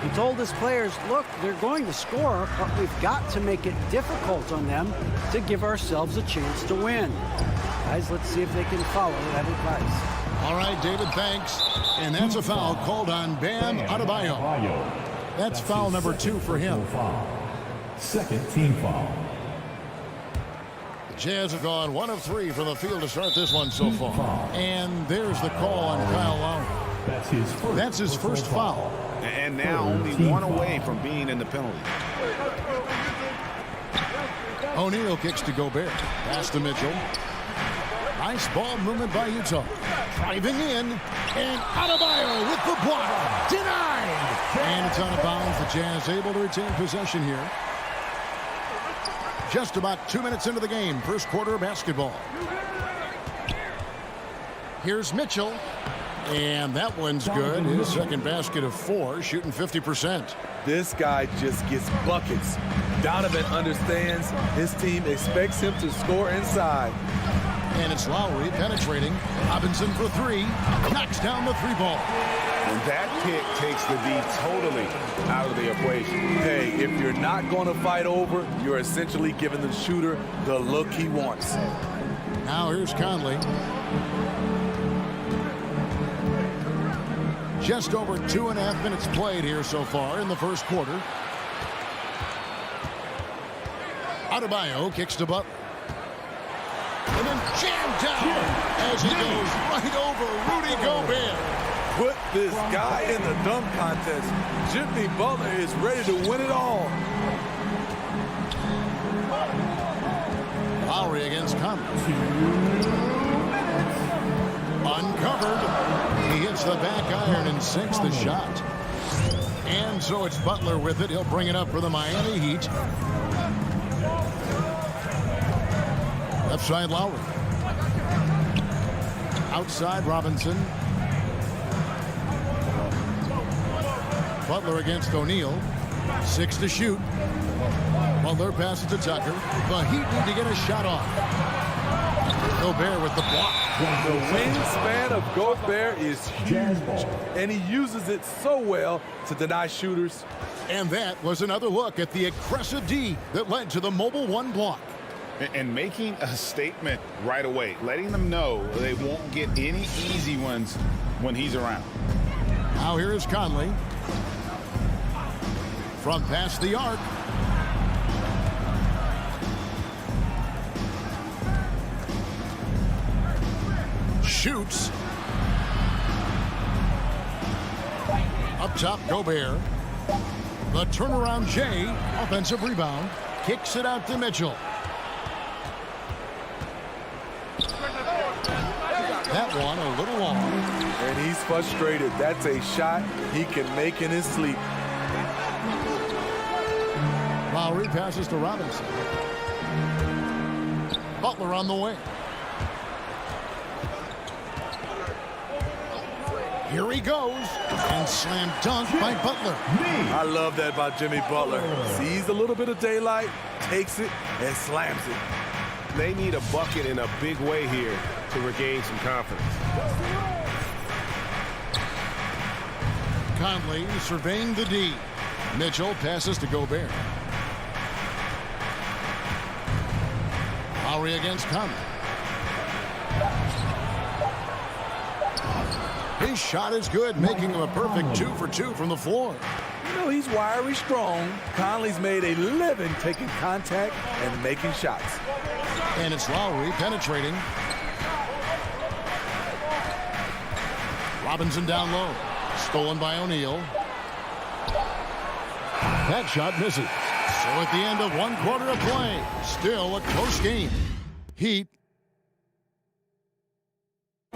He told his players, look, they're going to score, but we've got to make it difficult on them to give ourselves a chance to win. Guys, let's see if they can follow that advice. All right, David, thanks. And that's a foul called on Bam Adebayo. That's foul number 2 for him. Second team foul. The Jazz have gone 1 of 3 from the field to start this one so far. And there's the call on Kyle Lowry. That's his first foul. And now only 1 away from being in the penalty. O'Neal kicks to Gobert. Pass to Mitchell. Nice ball movement by Utah. Driving in. And Adebayo with the block. Denied. And it's out of bounds. The Jazz able to retain possession here. Just about 2 minutes into the game. First quarter of basketball. Here's Mitchell. And that one's good. His second basket of 4, shooting 50%. This guy just gets buckets. Donovan understands his team expects him to score inside. And it's Lowry penetrating. Robinson for 3. Knocks down the 3-ball. And that kick takes the D totally out of the equation. Hey, if you're not going to fight over, you're essentially giving the shooter the look he wants. Now here's Conley. Just over 2.5 minutes played here so far in the first quarter. Adebayo kicks to Butler. And then jammed down as he goes right over Rudy Gobert. Put this guy in the dunk contest. Jimmy Butler is ready to win it all. Lowry against Conley. Uncovered. He hits the back iron and sinks the shot. And so it's Butler with it. He'll bring it up for the Miami Heat. Left side, Lowry. Outside, Robinson. Butler against O'Neal. 6 to shoot. Butler passes to Tucker. The Heat need to get a shot off. Gobert with the block. The wingspan of Gobert is huge, and he uses it so well to deny shooters. And that was another look at the aggressive D that led to the mobile 1 block. And making a statement right away, letting them know they won't get any easy ones when he's around. Now here is Conley. From past the arc. Shoots. Up top, Gobert. The turnaround Jay. Offensive rebound. Kicks it out to Mitchell. That one a little long. And he's he's frustrated. That's a shot he can make in his sleep. Lowry passes to Robinson. Butler on the wing. Here he goes. And slam dunk by Butler. I love that about Jimmy Butler. Sees a little bit of daylight, takes it, and slams it. They need a bucket in a big way here to regain some confidence. Conley surveying the D. Mitchell passes to Gobert. Lowry against Conley. His shot is good, making him a perfect 2 for 2 from the floor. You know, he's wiry strong. Conley's made a living taking contact and making shots. And it's Lowry penetrating. Robinson down low. Stolen by O'Neal. That shot misses. So at the end of 1 quarter of play, still a close game. Heat.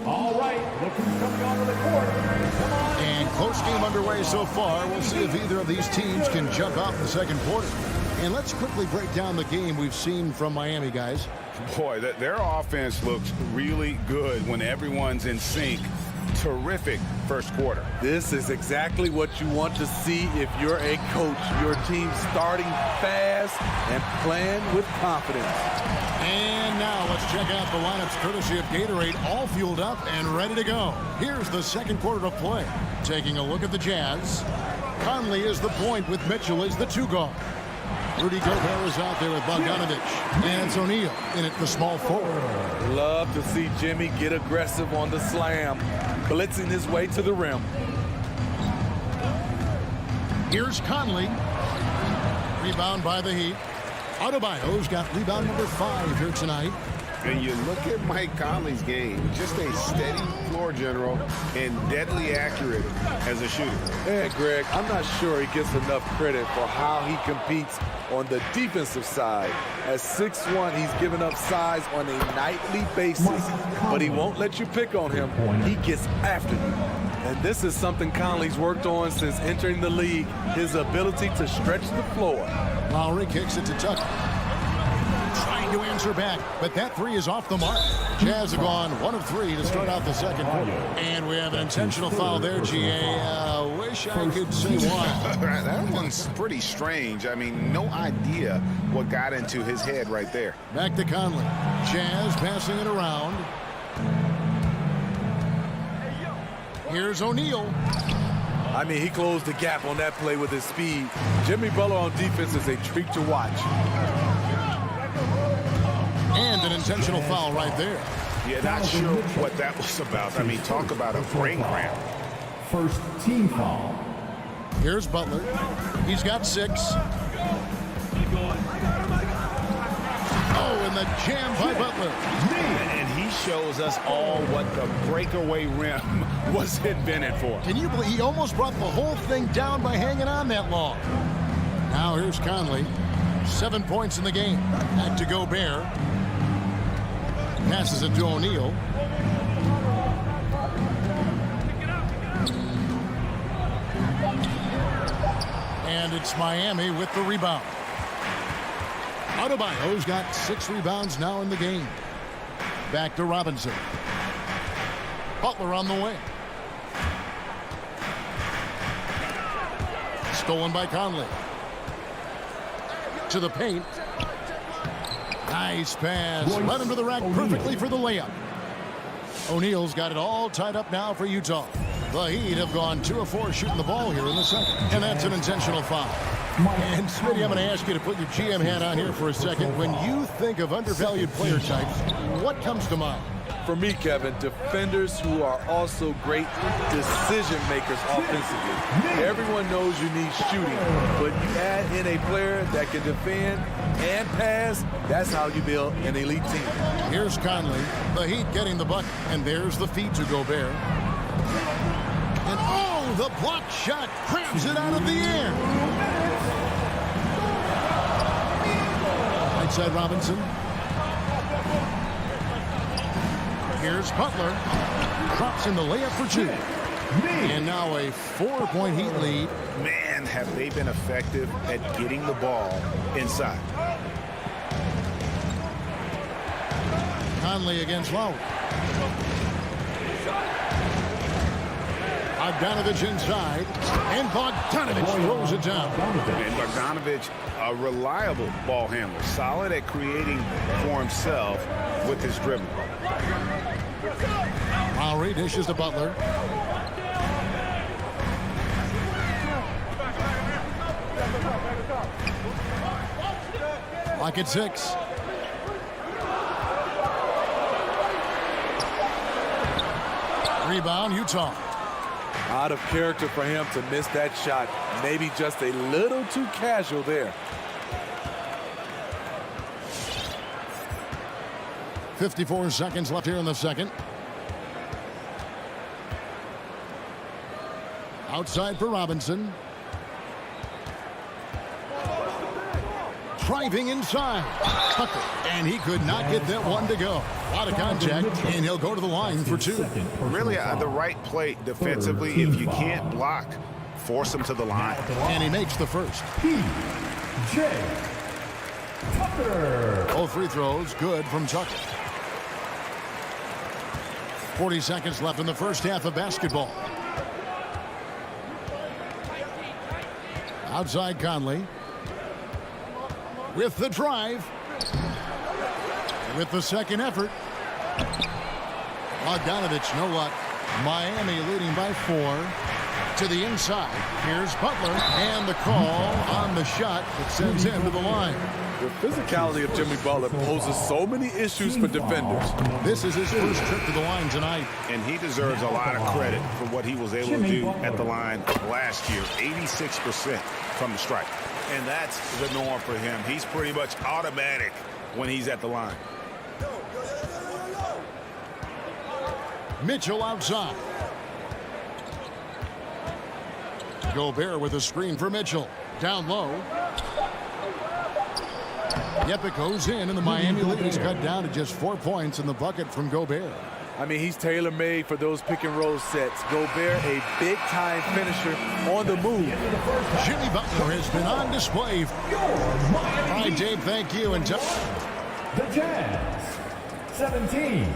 All right, look who's coming onto the court. Come on. And close game underway so far. We'll see if either of these teams can jump out in the second quarter. And let's quickly break down the game we've seen from Miami, guys. Boy, their offense looks really good when everyone's in sync. Terrific first quarter. This is exactly what you want to see if you're a coach. Your team starting fast and playing with confidence. And now let's check out the lineups courtesy of Gatorade, all fueled up and ready to go. Here's the second quarter of play. Taking a look at the Jazz. Conley is the point with Mitchell as the 2 guard. Rudy Gobert is out there with Bogdanovich. And it's O'Neal in at the small forward. Love to see Jimmy get aggressive on the slam, blitzing his way to the rim. Here's Conley. Rebound by the Heat. Adebayo's got rebound number 5 here tonight. And you look at Mike Conley's game, just a steady floor general and deadly accurate as a shooter. And Greg, I'm not sure he gets enough credit for how he competes on the defensive side. At 6'1", he's given up size on a nightly basis, but he won't let you pick on him. He gets after you. And this is something Conley's worked on since entering the league, his ability to stretch the floor. Lowry kicks it to Tucker. Trying to answer back, but that 3 is off the mark. Jazz have gone 1 of 3 to start out the second quarter. And we have an intentional foul there, GA. Wish I could say why. That one's pretty strange. I mean, no idea what got into his head right there. Back to Conley. Jazz passing it around. Here's O'Neal. I mean, he closed the gap on that play with his speed. Jimmy Butler on defense is a treat to watch. And an intentional foul right there. Yeah, not sure what that was about. I mean, talk about a brain cramp. First team foul. Here's Butler. He's got 6. Oh, and the jam by Butler. And he shows us all what the breakaway rim was invented for. Can you believe he almost brought the whole thing down by hanging on that long? Now here's Conley. 7 points in the game. Back to Gobert. Passes it to O'Neal. And it's Miami with the rebound. Adebayo's got 6 rebounds now in the game. Back to Robinson. Butler on the way. Stolen by Conley. To the paint. Nice pass. Led him to the rack perfectly for the layup. O'Neal's got it all tied up now for Utah. The Heat have gone 2 of 4 shooting the ball here in the second. And that's an intentional foul. And Smitty, I'm going to ask you to put your GM hat on here for a second. When you think of undervalued player types, what comes to mind? For me, Kevin, defenders who are also great decision makers offensively. Everyone knows you need shooting, but you add in a player that can defend and pass, that's how you build an elite team. Here's Conley. The Heat getting the bucket, and there's the feed to Gobert. And oh, the block shot crams it out of the air. Right side Robinson. Here's Butler. Drops in the layup for 2. And now a 4-point Heat lead. Man, have they been effective at getting the ball inside. Conley against Lowe. Bogdanovich inside, and Bogdanovich throws it down. And Bogdanovich, a reliable ball handler, solid at creating for himself with his dribbling. Lowry dishes to Butler. Lock at 6. Rebound, Utah. Out of character for him to miss that shot. Maybe just a little too casual there. 54 seconds left here in the second. Outside for Robinson. Driving inside. Tucker. And he could not get that one to go. A lot of contact, and he'll go to the line for 2. Really the right play defensively. If you can't block, force him to the line. And he makes the first. P.J. Tucker. Both free throws good from Tucker. 40 seconds left in the first half of basketball. Outside Conley. With the drive. With the second effort. Bogdanovich, no luck. Miami leading by 4. To the inside. Here's Butler. And the call on the shot that sends him to the line. The physicality of Jimmy Butler poses so many issues for defenders. This is his first trip to the line tonight. And he deserves a lot of credit for what he was able to do at the line last year. 86% from the stripe. And that's the norm for him. He's pretty much automatic when he's at the line. Mitchell outside. Gobert with a screen for Mitchell. Down low. Yep, it goes in, and the Miami lead is cut down to just 4 points in the bucket from Gobert. I mean, he's tailor-made for those pick-and-roll sets. Gobert, a big-time finisher on the move. Jimmy Butler has been on display. All right, Dave, thank you. And the Jazz, 17.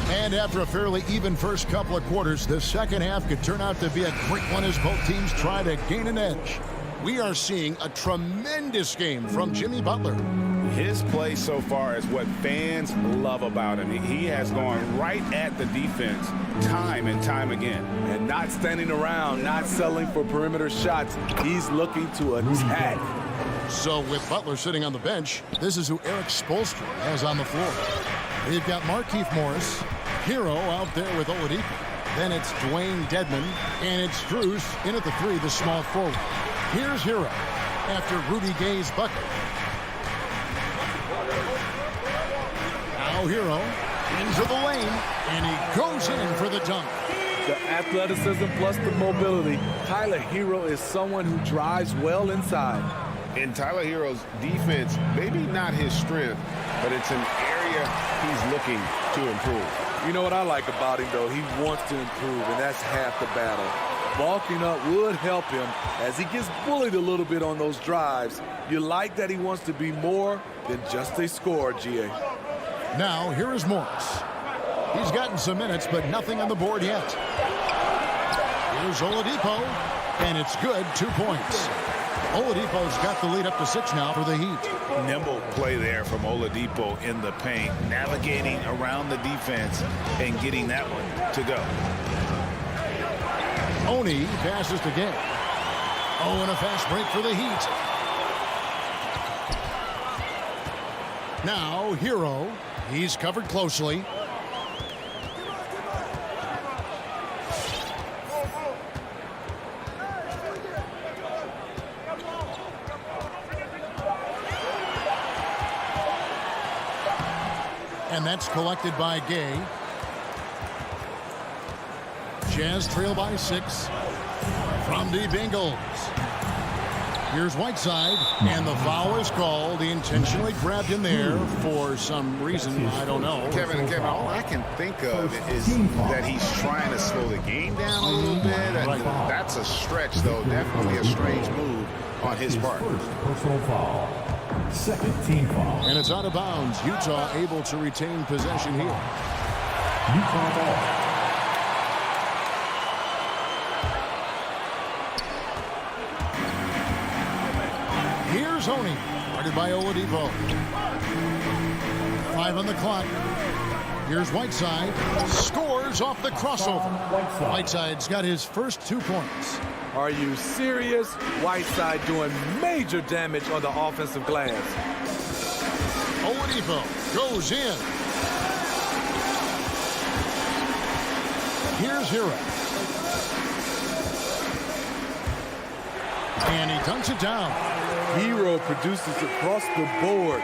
And after a fairly even first couple of quarters, the second half could turn out to be a great one as both teams try to gain an edge. We are seeing a tremendous game from Jimmy Butler. His play so far is what fans love about him. He has gone right at the defense time and time again. And not standing around, not settling for perimeter shots. He's looking to attack. So with Butler sitting on the bench, this is who Eric Spoelstra has on the floor. They've got Markieff Morris, Hero out there with Oladipo. Then it's Dwayne Dedmon, and it's Strus in at the 3, the small forward. Here's Hero after Rudy Gay's bucket. Now Hero into the lane, and he goes in for the dunk. The athleticism plus the mobility. Tyler Hero is someone who drives well inside. In Tyler Hero's defense, maybe not his strength, but it's an area he's looking to improve. You know what I like about him, though? He wants to improve, and that's half the battle. Bulking up would help him as he gets bullied a little bit on those drives. You like that he wants to be more than just a scorer, GA. Now, here is Morris. He's gotten some minutes, but nothing on the board yet. Here's Oladipo, and it's good, 2 points. Oladipo's got the lead up to 6 now for the Heat. Nimble play there from Oladipo in the paint, navigating around the defense and getting that one to go. Oni passes to Gay. Oh, and a fast break for the Heat. Now, Hero. He's covered closely. And that's collected by Gay. Jazz trail by 6. From deep Ingles. Here's Whiteside, and the foul is called. He intentionally grabbed him there for some reason, I don't know. Kevin, all I can think of is that he's trying to slow the game down a little bit. That's a stretch, though. Definitely a strange move on his part. Personal foul. Second team foul. And it's out of bounds. Utah able to retain possession here. Utah ball. Here's Oni, guarded by Oladipo. 5 on the clock. Here's Whiteside. Scores off the crossover. Whiteside's got his first 2 points. Are you serious? Whiteside doing major damage on the offensive glass. Oladipo goes in. Here's Hero. And he dunks it down. Hero produces across the board.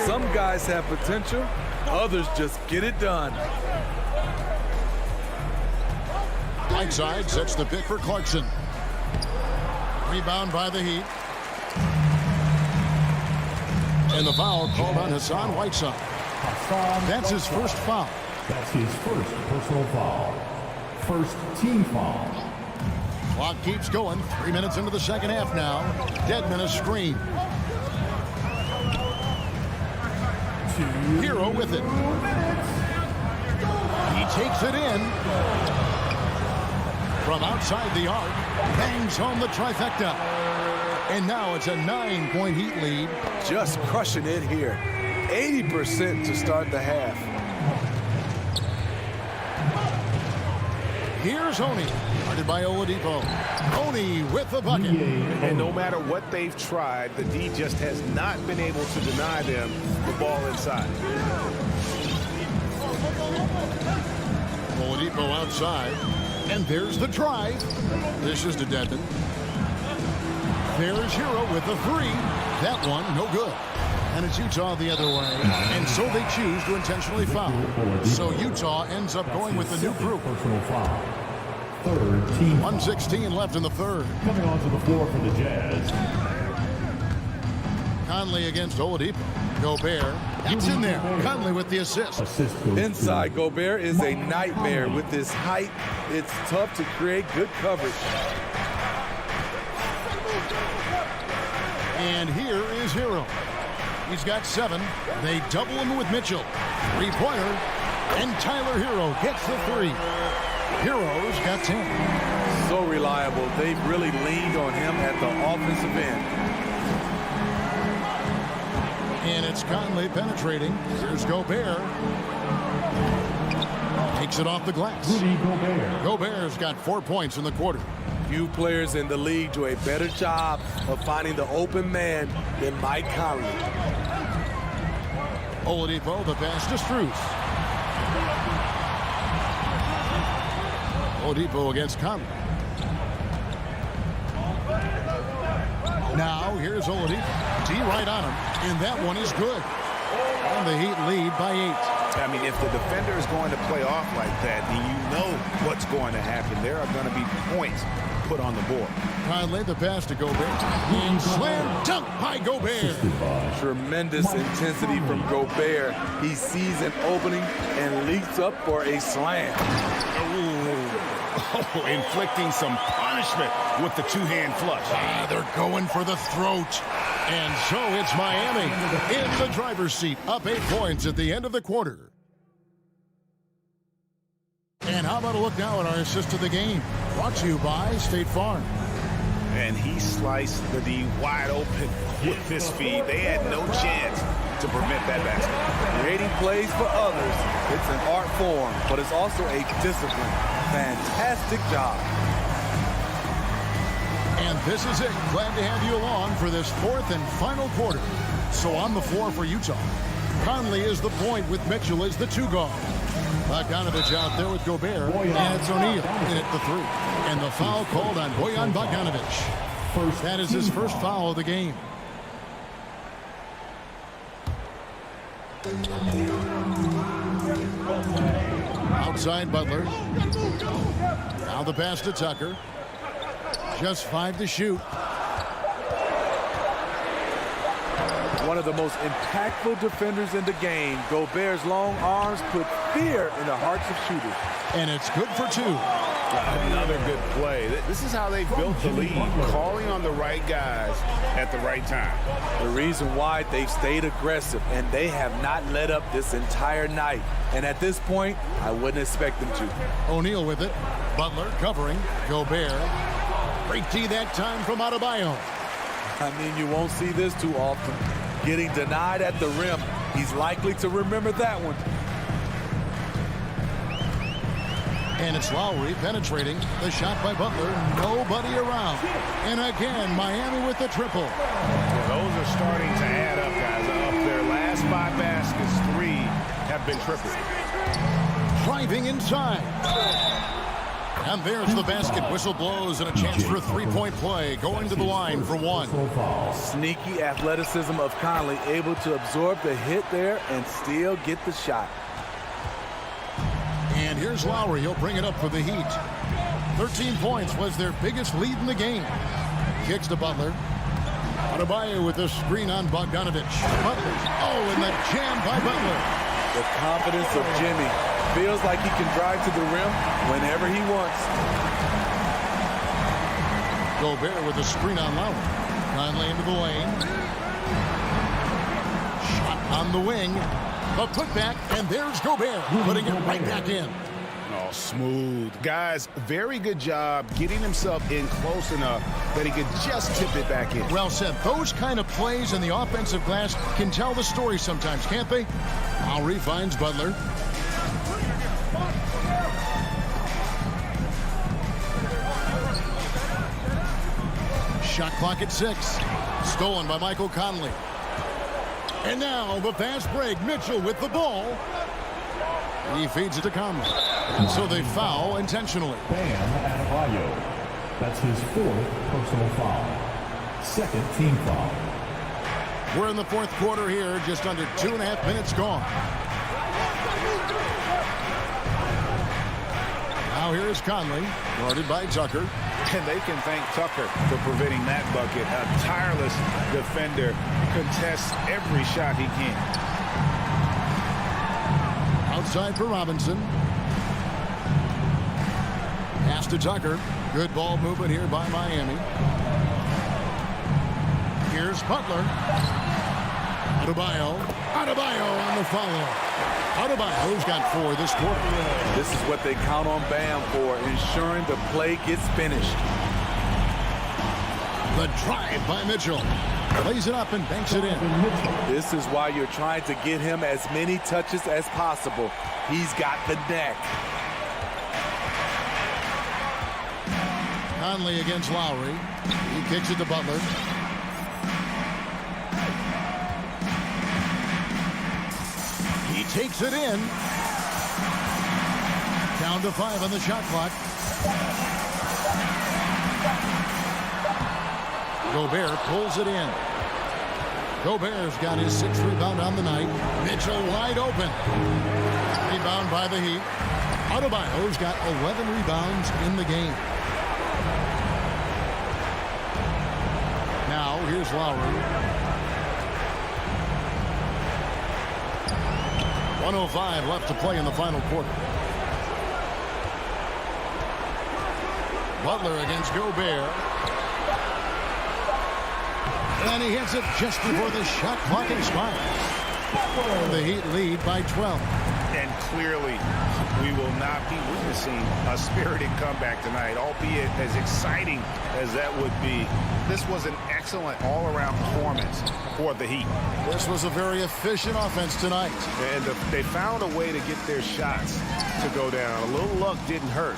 Some guys have potential, others just get it done. Whiteside sets the pick for Clarkson. Rebound by the Heat. And the foul called on Hassan Whiteside. That's his first foul. That's his first personal foul. First team foul. Clock keeps going. 3 minutes into the second half now. Deadman a screen. Hero with it. He takes it in. From outside the arc. Bangs home the trifecta. And now it's a 9-point Heat lead. Just crushing it here. 80% to start the half. Here's Oni, guarded by Oladipo. Oni with the bucket. And no matter what they've tried, the D just has not been able to deny them the ball inside. Oladipo outside. And there's the drive. This is to Deadman. There's Hero with the 3. That one, no good. And it's Utah the other way. And so they choose to intentionally foul. So Utah ends up going with the new group. Personal foul. Third team. 1:16 left in the third. Coming onto the floor for the Jazz. Conley against Oladipo. Gobert. That's in there. Conley with the assist. Inside, Gobert is a nightmare. With his height, it's tough to create good coverage. And here is Hero. He's got 7. They double him with Mitchell. 3-pointer. And Tyler Hero gets the 3. Hero's got 10. So reliable. They've really leaned on him at the offensive end. And it's Conley penetrating. Here's Gobert. Takes it off the glass. Gobert's got 4 points in the quarter. Few players in the league do a better job of finding the open man than Mike Conley. Oladipo, the pass to Strus. Oladipo against Conley. Now here's Oladipo. D right on him, and that one is good. And the Heat lead by 8. I mean, if the defender is going to play off like that, then you know what's going to happen. There are going to be points put on the board. Conley, the pass to Gobert. And slam dunk by Gobert. Tremendous intensity from Gobert. He sees an opening and leaps up for a slam. Oh, inflicting some punishment with the 2-hand flush. They're going for the throat. And so it's Miami in the driver's seat, up 8 points at the end of the quarter. And how about a look now at our assist of the game? Brought to you by State Farm. And he sliced the D wide open with his feed. They had no chance to prevent that basket. Creating plays for others, it's an art form, but it's also a discipline. Fantastic job. And this is it. Glad to have you along for this 4th and final quarter. So on the floor for Utah, Conley is the point with Mitchell as the 2 guard. Bogdanovich out there with Gobert. And it's O'Neal in at the 3. And the foul called on Bojan Bogdanovich. That is his first foul of the game. Outside Butler. Now the pass to Tucker. Just 5 to shoot. One of the most impactful defenders in the game, Gobert's long arms put fear in the hearts of shooters. And it's good for 2. Another good play. This is how they built the lead, calling on the right guys at the right time. The reason why they've stayed aggressive, and they have not let up this entire night. And at this point, I wouldn't expect them to. O'Neal with it. Butler covering. Gobert. Great D that time from Adebayo. I mean, you won't see this too often. Getting denied at the rim. He's likely to remember that one. And it's Lowry penetrating. The shot by Butler. Nobody around. And again, Miami with the triple. Yeah, those are starting to add up, guys. Of their last 5 baskets, 3 have been tripled. Driving inside. And there's the basket. Whistle blows and a chance for a 3-point play. Going to the line for 1. Sneaky athleticism of Conley, able to absorb the hit there and still get the shot. And here's Lowry. He'll bring it up for the Heat. 13 points was their biggest lead in the game. Kicks to Butler. Adebayo with the screen on Bogdanovich. Butler. Oh, and the jam by Butler. The confidence of Jimmy. Feels like he can drive to the rim whenever he wants. Gobert with the screen on Lowry. Conley into the lane. Shot on the wing. The putback, and there's Gobert putting it right back in. Oh, smooth. Guys, very good job getting himself in close enough that he could just tip it back in. Well said. Those kind of plays in the offensive glass can tell the story sometimes, can't they? Lowry finds Butler. Shot clock at 6. Stolen by Michael Conley. And now the fast break. Mitchell with the ball. He feeds it to Conley. And so they foul intentionally. Bam Adebayo. That's his 4th personal foul. 2nd team foul. We're in the 4th quarter here. Just under 2.5 minutes gone. Now here is Conley, guarded by Tucker. And they can thank Tucker for preventing that bucket. A tireless defender, contests every shot he can. Outside for Robinson. Pass to Tucker. Good ball movement here by Miami. Here's Butler. Adebayo. Adebayo on the follow. Adebayo's got 4 this quarter. This is what they count on Bam for, ensuring the play gets finished. The drive by Mitchell. Lays it up and banks it in. This is why you're trying to get him as many touches as possible. He's got the neck. Conley against Lowry. He kicks it to Butler. He takes it in. Down to 5 on the shot clock. Gobert pulls it in. Gobert's got his 6th rebound on the night. Mitchell wide open. Rebound by the Heat. Adebayo's got 11 rebounds in the game. Now here's Lowry. 1:05 left to play in the final quarter. Butler against Gobert. And he hits it just before the shot clock expires. The Heat lead by 12. And clearly, we will not be witnessing a spirited comeback tonight, albeit as exciting as that would be. This was an excellent all-around performance for the Heat. This was a very efficient offense tonight. And they found a way to get their shots to go down. A little luck didn't hurt.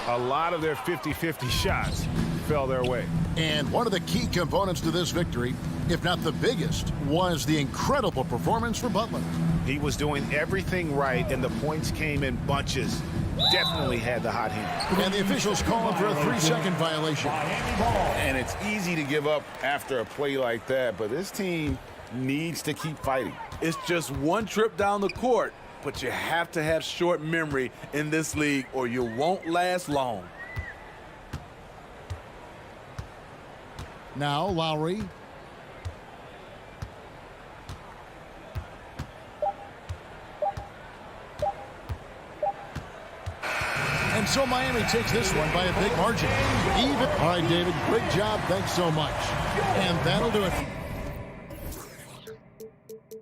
A lot of their 50-50 shots fell their way. And one of the key components to this victory, if not the biggest, was the incredible performance for Butler. He was doing everything right, and the points came in bunches. Definitely had the hot hand. And the officials calling for a 3-second violation. And it's easy to give up after a play like that, but this team needs to keep fighting. It's just one trip down the court, but you have to have short memory in this league or you won't last long. Now Lowry. So Miami takes this one by a big margin. Even. All right, David, great job. Thanks so much. And that'll do it.